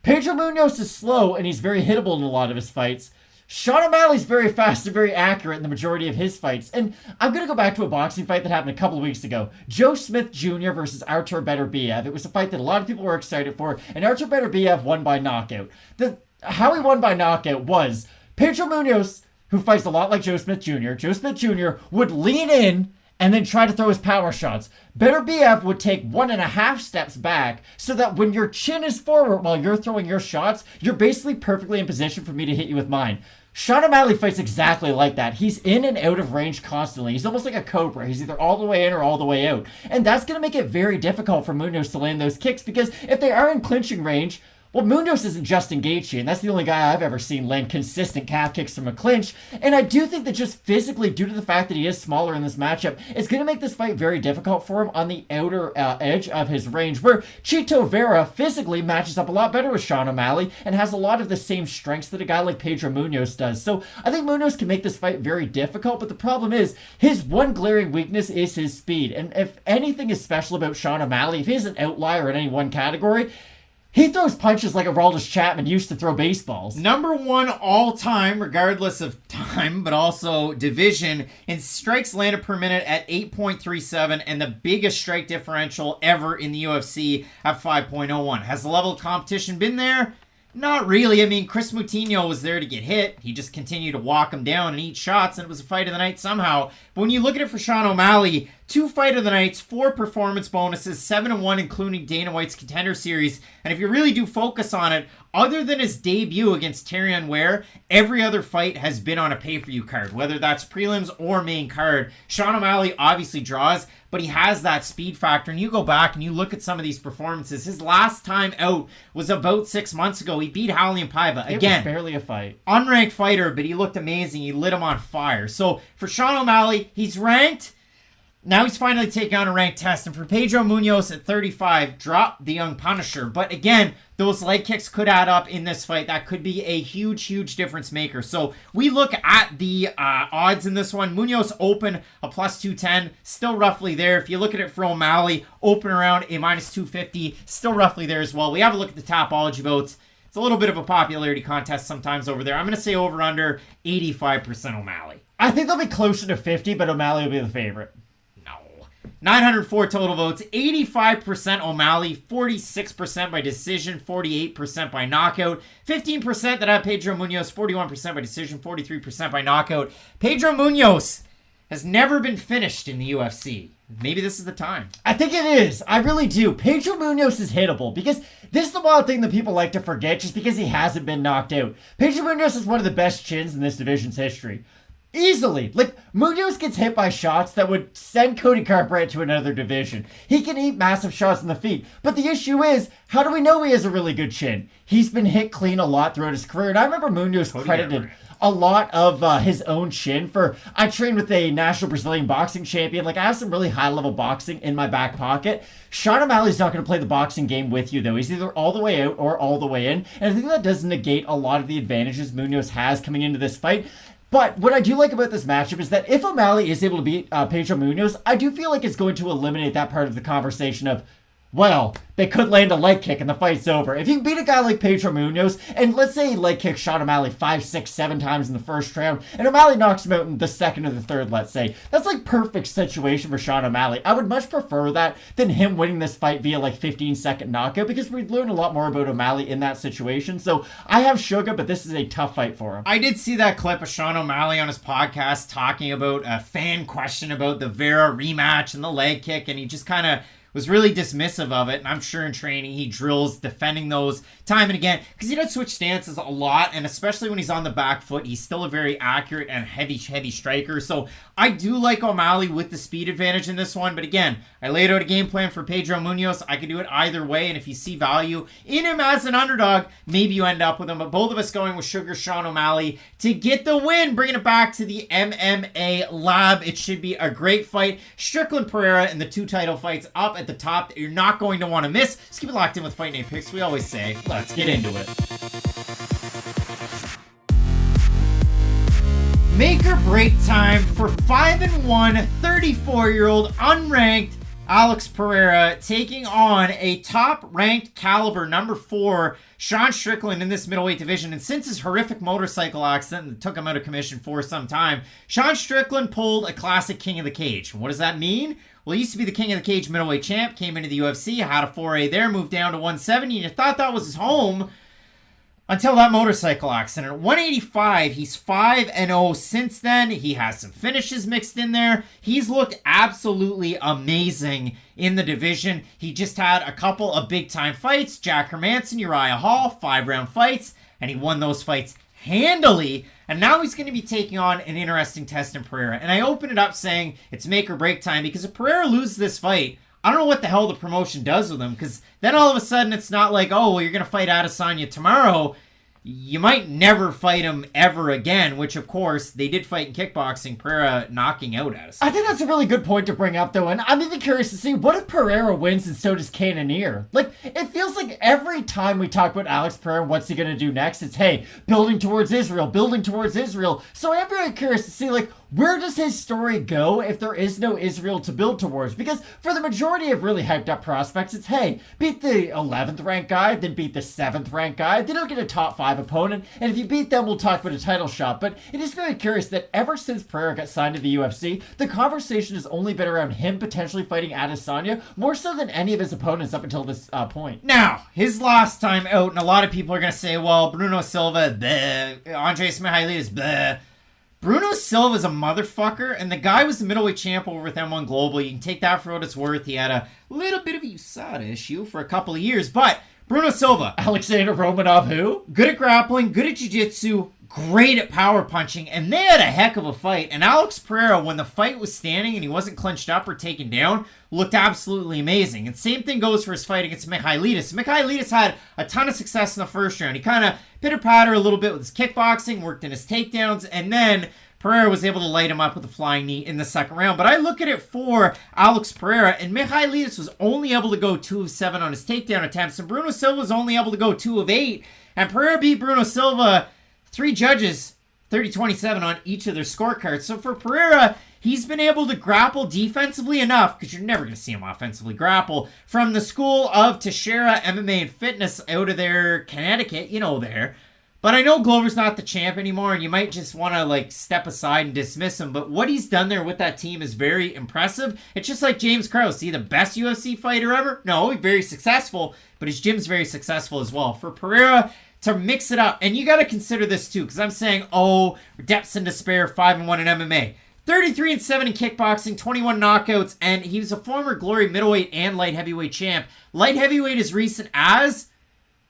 Pedro Munhoz is slow and he's very hittable in a lot of his fights. Sean O'Malley's very fast and very accurate in the majority of his fights. And I'm going to go back to a boxing fight that happened a couple of weeks ago. Joe Smith Jr. versus Artur Beterbiev. It was a fight that a lot of people were excited for, and Artur Beterbiev won by knockout. How he won by knockout was Pedro Munhoz, who fights a lot like Joe Smith Jr. Joe Smith Jr. would lean in and then try to throw his power shots. Beterbiev would take 1.5 steps back so that when your chin is forward while you're throwing your shots, you're basically perfectly in position for me to hit you with mine. Sean O'Malley fights exactly like that. He's in and out of range constantly. He's almost like a cobra. He's either all the way in or all the way out. And that's going to make it very difficult for Munhoz to land those kicks, because if they are in clinching range, well, Munhoz isn't Justin Gaethje, and that's the only guy I've ever seen land consistent calf kicks from a clinch. And I do think that just physically, due to the fact that he is smaller in this matchup, it's going to make this fight very difficult for him on the outer edge of his range, where Chito Vera physically matches up a lot better with Sean O'Malley and has a lot of the same strengths that a guy like Pedro Munhoz does. So I think Munhoz can make this fight very difficult, but the problem is his one glaring weakness is his speed. And if anything is special about Sean O'Malley, if he's an outlier in any one category, he throws punches like Aroldis Chapman used to throw baseballs. Number 1 all-time, regardless of time, but also division, in strikes landed per minute at 8.37, and the biggest strike differential ever in the UFC at 5.01. Has the level of competition been there? Not really. I mean, Chris Moutinho was there to get hit. He just continued to walk him down and eat shots, and it was a fight of the night somehow. But when you look at it for Sean O'Malley, 2 fight of the nights, 4 performance bonuses, 7-1 including Dana White's Contender Series. And if you really do focus on it, other than his debut against Tyrion Ware, every other fight has been on a pay-per-view card, whether that's prelims or main card. Sean O'Malley obviously draws, but he has that speed factor. And you go back and you look at some of these performances. His last time out was about 6 months ago. He beat Raulian Paiva. Again, it was barely a fight. Unranked fighter, but he looked amazing. He lit him on fire. So for Sean O'Malley, he's ranked. Now he's finally taking on a ranked test. And for Pedro Munhoz at 35, drop the young Punisher. But again, those leg kicks could add up in this fight. That could be a huge, huge difference maker. So we look at the odds in this one. Munhoz open a plus 210, still roughly there. If you look at it for O'Malley, open around a minus 250, still roughly there as well. We have a look at the Tapology votes. It's a little bit of a popularity contest sometimes over there. I'm going to say over under 85% O'Malley. I think they'll be closer to 50, but O'Malley will be the favorite. 904 total votes, 85% O'Malley, 46% by decision, 48% by knockout, 15% that have Pedro Munhoz, 41% by decision, 43% by knockout. Pedro Munhoz has never been finished in the UFC. Maybe this is the time. I think it is. I really do. Pedro Munhoz is hittable, because this is the wild thing that people like to forget just because he hasn't been knocked out. Pedro Munhoz is one of the best chins in this division's history. Easily. Like, Munhoz gets hit by shots that would send Cody Garbrandt to another division. He can eat massive shots in the feet. But the issue is, how do we know he has a really good chin? He's been hit clean a lot throughout his career. And I remember Munhoz credited a lot of his own chin for, I trained with a national Brazilian boxing champion. Like, I have some really high-level boxing in my back pocket. Sean O'Malley's not going to play the boxing game with you, though. He's either all the way out or all the way in. And I think that does negate a lot of the advantages Munhoz has coming into this fight. But what I do like about this matchup is that if O'Malley is able to beat Pedro Munhoz, I do feel like it's going to eliminate that part of the conversation of, well, they could land a leg kick and the fight's over. If you beat a guy like Pedro Munhoz, and let's say he leg kicks Sean O'Malley 5, 6, 7 times in the first round, and O'Malley knocks him out in the second or the third, let's say, that's like perfect situation for Sean O'Malley. I would much prefer that than him winning this fight via like 15-second knockout, because we'd learn a lot more about O'Malley in that situation. So I have Suga, but this is a tough fight for him. I did see that clip of Sean O'Malley on his podcast talking about a fan question about the Vera rematch and the leg kick, and he just kind of was really dismissive of it. And I'm sure in training he drills defending those time and again, because he does switch stances a lot, and especially when he's on the back foot, he's still a very accurate and heavy striker. So I do like O'Malley with the speed advantage in this one, but again, I laid out a game plan for Pedro Munhoz. I could do it either way, and if you see value in him as an underdog, maybe you end up with him. But both of us going with Sugar Sean O'Malley to get the win, bringing it back to the MMA lab. It should be a great fight. Strickland Pereira and the 2 title fights up at the top that you're not going to want to miss. Just keep it locked in with Fight Night Picks. We always say, let's get into it. Make or break time for 5-1, 34-year-old unranked Alex Pereira taking on a top-ranked caliber number 4 Sean Strickland in this middleweight division. And since his horrific motorcycle accident that took him out of commission for some time, Sean Strickland pulled a classic King of the Cage. What does that mean? Well, he used to be the King of the Cage middleweight champ, came into the UFC, had a foray there, moved down to 170, and you thought that was his home until that motorcycle accident. At 185, he's 5-0 since then. He has some finishes mixed in there. He's looked absolutely amazing in the division. He just had a couple of big-time fights. Jack Hermanson, Uriah Hall, 5-round fights, and he won those fights handily. And now he's going to be taking on an interesting test in Pereira. And I open it up saying it's make or break time, because if Pereira loses this fight, I don't know what the hell the promotion does with him, because then all of a sudden it's not like, oh, well, you're going to fight Adesanya tomorrow. You might never fight him ever again, which, of course, they did fight in kickboxing, Pereira knocking out Adesanya. I think that's a really good point to bring up, though, and I'm even curious to see, what if Pereira wins and so does Cannonier? Like, it feels like every time we talk about Alex Pereira, what's he going to do next? It's, hey, building towards Israel. So I'm very curious to see, like, where does his story go if there is no Israel to build towards? Because for the majority of really hyped up prospects, it's, hey, beat the 11th ranked guy, then beat the 7th ranked guy, then you'll get a top 5 opponent, and if you beat them, we'll talk about a title shot. But it is very curious that ever since Pereira got signed to the UFC, the conversation has only been around him potentially fighting Adesanya, more so than any of his opponents up until this point. Now, his last time out, and a lot of people are going to say, well, Bruno Silva, bleh, Andres Mihailidis, bleh. Bruno Silva's a motherfucker, and the guy was the middleweight champ over with M1 Global. You can take that for what it's worth. He had a little bit of a USADA issue for a couple of years, but Bruno Silva, Alexander Romanov, who? Good at grappling, good at jiu-jitsu, great at power punching, and they had a heck of a fight. And Alex Pereira, when the fight was standing and he wasn't clenched up or taken down, looked absolutely amazing. And same thing goes for his fight against Mihailidis. Mihailidis had a ton of success in the first round. He kind of pitter-patter a little bit with his kickboxing, worked in his takedowns, and then Pereira was able to light him up with a flying knee in the second round. But I look at it for Alex Pereira, and Mihailidis was only able to go 2 of 7 on his takedown attempts, and Bruno Silva was only able to go 2 of 8. And Pereira beat Bruno Silva, 3 judges, 30-27 on each of their scorecards. So for Pereira, he's been able to grapple defensively enough, because you're never going to see him offensively grapple, from the school of Teixeira MMA and Fitness out of there, Connecticut, there. But I know Glover's not the champ anymore, and you might just want to, like, step aside and dismiss him. But what he's done there with that team is very impressive. It's just like James Krause. Is he the best UFC fighter ever? No, he's very successful, but his gym's very successful as well. For Pereira to mix it up, and you got to consider this too, because I'm saying, depths in despair, 5-1 in MMA. 33-7 in kickboxing, 21 knockouts, and he was a former Glory middleweight and light heavyweight champ. Light heavyweight as recent as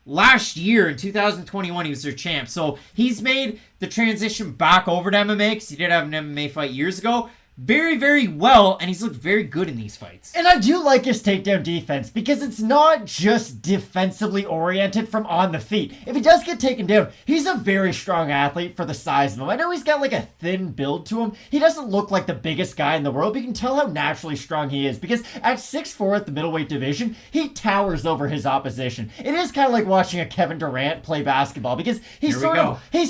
last year in 2021, he was their champ. So he's made the transition back over to MMA, because he did have an MMA fight years ago, very, very well, and he's looked very good in these fights. And I do like his takedown defense, because it's not just defensively oriented from on the feet. If he does get taken down, he's a very strong athlete for the size of him. I know he's got like a thin build to him. He doesn't look like the biggest guy in the world, but you can tell how naturally strong he is, because at 6'4" at the middleweight division, he towers over his opposition. It is kind of like watching a Kevin Durant play basketball, because he's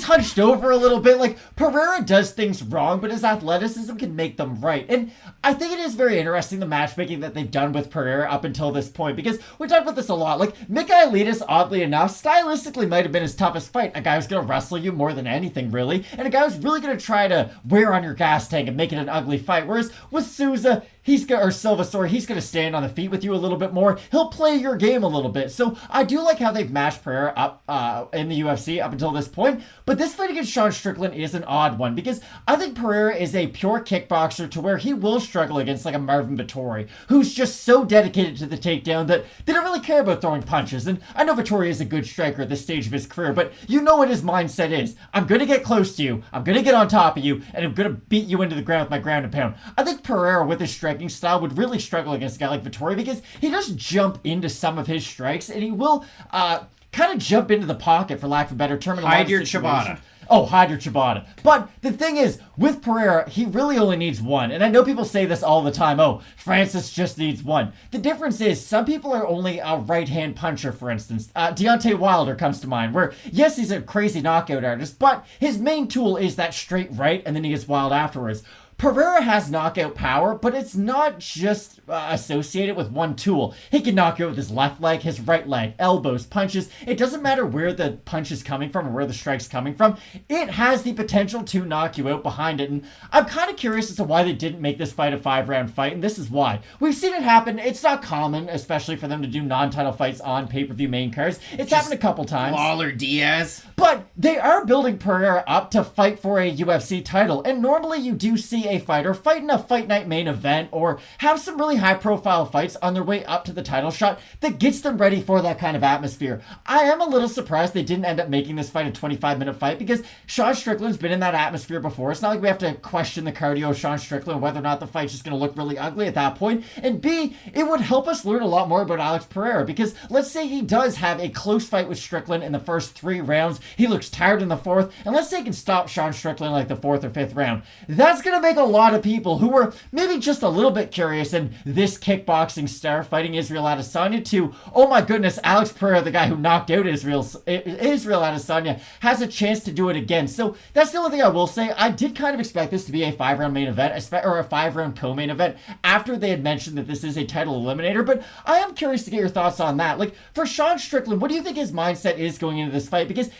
hunched over a little bit. Like, Pereira does things wrong, but his athleticism can make them them right. And I think it is very interesting, the matchmaking that they've done with Pereira up until this point, because we talked about this a lot. Like, Michailidis, oddly enough, stylistically might have been his toughest fight. A guy who's going to wrestle you more than anything, really, and a guy who's really going to try to wear on your gas tank and make it an ugly fight. Whereas with Souza, Silva, he's going to stand on the feet with you a little bit more. He'll play your game a little bit. So I do like how they've matched Pereira up in the UFC up until this point. But this fight against Sean Strickland is an odd one, because I think Pereira is a pure kickboxer to where he will struggle against like a Marvin Vettori, who's just so dedicated to the takedown that they don't really care about throwing punches. And I know Vettori is a good striker at this stage of his career, but you know what his mindset is. I'm going to get close to you, I'm going to get on top of you, and I'm going to beat you into the ground with my ground and pound. I think Pereira, with his striking style, would really struggle against a guy like Vettori, because he does jump into some of his strikes, and he will kind of jump into the pocket, for lack of a better term. Hide your ciabatta. Oh, hide your ciabatta. But the thing is, with Pereira, he really only needs one. And I know people say this all the time. Oh, Francis just needs one. The difference is, some people are only a right-hand puncher, for instance. Deontay Wilder comes to mind, where, yes, he's a crazy knockout artist, but his main tool is that straight right, and then he gets wild afterwards. Pereira has knockout power, but it's not just associated with one tool. He can knock you out with his left leg, his right leg, elbows, punches. It doesn't matter where the punch is coming from or where the strike's coming from. It has the potential to knock you out behind it. And I'm kind of curious as to why they didn't make this fight a 5-round fight, and this is why. We've seen it happen. It's not common, especially for them to do non-title fights on pay-per-view main cards. It's happened a couple times. Lawler Diaz. But they are building Pereira up to fight for a UFC title. And normally you do see a fighter fight in a fight night main event or have some really high profile fights on their way up to the title shot that gets them ready for that kind of atmosphere. I am a little surprised they didn't end up making this fight a 25-minute fight, because Sean Strickland's been in that atmosphere before. It's not like we have to question the cardio of Sean Strickland, whether or not the fight's just going to look really ugly at that point. And B, it would help us learn a lot more about Alex Pereira, because let's say he does have a close fight with Strickland in the first 3 rounds. He looks tired in the 4th, and let's say he can stop Sean Strickland like the 4th or 5th round. That's going to make a lot of people who were maybe just a little bit curious in this kickboxing star fighting Israel Adesanya to, oh my goodness, Alex Pereira, the guy who knocked out Israel Adesanya, has a chance to do it again. So that's the only thing I will say. I did kind of expect this to be a 5-round main event, or a 5-round co-main event, after they had mentioned that this is a title eliminator, but I am curious to get your thoughts on that. Like, for Sean Strickland, what do you think his mindset is going into this fight? Because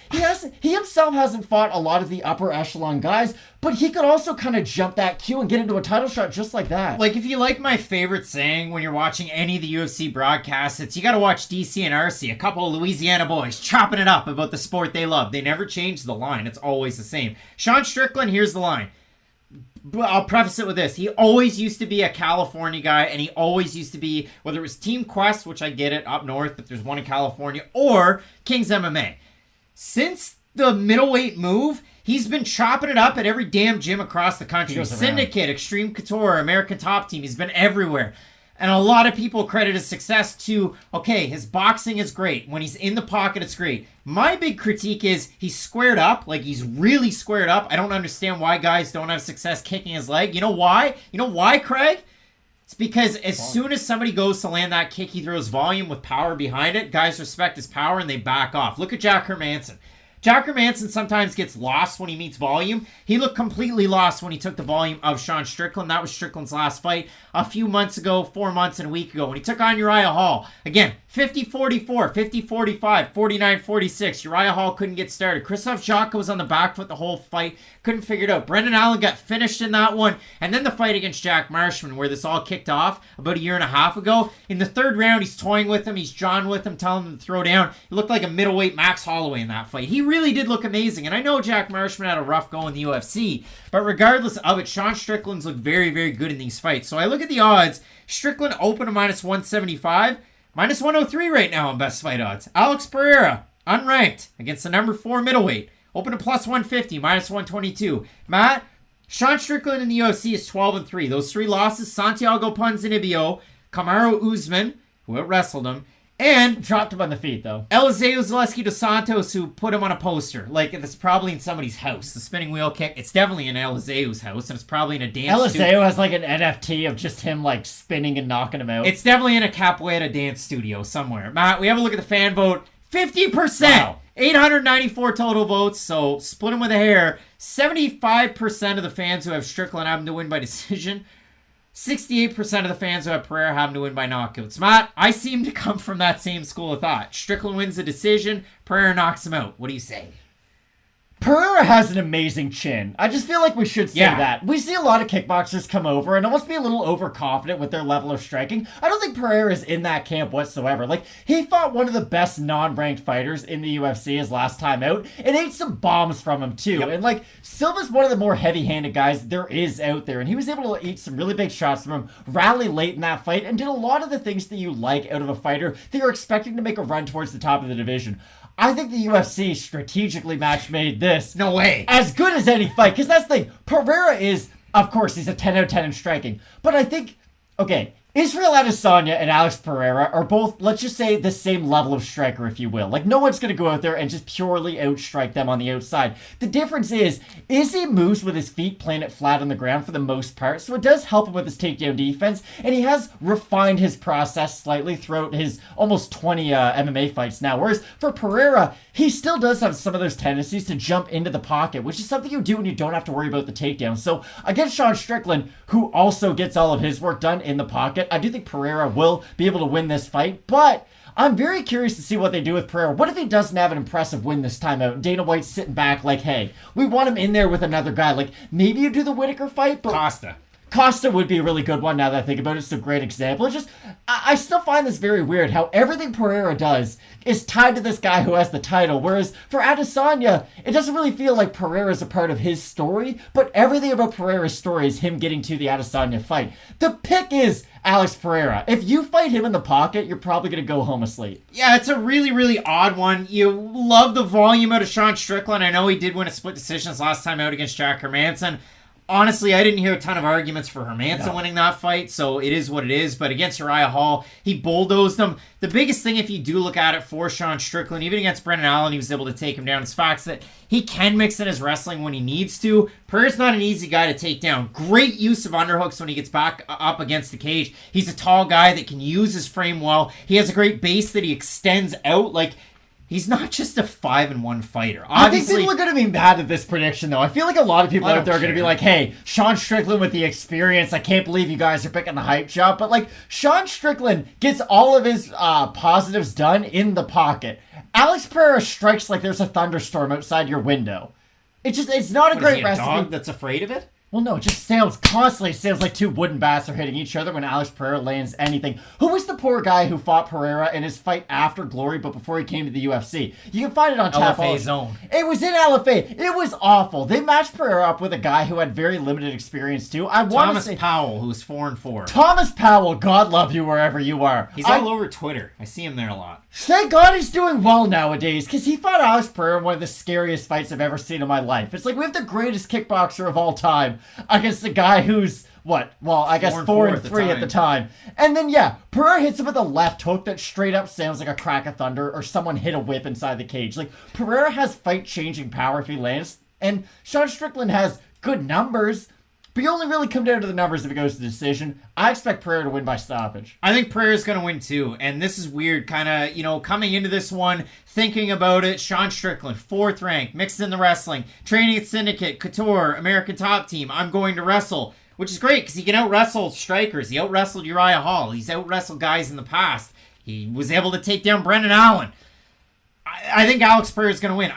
he himself hasn't fought a lot of the upper echelon guys, but he could also kind of jump that queue and get into a title shot just like that. Like, if you like my favorite saying when you're watching any of the UFC broadcasts, it's you gotta watch DC and RC, a couple of Louisiana boys chopping it up about the sport they love. They never change the line. It's always the same. Sean Strickland, here's the line. I'll preface it with this. He always used to be a California guy, and he always used to be, whether it was Team Quest, which I get it, up north, but there's one in California, or King's MMA. Since the middleweight move, he's been chopping it up at every damn gym across the country. Syndicate, Extreme Couture, American Top Team. He's been everywhere. And a lot of people credit his success to, okay, his boxing is great. When he's in the pocket, it's great. My big critique is he's squared up. Like, he's really squared up. I don't understand why guys don't have success kicking his leg. You know why? You know why, Craig? It's because as soon as somebody goes to land that kick, he throws volume with power behind it. Guys respect his power and they back off. Look at Jack Hermanson. Jack Hermanson sometimes gets lost when he meets volume. He looked completely lost when he took the volume of Sean Strickland. That was Strickland's last fight a few months ago, 4 months and a week ago, when he took on Uriah Hall. Again, 50-44, 50-45, 49-46. Uriah Hall couldn't get started. Krzysztof Jotko was on the back foot the whole fight. Couldn't figure it out. Brendan Allen got finished in that one. And then the fight against Jack Marshman, where this all kicked off about 1.5 years ago. In the 3rd round, he's toying with him. He's jawing with him, telling him to throw down. He looked like a middleweight Max Holloway in that fight. He really did look amazing. And I know Jack Marshman had a rough go in the UFC. But regardless of it, Sean Strickland's looked very, very good in these fights. So I look at the odds. Strickland open to -175. -103 right now on best fight odds. Alex Pereira, unranked, against the number 4 middleweight. Open to +150, -122. Matt, Sean Strickland in the UFC is 12-3. Those 3 losses, Santiago Ponzinibbio, Kamaru Usman, who out-wrestled him, and dropped him on the feet, though. Eliseu Zaleski dos Santos, who put him on a poster. Like, it's probably in somebody's house. The spinning wheel kick, it's definitely in Eliseu's house, and it's probably in a dance studio. Eliseu has, like, an NFT of just him, like, spinning and knocking him out. It's definitely in a capoeira dance studio somewhere. Matt, we have a look at the fan vote. 50%! Wow. 894 total votes, so split them with a hair. 75% of the fans who have Strickland have him to win by decision. 68% of the fans who have Pereira have him to win by knockouts. Matt, I seem to come from that same school of thought. Strickland wins the decision, Pereira knocks him out. What do you say? Pereira has an amazing chin. I just feel like we should say that. We see a lot of kickboxers come over and almost be a little overconfident with their level of striking. I don't think Pereira is in that camp whatsoever. Like, he fought one of the best non-ranked fighters in the UFC his last time out and ate some bombs from him too. Yep. And like, Silva's one of the more heavy-handed guys there is out there, and he was able to eat some really big shots from him, rally late in that fight, and did a lot of the things that you like out of a fighter that you're expecting to make a run towards the top of the division. I think the UFC strategically match-made this. No way. As good as any fight. Because that's the thing. Pereira is, of course, he's a 10 out of 10 in striking. But I think, okay, Israel Adesanya and Alex Pereira are both, let's just say, the same level of striker, if you will. Like, no one's going to go out there and just purely outstrike them on the outside. The difference is he moves with his feet, playing it flat on the ground for the most part, so it does help him with his takedown defense, and he has refined his process slightly throughout his almost 20 MMA fights now. Whereas for Pereira, he still does have some of those tendencies to jump into the pocket, which is something you do when you don't have to worry about the takedown. So against Sean Strickland, who also gets all of his work done in the pocket, I do think Pereira will be able to win this fight, but I'm very curious to see what they do with Pereira. What if he doesn't have an impressive win this time out? Dana White's sitting back like, hey, we want him in there with another guy. Like, maybe you do the Whittaker fight, but Costa would be a really good one now that I think about it. It's a great example. It's just, I still find this very weird how everything Pereira does is tied to this guy who has the title. Whereas for Adesanya, it doesn't really feel like Pereira is a part of his story, but everything about Pereira's story is him getting to the Adesanya fight. The pick is Alex Pereira. If you fight him in the pocket, you're probably going to go home asleep. Yeah, it's a really, really odd one. You love the volume out of Sean Strickland. I know he did win a split decision last time out against Jack Hermanson. Honestly, I didn't hear a ton of arguments for Hermanson winning that fight, so it is what it is. But against Uriah Hall, he bulldozed him. The biggest thing, if you do look at it for Sean Strickland, even against Brendan Allen, he was able to take him down. Is facts that he can mix in his wrestling when he needs to. Pereira's not an easy guy to take down. Great use of underhooks when he gets back up against the cage. He's a tall guy that can use his frame well. He has a great base that he extends out. Like, he's not just a 5-1 fighter. Obviously, I think people are going to be mad at this prediction, though. I feel like a lot of people out there are going to be like, hey, Sean Strickland with the experience. I can't believe you guys are picking the hype job. But, like, Sean Strickland gets all of his positives done in the pocket. Alex Pereira strikes like there's a thunderstorm outside your window. It's not a great recipe. Dog that's afraid of it? Well, no, it just sounds like two wooden bats are hitting each other when Alex Pereira lands anything. Who was the poor guy who fought Pereira in his fight after Glory, but before he came to the UFC? You can find it on LFA Zone. It was in LFA. It was awful. They matched Pereira up with a guy who had very limited experience, too. Thomas Powell, who's 4-4. Thomas Powell, God love you wherever you are. He's all over Twitter. I see him there a lot. Thank God he's doing well nowadays, because he fought Alex Pereira in one of the scariest fights I've ever seen in my life. It's like we have the greatest kickboxer of all time against a guy who's, what? Well, I guess 4-3 at the time. And then, yeah, Pereira hits him with a left hook that straight up sounds like a crack of thunder or someone hit a whip inside the cage. Like, Pereira has fight-changing power if he lands, and Sean Strickland has good numbers, but you only really come down to the numbers if it goes to decision. I expect Pereira to win by stoppage. I think Pereira's going to win too. And this is weird, kind of, coming into this one, thinking about it. Sean Strickland, 4th rank, mixed in the wrestling, training at Syndicate, Couture, American Top Team. I'm going to wrestle, which is great because he can out-wrestle strikers. He out-wrestled Uriah Hall. He's out-wrestled guys in the past. He was able to take down Brendan Allen. I think Alex Pereira is going to win.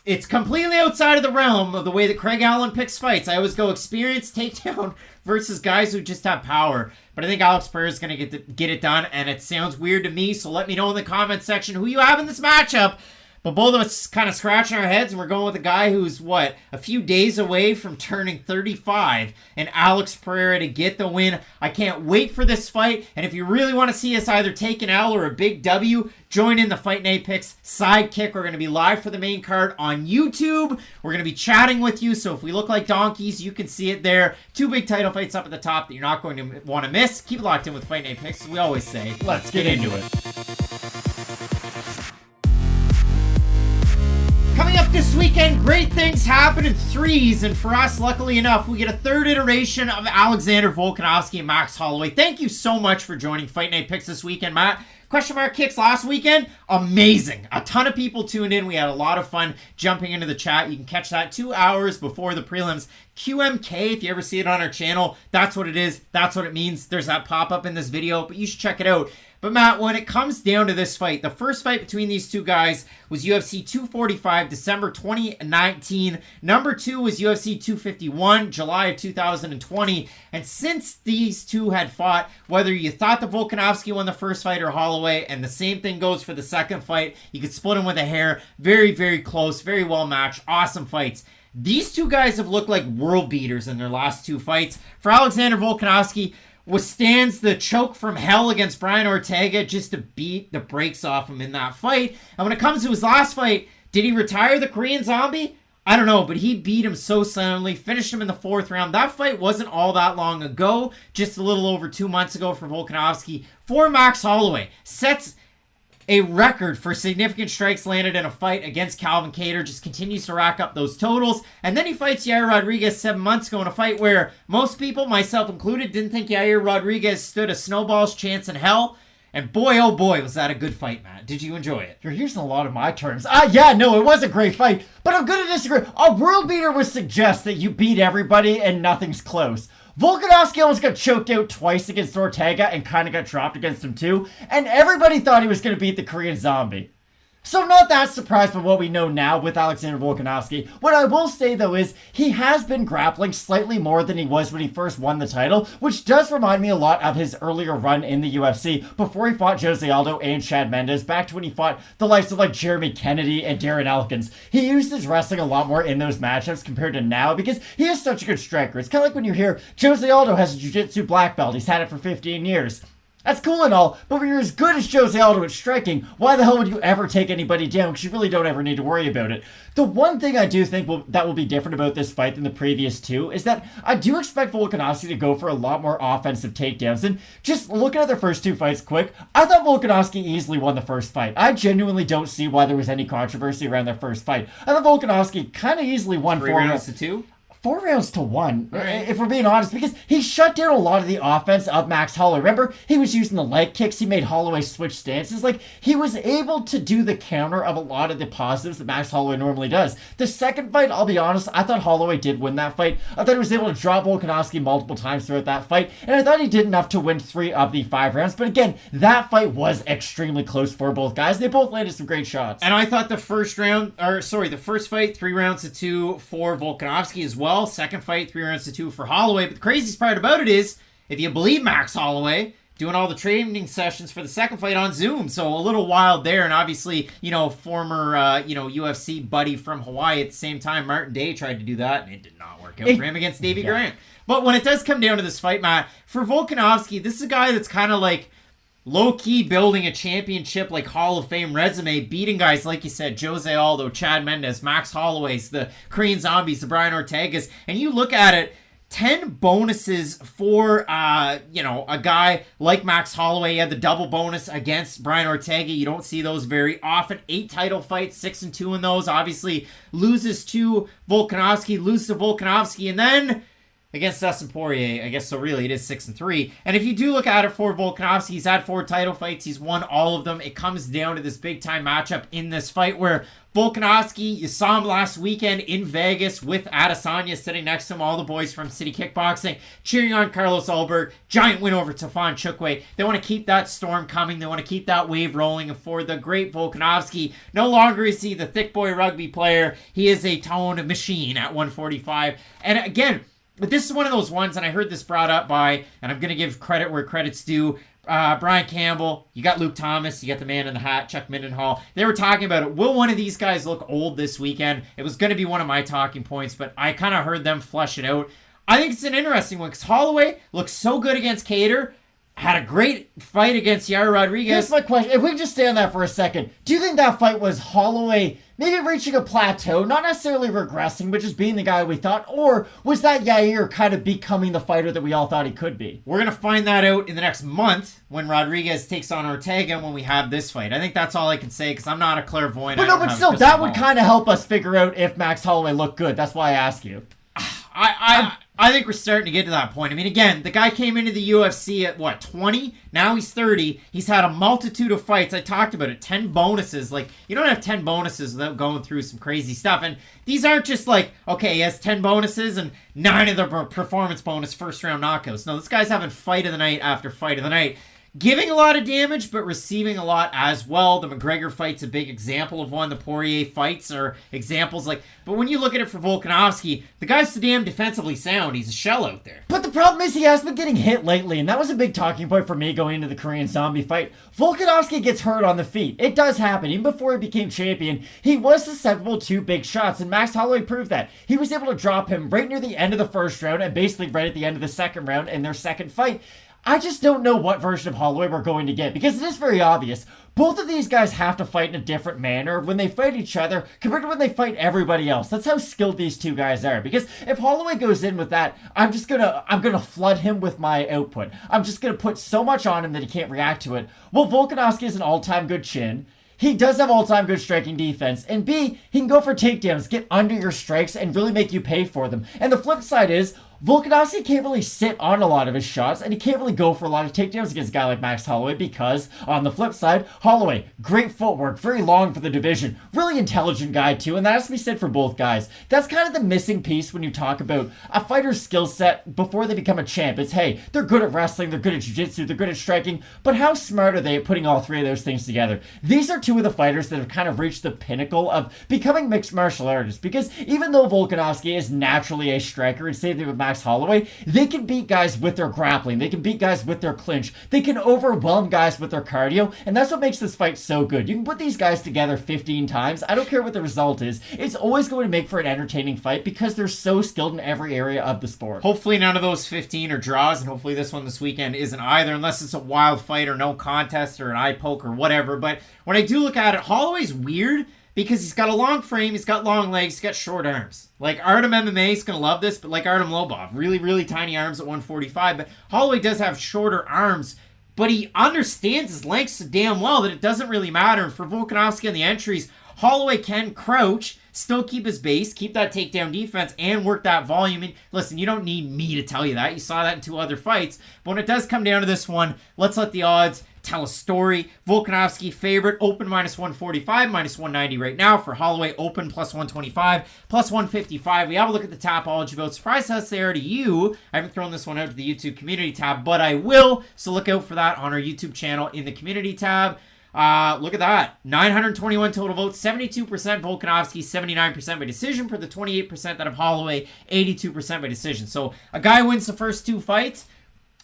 It's completely outside of the realm of the way that Craig Allen picks fights. I always go experience takedown versus guys who just have power. But I think Alex Pereira is going to get it done, and it sounds weird to me, so let me know in the comment section who you have in this matchup. But both of us kind of scratching our heads, and we're going with a guy who's, a few days away from turning 35, and Alex Pereira to get the win. I can't wait for this fight, and if you really want to see us either take an L or a big W, join in the Fight Night Picks Sidekick. We're going to be live for the main card on YouTube. We're going to be chatting with you, so if we look like donkeys, you can see it there. 2 big title fights up at the top that you're not going to want to miss. Keep locked in with Fight Night Picks, as we always say. Let's get into it. Coming up this weekend, great things happen in threes, and for us, luckily enough, we get a 3rd iteration of Alexander Volkanovski and Max Holloway. Thank you so much for joining Fight Night Picks this weekend, Matt. Question mark kicks last weekend, amazing. A ton of people tuned in. We had a lot of fun jumping into the chat. You can catch that 2 hours before the prelims. QMK, if you ever see it on our channel, that's what it is. That's what it means. There's that pop-up in this video, but you should check it out. But Matt, when it comes down to this fight, the first fight between these two guys was UFC 245, December 2019. Number 2 was UFC 251, July of 2020. And since these two had fought, whether you thought the Volkanovski won the first fight or Holloway, and the same thing goes for the second fight, you could split them with a hair. Very, very close, very well matched, awesome fights. These two guys have looked like world beaters in their last 2 fights. For Alexander Volkanovski, withstands the choke from hell against Brian Ortega just to beat the brakes off him in that fight. And when it comes to his last fight, did he retire the Korean Zombie? I don't know, but he beat him so soundly, finished him in the 4th round. That fight wasn't all that long ago, just a little over 2 months ago for Volkanovski. For Max Holloway, sets a record for significant strikes landed in a fight against Calvin Kattar, just continues to rack up those totals. And then he fights Yair Rodriguez 7 months ago in a fight where most people, myself included, didn't think Yair Rodriguez stood a snowball's chance in hell. And boy, oh boy, was that a good fight, Matt. Did you enjoy it? You're using a lot of my terms. Yeah, no, it was a great fight, but I'm going to disagree. A world beater would suggest that you beat everybody and nothing's close. Volkanovski almost got choked out twice against Ortega and kind of got dropped against him too, and everybody thought he was going to beat the Korean Zombie. So I'm not that surprised by what we know now with Alexander Volkanovski. What I will say though is he has been grappling slightly more than he was when he first won the title, which does remind me a lot of his earlier run in the UFC before he fought Jose Aldo and Chad Mendes, back to when he fought the likes of like Jeremy Kennedy and Darren Elkins. He used his wrestling a lot more in those matchups compared to now because he is such a good striker. It's kind of like when you hear Jose Aldo has a jiu-jitsu black belt. He's had it for 15 years. That's cool and all, but when you're as good as Jose Aldo at striking, why the hell would you ever take anybody down? Because you really don't ever need to worry about it. The one thing I do think that will be different about this fight than the previous two is that I do expect Volkanovski to go for a lot more offensive takedowns. And just looking at their first 2 fights quick, I thought Volkanovski easily won the first fight. I genuinely don't see why there was any controversy around their first fight. I thought Volkanovski kind of easily won 3 rounds to 2? 4 rounds to 1, right, if we're being honest, because he shut down a lot of the offense of Max Holloway. Remember, he was using the leg kicks. He made Holloway switch stances. Like, he was able to do the counter of a lot of the positives that Max Holloway normally does. The second fight, I'll be honest, I thought Holloway did win that fight. I thought he was able to drop Volkanovski multiple times throughout that fight, and I thought he did enough to win 3 of the 5 rounds. But again, that fight was extremely close for both guys. They both landed some great shots. And I thought the first fight, 3 rounds to 2 for Volkanovski as well. Second fight, 3 rounds to 2 for Holloway. But the craziest part about it is, if you believe Max Holloway, doing all the training sessions for the second fight on Zoom. So a little wild there. And obviously, former, UFC buddy from Hawaii at the same time, Martin Day, tried to do that, and it did not work out for him against Davey Grant. But when it does come down to this fight, Matt, for Volkanovski, this is a guy that's kind of like low-key building a championship, like Hall of Fame resume, beating guys, like you said, Jose Aldo, Chad Mendes, Max Holloway's, the Korean Zombies, the Brian Ortegas, and you look at it, 10 bonuses for, a guy like Max Holloway. He had the double bonus against Brian Ortega. You don't see those very often. 8 title fights, 6-2 in those. Obviously, loses to Volkanovski, and then against Dustin Poirier, I guess, so really it is 6-3. And if you do look at it for Volkanovski, he's had 4 title fights. He's won all of them. It comes down to this big-time matchup in this fight where Volkanovski, you saw him last weekend in Vegas with Adesanya sitting next to him, all the boys from City Kickboxing, cheering on Carlos Ulberg. Giant win over Tafon Chukwe. They want to keep that storm coming. They want to keep that wave rolling. And for the great Volkanovski, no longer is he the thick boy rugby player. He is a toned machine at 145. And again, but this is one of those ones, and I heard this brought up by, and I'm going to give credit where credit's due, Brian Campbell, you got Luke Thomas, you got the man in the hat, Chuck Mindenhall. They were talking about it. Will one of these guys look old this weekend? It was going to be one of my talking points, but I kind of heard them flesh it out. I think it's an interesting one because Holloway looks so good against Kattar, had a great fight against Yair Rodriguez. Here's my question. If we can just stay on that for a second, do you think that fight was Holloway maybe reaching a plateau, not necessarily regressing, but just being the guy we thought, or was that Yair kind of becoming the fighter that we all thought he could be? We're going to find that out in the next month when Rodriguez takes on Ortega and when we have this fight. I think that's all I can say because I'm not a clairvoyant. But still, that would kind of help us figure out if Max Holloway looked good. That's why I ask you. I think we're starting to get to that point. I mean, again, the guy came into the UFC at, 20? Now he's 30. He's had a multitude of fights. I talked about it. 10 bonuses. Like, you don't have 10 bonuses without going through some crazy stuff. And these aren't just like, okay, he has 10 bonuses and 9 of them are performance bonus first-round knockouts. No, this guy's having fight of the night after fight of the night. Giving a lot of damage, but receiving a lot as well. The McGregor fight's a big example of one. The Poirier fights are examples like... But when you look at it for Volkanovski, the guy's so damn defensively sound. He's a shell out there. But the problem is he has been getting hit lately, and that was a big talking point for me going into the Korean Zombie fight. Volkanovski gets hurt on the feet. It does happen. Even before he became champion, he was susceptible to big shots, and Max Holloway proved that. He was able to drop him right near the end of the first round and basically right at the end of the second round in their second fight. I just don't know what version of Holloway we're going to get, because it is very obvious. Both of these guys have to fight in a different manner when they fight each other compared to when they fight everybody else. That's how skilled these two guys are. Because if Holloway goes in with that, I'm gonna flood him with my output. I'm just gonna put so much on him that he can't react to it. Well, Volkanovski is an all-time good chin. He does have all-time good striking defense. And B, he can go for takedowns, get under your strikes, and really make you pay for them. And the flip side is, Volkanovski can't really sit on a lot of his shots, and he can't really go for a lot of takedowns against a guy like Max Holloway because, on the flip side, Holloway, great footwork, very long for the division, really intelligent guy too, and that has to be said for both guys. That's kind of the missing piece when you talk about a fighter's skill set before they become a champ. It's, hey, they're good at wrestling, they're good at jiu-jitsu, they're good at striking, but how smart are they at putting all three of those things together? These are two of the fighters that have kind of reached the pinnacle of becoming mixed martial artists, because even though Volkanovski is naturally a striker, and same thing with Max Holloway, they can beat guys with their grappling, they can beat guys with their clinch, they can overwhelm guys with their cardio, and that's what makes this fight so good. You can put these guys together 15 times, I don't care what the result is, it's always going to make for an entertaining fight because they're so skilled in every area of the sport. Hopefully none of those 15 are draws, and hopefully this one this weekend isn't either, unless it's a wild fight or no contest or an eye poke or whatever. But when I do look at it, Holloway's weird because he's got a long frame, he's got long legs, he's got short arms. Like, Artem MMA is going to love this, but like Artem Lobov, really, really tiny arms at 145. But Holloway does have shorter arms, but he understands his length so damn well that it doesn't really matter. And for Volkanovski on the entries, Holloway can crouch, still keep his base, keep that takedown defense, and work that volume. And listen, you don't need me to tell you that. You saw that in 2 other fights. But when it does come down to this one, let's let the odds tell a story. Volkanovski favorite, open -145, -190 right now. For Holloway, open +125, +155. We have a look at the Tapology vote. Surprise how they are to you. I haven't thrown this one out to the YouTube community tab, but I will. So look out for that on our YouTube channel in the community tab. Look at that. 921 total votes, 72% Volkanovski, 79% by decision for the 28% that have Holloway, 82% by decision. So a guy wins the first 2 fights.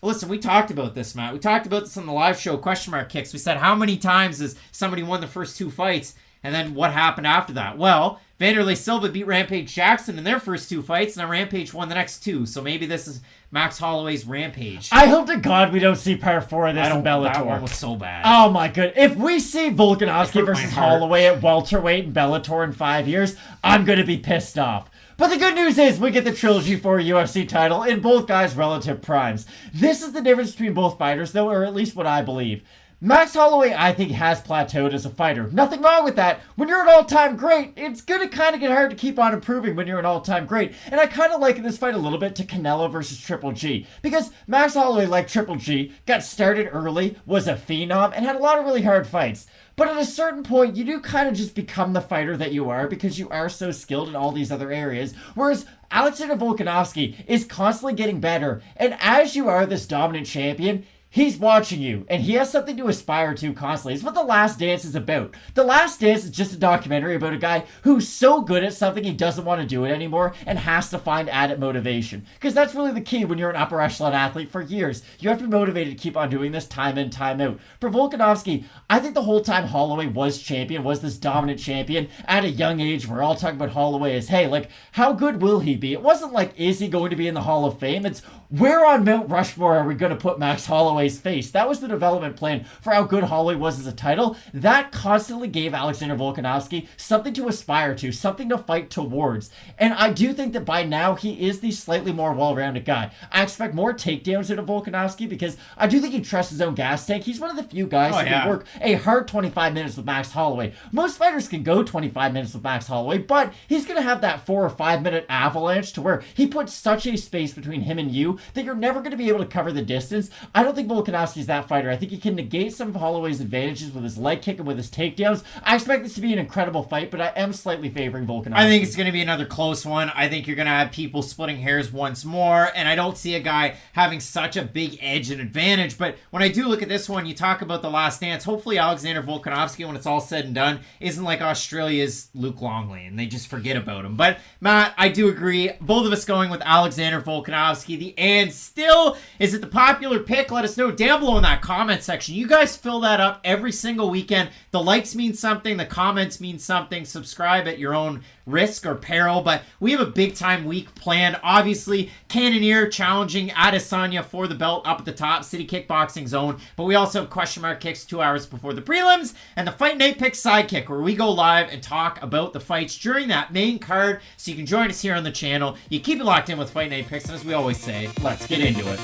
Listen, we talked about this, Matt. We talked about this on the live show, Question Mark Kicks. We said, how many times has somebody won the first 2 fights? And then what happened after that? Well, Vanderlei Silva beat Rampage Jackson in their first 2 fights, and then Rampage won the next 2. So maybe this is Max Holloway's Rampage. I hope to God we don't see part 4 of this in Bellator. That one was so bad. Oh my god. If we see Volkanovski versus Holloway at welterweight in Bellator in 5 years, I'm going to be pissed off. But the good news is we get the Trilogy 4 UFC title in both guys' relative primes. This is the difference between both fighters, though, or at least what I believe. Max Holloway, I think, has plateaued as a fighter. Nothing wrong with that. When you're an all-time great, it's gonna kind of get hard to keep on improving when you're an all-time great. And I kind of liken this fight a little bit to Canelo versus Triple G. Because Max Holloway, like Triple G, got started early, was a phenom, and had a lot of really hard fights. But at a certain point, you do kind of just become the fighter that you are because you are so skilled in all these other areas. Whereas Alexander Volkanovski is constantly getting better. And as you are this dominant champion, he's watching you, and he has something to aspire to constantly. It's what The Last Dance is about. The Last Dance is just a documentary about a guy who's so good at something he doesn't want to do it anymore and has to find added motivation. Because that's really the key when you're an upper echelon athlete for years. You have to be motivated to keep on doing this time in, time out. For Volkanovski, I think the whole time Holloway was champion, was this dominant champion, at a young age, we're all talking about Holloway as, hey, like, how good will he be? It wasn't like, is he going to be in the Hall of Fame? It's, where on Mount Rushmore are we going to put Max Holloway Holloway's face. That was the development plan for how good Holloway was as a title. That constantly gave Alexander Volkanovski something to aspire to, something to fight towards. And I do think that by now he is the slightly more well-rounded guy. I expect more takedowns out of Volkanovski because I do think he trusts his own gas tank. He's one of the few guys who can work a hard 25 minutes with Max Holloway. Most fighters can go 25 minutes with Max Holloway, but he's going to have that 4 or 5 minute avalanche to where he puts such a space between him and you that you're never going to be able to cover the distance. I don't think Volkanovski's that fighter. I think he can negate some of Holloway's advantages with his leg kick and with his takedowns. I expect this to be an incredible fight, but I am slightly favoring Volkanovski. I think it's going to be another close one. I think you're going to have people splitting hairs once more, and I don't see a guy having such a big edge and advantage. But when I do look at this one, you talk about the last dance. Hopefully Alexander Volkanovski, when it's all said and done, isn't like Australia's Luke Longley, and they just forget about him. But Matt, I do agree. Both of us going with Alexander Volkanovski. The and still, is it the popular pick? Let us know down below in that comment section. You guys fill that up every single weekend. The likes mean something. The comments mean something. Subscribe at your own risk or peril, but we have a big time week planned. Obviously, Cannonier challenging Adesanya for the belt up at the top, City Kickboxing Zone, but we also have question mark kicks 2 hours before the prelims, and the Fight Night Pick Sidekick, where we go live and talk about the fights during that main card, so you can join us here on the channel. You keep it locked in with Fight Night Picks, and as we always say, let's get into it.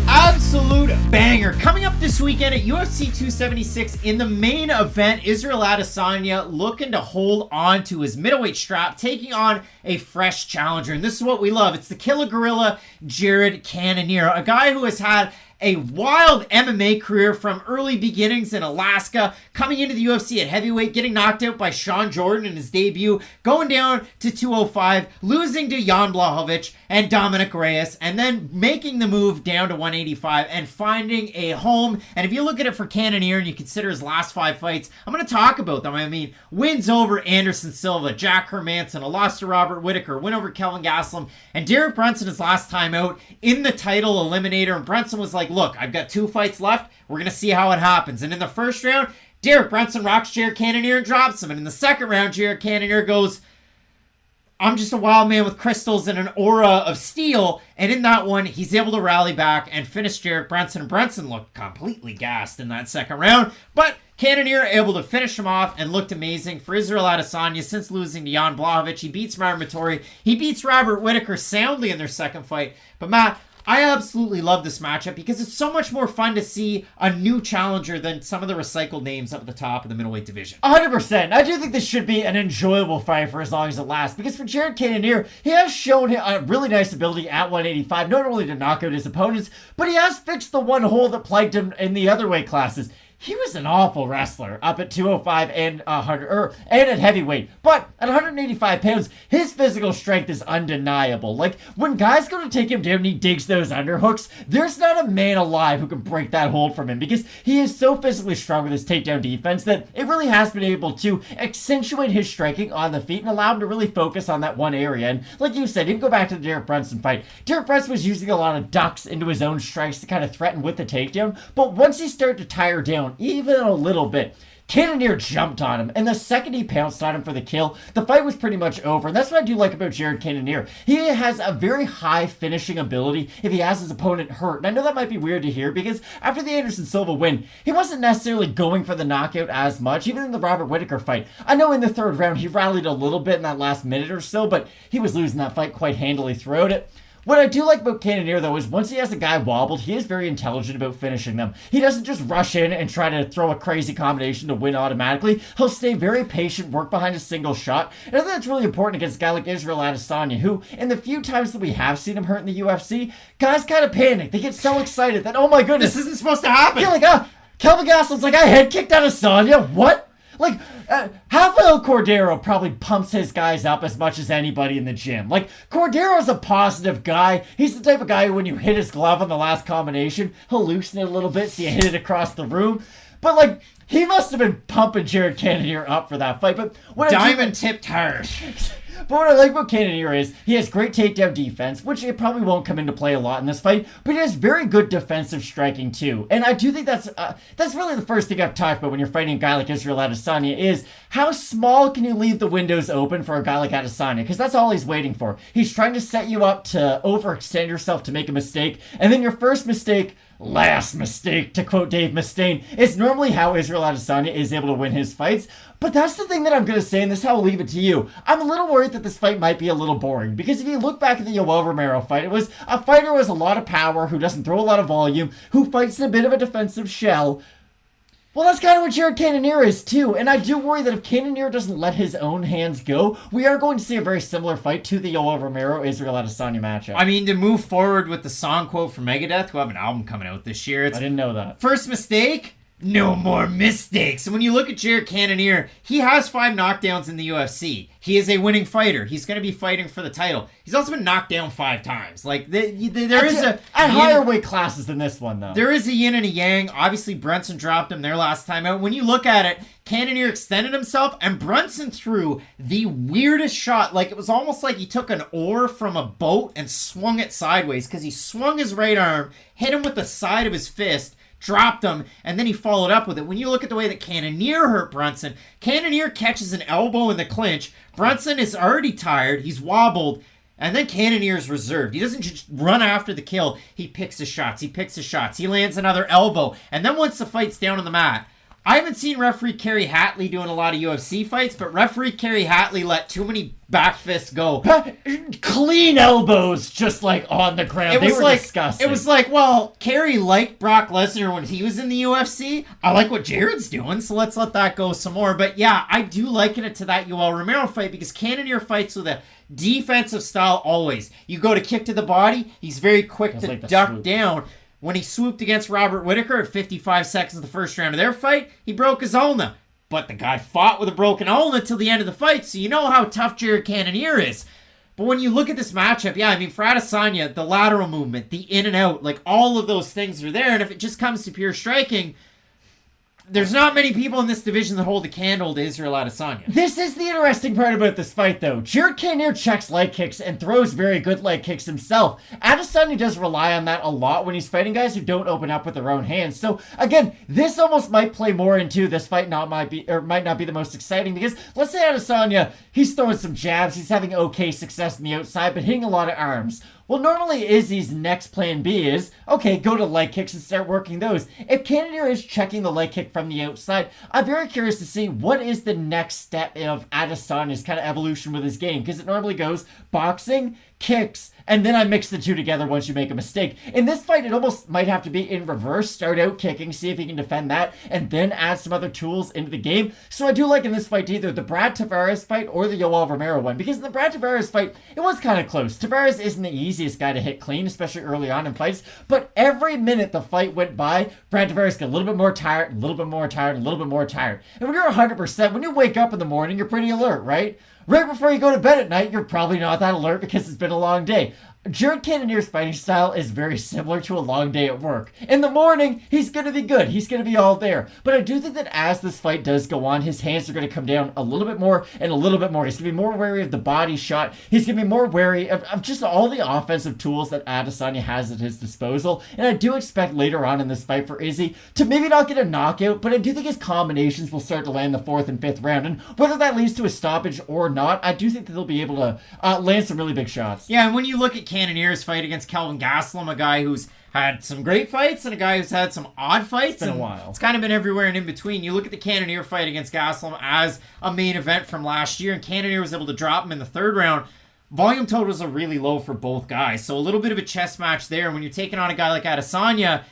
Absolute banger. Coming up this weekend at UFC 276 in the main event, Israel Adesanya looking to hold on to his middleweight strap, taking on a fresh challenger. And this is what we love. It's the Killa Gorilla, Jared Cannonier, a guy who has had a wild MMA career from early beginnings in Alaska, coming into the UFC at heavyweight, getting knocked out by Sean Jordan in his debut, going down to 205, losing to Jan Blachowicz and Dominic Reyes, and then making the move down to 185 and finding a home. And if you look at it for Cannonier and you consider his last 5 fights, I'm going to talk about them. I mean, wins over Anderson Silva, Jack Hermanson, a loss to Robert Whittaker, win over Kelvin Gastelum, and Derek Brunson his last time out in the title eliminator. And Brunson was like, look, I've got 2 fights left. We're going to see how it happens. And in the first round, Derek Brunson rocks Jared Cannonier and drops him. And in the second round, Jared Cannonier goes, I'm just a wild man with crystals and an aura of steel. And in that one, he's able to rally back and finish Derek Brunson. Brunson looked completely gassed in that second round. But Cannonier able to finish him off and looked amazing. For Israel Adesanya, since losing to Jan Blachowicz, he beats Martin Vettori. He beats Robert Whittaker soundly in their second fight. But Matt, I absolutely love this matchup because it's so much more fun to see a new challenger than some of the recycled names up at the top of the middleweight division. 100%. I do think this should be an enjoyable fight for as long as it lasts, because for Jared Cannonier, he has shown a really nice ability at 185, not only to knock out his opponents, but he has fixed the one hole that plagued him in the other weight classes. He was an awful wrestler up at 205 and 100 and at heavyweight. But at 185 pounds, his physical strength is undeniable. Like, when guys go to take him down and he digs those underhooks, there's not a man alive who can break that hold from him, because he is so physically strong with his takedown defense that it really has been able to accentuate his striking on the feet and allow him to really focus on that one area. And like you said, even go back to the Derek Brunson fight. Derek Brunson was using a lot of ducks into his own strikes to kind of threaten with the takedown, but once he started to tire down even a little bit, Cannonier jumped on him, and the second he pounced on him for the kill, the fight was pretty much over. And that's what I do like about Jared Cannonier. He has a very high finishing ability if he has his opponent hurt. And I know that might be weird to hear, because after the Anderson Silva win, he wasn't necessarily going for the knockout as much, even in the Robert Whittaker fight. I know in the third round he rallied a little bit in that last minute or so, but he was losing that fight quite handily throughout it. What I do like about Cannonier, though, is once he has a guy wobbled, he is very intelligent about finishing them. He doesn't just rush in and try to throw a crazy combination to win automatically. He'll stay very patient, work behind a single shot. And I think that's really important against a guy like Israel Adesanya, who, in the few times that we have seen him hurt in the UFC, guys kind of panic. They get so excited that, oh my goodness, this isn't supposed to happen. Yeah, like, Kelvin Gastelum's like, I head kicked Adesanya. What? Like, Rafael Cordero probably pumps his guys up as much as anybody in the gym. Like, Cordero's a positive guy. He's the type of guy who, when you hit his glove on the last combination, he'll loosen it a little bit so you hit it across the room. But, like, he must have been pumping Jared Cannonier up for that fight. But Diamond tip tires. But what I like about Cannonier is he has great takedown defense, which it probably won't come into play a lot in this fight, but he has very good defensive striking too. And I do think that's really the first thing I've talked about when you're fighting a guy like Israel Adesanya is how small can you leave the windows open for a guy like Adesanya? Because that's all he's waiting for. He's trying to set you up to overextend yourself to make a mistake, and then your first mistake, last mistake, to quote Dave Mustaine, is normally how Israel Adesanya is able to win his fights. But that's the thing that I'm going to say, and this is how I'll leave it to you. I'm a little worried that this fight might be a little boring, because if you look back at the Yoel Romero fight, it was a fighter who has a lot of power, who doesn't throw a lot of volume, who fights in a bit of a defensive shell. Well, that's kind of what Jared Cannonier is too, and I do worry that if Cannonier doesn't let his own hands go, we are going to see a very similar fight to the Yoel Romero-Israel Adesanya matchup. I mean, to move forward with the song quote from Megadeth, who have an album coming out this year, I didn't know that. First mistake, no more mistakes. And when you look at Jared Cannonier, he has 5 knockdowns in the UFC. He is a winning fighter. He's going to be fighting for the title. He's also been knocked down 5 times. Like, there is a... At higher weight classes than this one, though. There is a yin and a yang. Obviously, Brunson dropped him there last time out. When you look at it, Cannonier extended himself, and Brunson threw the weirdest shot. Like, it was almost like he took an oar from a boat and swung it sideways, because he swung his right arm, hit him with the side of his fist, dropped him, and then he followed up with it. When you look at the way that Cannonier hurt Brunson, Cannonier catches an elbow in the clinch. Brunson is already tired. He's wobbled. And then Cannonier's reserved. He doesn't just run after the kill. He picks his shots. He lands another elbow. And then once the fight's down on the mat, I haven't seen referee Kerry Hatley doing a lot of UFC fights, but referee Kerry Hatley let too many back fists go. Clean elbows just like on the ground. They were disgusting. It was like, well, Kerry liked Brock Lesnar when he was in the UFC. I like what Jared's doing, so let's let that go some more. But yeah, I do liken it to that Yoel Romero fight because Cannonier fights with a defensive style always. You go to kick to the body, he's very quick to duck down. When he swooped against Robert Whittaker at 55 seconds of the first round of their fight, he broke his ulna. But the guy fought with a broken ulna till the end of the fight, so you know how tough Jared Cannonier is. But when you look at this matchup, yeah, I mean, for Adesanya, the lateral movement, the in and out, like all of those things are there. And if it just comes to pure striking, there's not many people in this division that hold a candle to Israel Adesanya. This is the interesting part about this fight, though. Jared Cannonier checks leg kicks and throws very good leg kicks himself. Adesanya does rely on that a lot when he's fighting guys who don't open up with their own hands. So, again, this almost might play more into this fight might not be the most exciting because let's say Adesanya, he's throwing some jabs, he's having okay success on the outside, but hitting a lot of arms. Well, normally Izzy's next plan B is, okay, go to leg kicks and start working those. If Cannonier is checking the leg kick from the outside, I'm very curious to see what is the next step of Adesanya's kind of evolution with his game, because it normally goes boxing, kicks, and then I mix the two together once you make a mistake. In this fight, it almost might have to be in reverse. Start out kicking, see if he can defend that, and then add some other tools into the game. So I do like in this fight either the Brad Tavares fight or the Yoel Romero one, because in the Brad Tavares fight, it was kind of close. Tavares isn't the easiest guy to hit clean, especially early on in fights, but every minute the fight went by, Brad Tavares got a little bit more tired, a little bit more tired, a little bit more tired. And when you're 100%, when you wake up in the morning, you're pretty alert, right? Right before you go to bed at night, you're probably not that alert because it's been a long day. Jared Cannonier's fighting style is very similar to a long day at work. In the morning, he's going to be good. He's going to be all there. But I do think that as this fight does go on, his hands are going to come down a little bit more and a little bit more. He's going to be more wary of the body shot. He's going to be more wary of just all the offensive tools that Adesanya has at his disposal. And I do expect later on in this fight for Izzy to maybe not get a knockout, but I do think his combinations will start to land the 4th and 5th round. And whether that leads to a stoppage or not, I do think that they'll be able to land some really big shots. Yeah, and when you look at Cannonier's fight against Kelvin Gastelum, a guy who's had some great fights and a guy who's had some odd fights. It's been a while. It's kind of been everywhere and in between. You look at the Cannonier fight against Gastelum as a main event from last year, and Cannonier was able to drop him in the 3rd round. Volume totals are really low for both guys, so a little bit of a chess match there. When you're taking on a guy like Adesanya,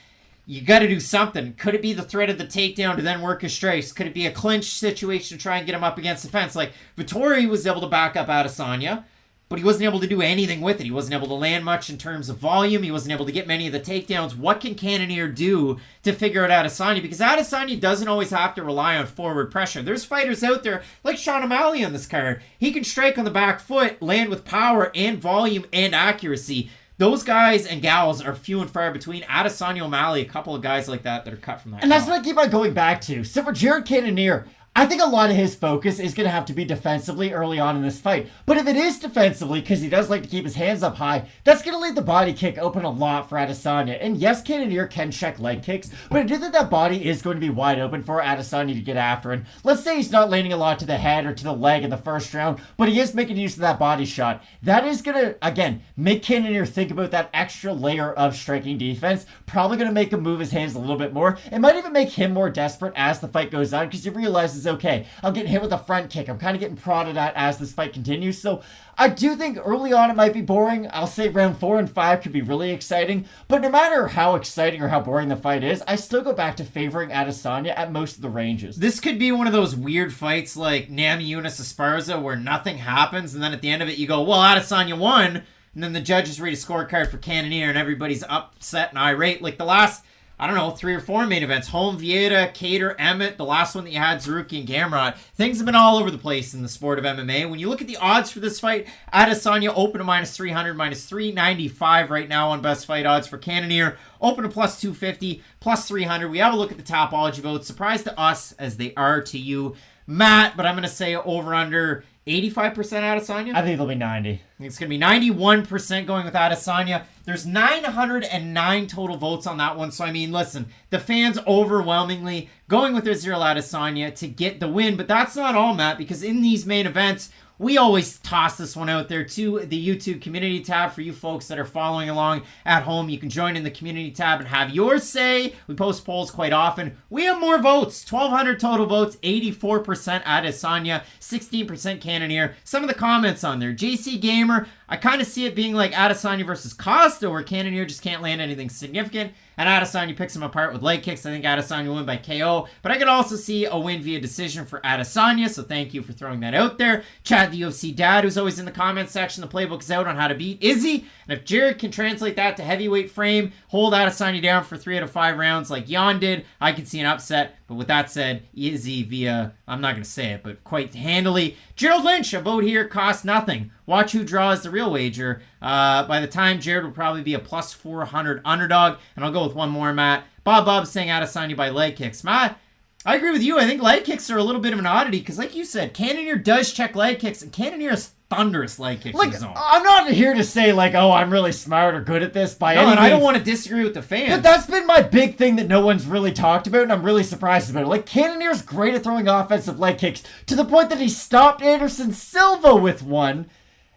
you got to do something. Could it be the threat of the takedown to then work his strikes? Could it be a clinch situation to try and get him up against the fence? Like, Vettori was able to back up Adesanya, but he wasn't able to do anything with it. He wasn't able to land much in terms of volume. He wasn't able to get many of the takedowns. What can Cannonier do to figure out Adesanya? Because Adesanya doesn't always have to rely on forward pressure. There's fighters out there like Sean O'Malley on this card. He can strike on the back foot, land with power and volume and accuracy. Those guys and gals are few and far between. Adesanya, O'Malley, a couple of guys like that are cut from that. And that's what I keep on going back to. So for Jared Cannonier, I think a lot of his focus is going to have to be defensively early on in this fight. But if it is defensively, because he does like to keep his hands up high, that's going to leave the body kick open a lot for Adesanya. And yes, Cannonier can check leg kicks, but I do think that body is going to be wide open for Adesanya to get after. And let's say he's not landing a lot to the head or to the leg in the first round, but he is making use of that body shot. That is going to, again, make Cannonier think about that extra layer of striking defense. Probably going to make him move his hands a little bit more. It might even make him more desperate as the fight goes on, because he realizes, okay, I'm getting hit with a front kick. I'm kind of getting prodded at as this fight continues. So I do think early on it might be boring. I'll say round 4 and 5 could be really exciting. But no matter how exciting or how boring the fight is, I still go back to favoring Adesanya at most of the ranges. This could be one of those weird fights like Namajunas Esparza where nothing happens, and then at the end of it you go, well, Adesanya won, and then the judges read a scorecard for Cannonier and everybody's upset and irate. Like the last, I don't know, 3 or 4 main events. Holm, Vieta, Cater, Emmett, the last one that you had, Zaruki and Gamrot. Things have been all over the place in the sport of MMA. When you look at the odds for this fight, Adesanya open to minus 300, minus 395 right now on best fight odds for Cannonier. Open to plus 250, plus 300. We have a look at the Topology votes. Surprise to us as they are to you, Matt, but I'm going to say over under 85% Adesanya? I think it'll be 90. It's going to be 91% going with Adesanya. There's 909 total votes on that one. So, I mean, listen, the fans overwhelmingly going with Israel Adesanya to get the win. But that's not all, Matt, because in these main events, we always toss this one out there to the YouTube community tab for you folks that are following along at home. You can join in the community tab and have your say. We post polls quite often. We have more votes, 1,200 total votes, 84% Adesanya, 16% Cannonier. Some of the comments on there, JC Gamer, I kind of see it being like Adesanya versus Costa, where Cannonier just can't land anything significant, and Adesanya picks him apart with leg kicks. I think Adesanya will win by KO, but I could also see a win via decision for Adesanya, so thank you for throwing that out there. Chad, the UFC dad, who's always in the comments section, the playbook is out on how to beat Izzy, and if Jared can translate that to heavyweight frame, hold Adesanya down for 3 out of 5 rounds like Jan did, I could see an upset. But with that said, Izzy via, I'm not going to say it, but quite handily. Gerald Lynch, a vote here costs nothing. Watch who draws the real wager. By the time, Jared will probably be a plus 400 underdog. And I'll go with one more, Matt. Bob saying Adesanya by leg kicks. Matt, I agree with you. I think leg kicks are a little bit of an oddity because, like you said, Cannonier does check leg kicks, and Cannonier has thunderous leg kicks in his own. I'm not here to say, like, oh, I'm really smart or good at this by any means. No, and I don't want to disagree with the fans. But that's been my big thing that no one's really talked about, and I'm really surprised about it. Like, Cannonier's great at throwing offensive leg kicks to the point that he stopped Anderson Silva with one.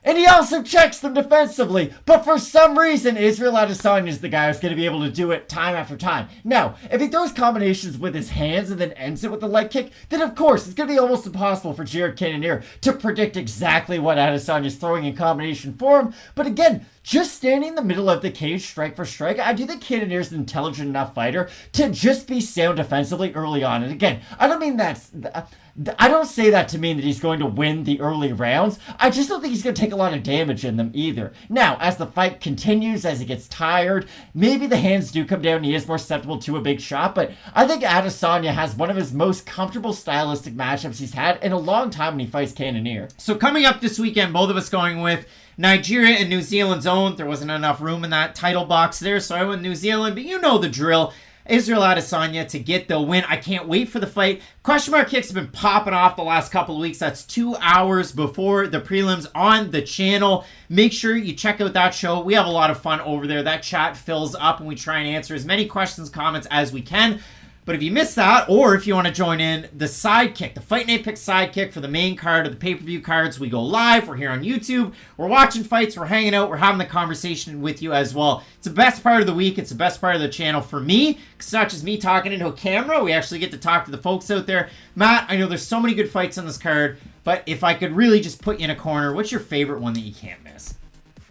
And he also checks them defensively. But for some reason, Israel Adesanya is the guy who's going to be able to do it time after time. Now, if he throws combinations with his hands and then ends it with a leg kick, then of course, it's going to be almost impossible for Jared Cannonier to predict exactly what Adesanya is throwing in combination for him. But again, just standing in the middle of the cage, strike for strike, I do think Cannonier is an intelligent enough fighter to just be sound defensively early on. And again, I don't say that to mean that he's going to win the early rounds. I just don't think he's going to take a lot of damage in them either. Now, as the fight continues, as he gets tired, maybe the hands do come down and he is more susceptible to a big shot, but I think Adesanya has one of his most comfortable stylistic matchups he's had in a long time when he fights Cannonier. So coming up this weekend, both of us going with Nigeria and New Zealand's own. There wasn't enough room in that title box there, so I went New Zealand, but you know the drill. Israel Adesanya to get the win. I can't wait for the fight. Question mark kicks have been popping off the last couple of weeks. That's 2 hours before the prelims on the channel. Make sure you check out that show. We have a lot of fun over there. That chat fills up and we try and answer as many questions, comments as we can. But if you missed that, or if you want to join in the sidekick, the Fight Night Pick sidekick for the main card of the pay-per-view cards, we go live. We're here on YouTube. We're watching fights. We're hanging out. We're having the conversation with you as well. It's the best part of the week. It's the best part of the channel for me. It's not just me talking into a camera. We actually get to talk to the folks out there. Matt, I know there's so many good fights on this card, but if I could really just put you in a corner, what's your favorite one that you can't miss?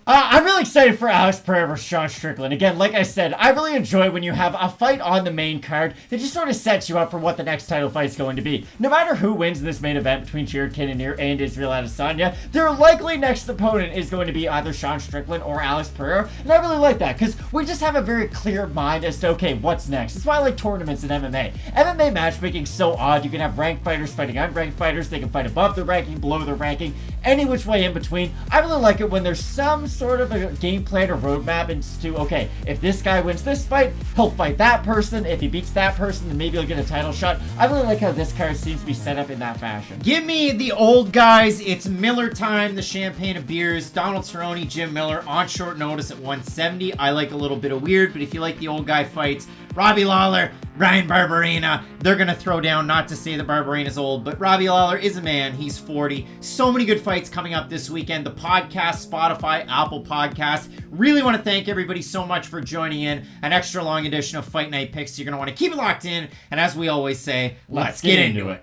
I'm really excited for Alex Pereira versus Sean Strickland. Again, like I said, I really enjoy when you have a fight on the main card that just sort of sets you up for what the next title fight is going to be. No matter who wins in this main event between Jared Cannonier and Israel Adesanya, their likely next opponent is going to be either Sean Strickland or Alex Pereira. And I really like that because we just have a very clear mind as to, okay, what's next? That's why I like tournaments in MMA. MMA matchmaking is so odd. You can have ranked fighters fighting unranked fighters. They can fight above the ranking, below the ranking, any which way in between. I really like it when there's some sort of a game plan or roadmap into, okay, if this guy wins this fight, he'll fight that person. If he beats that person, then maybe he'll get a title shot. I really like how this card seems to be set up in that fashion. Give me the old guys. It's Miller time, the champagne of beers. Donald Cerrone, Jim Miller on short notice at 170. I like a little bit of weird, but if you like the old guy fights, Robbie Lawler, Bryan Barberena, they're going to throw down. Not to say that Barberena's old, but Robbie Lawler is a man. He's 40. So many good fights coming up this weekend. The podcast, Spotify, Apple Podcasts. Really want to thank everybody so much for joining in. An extra long edition of Fight Night Picks. You're going to want to keep it locked in. And as we always say, let's get into it.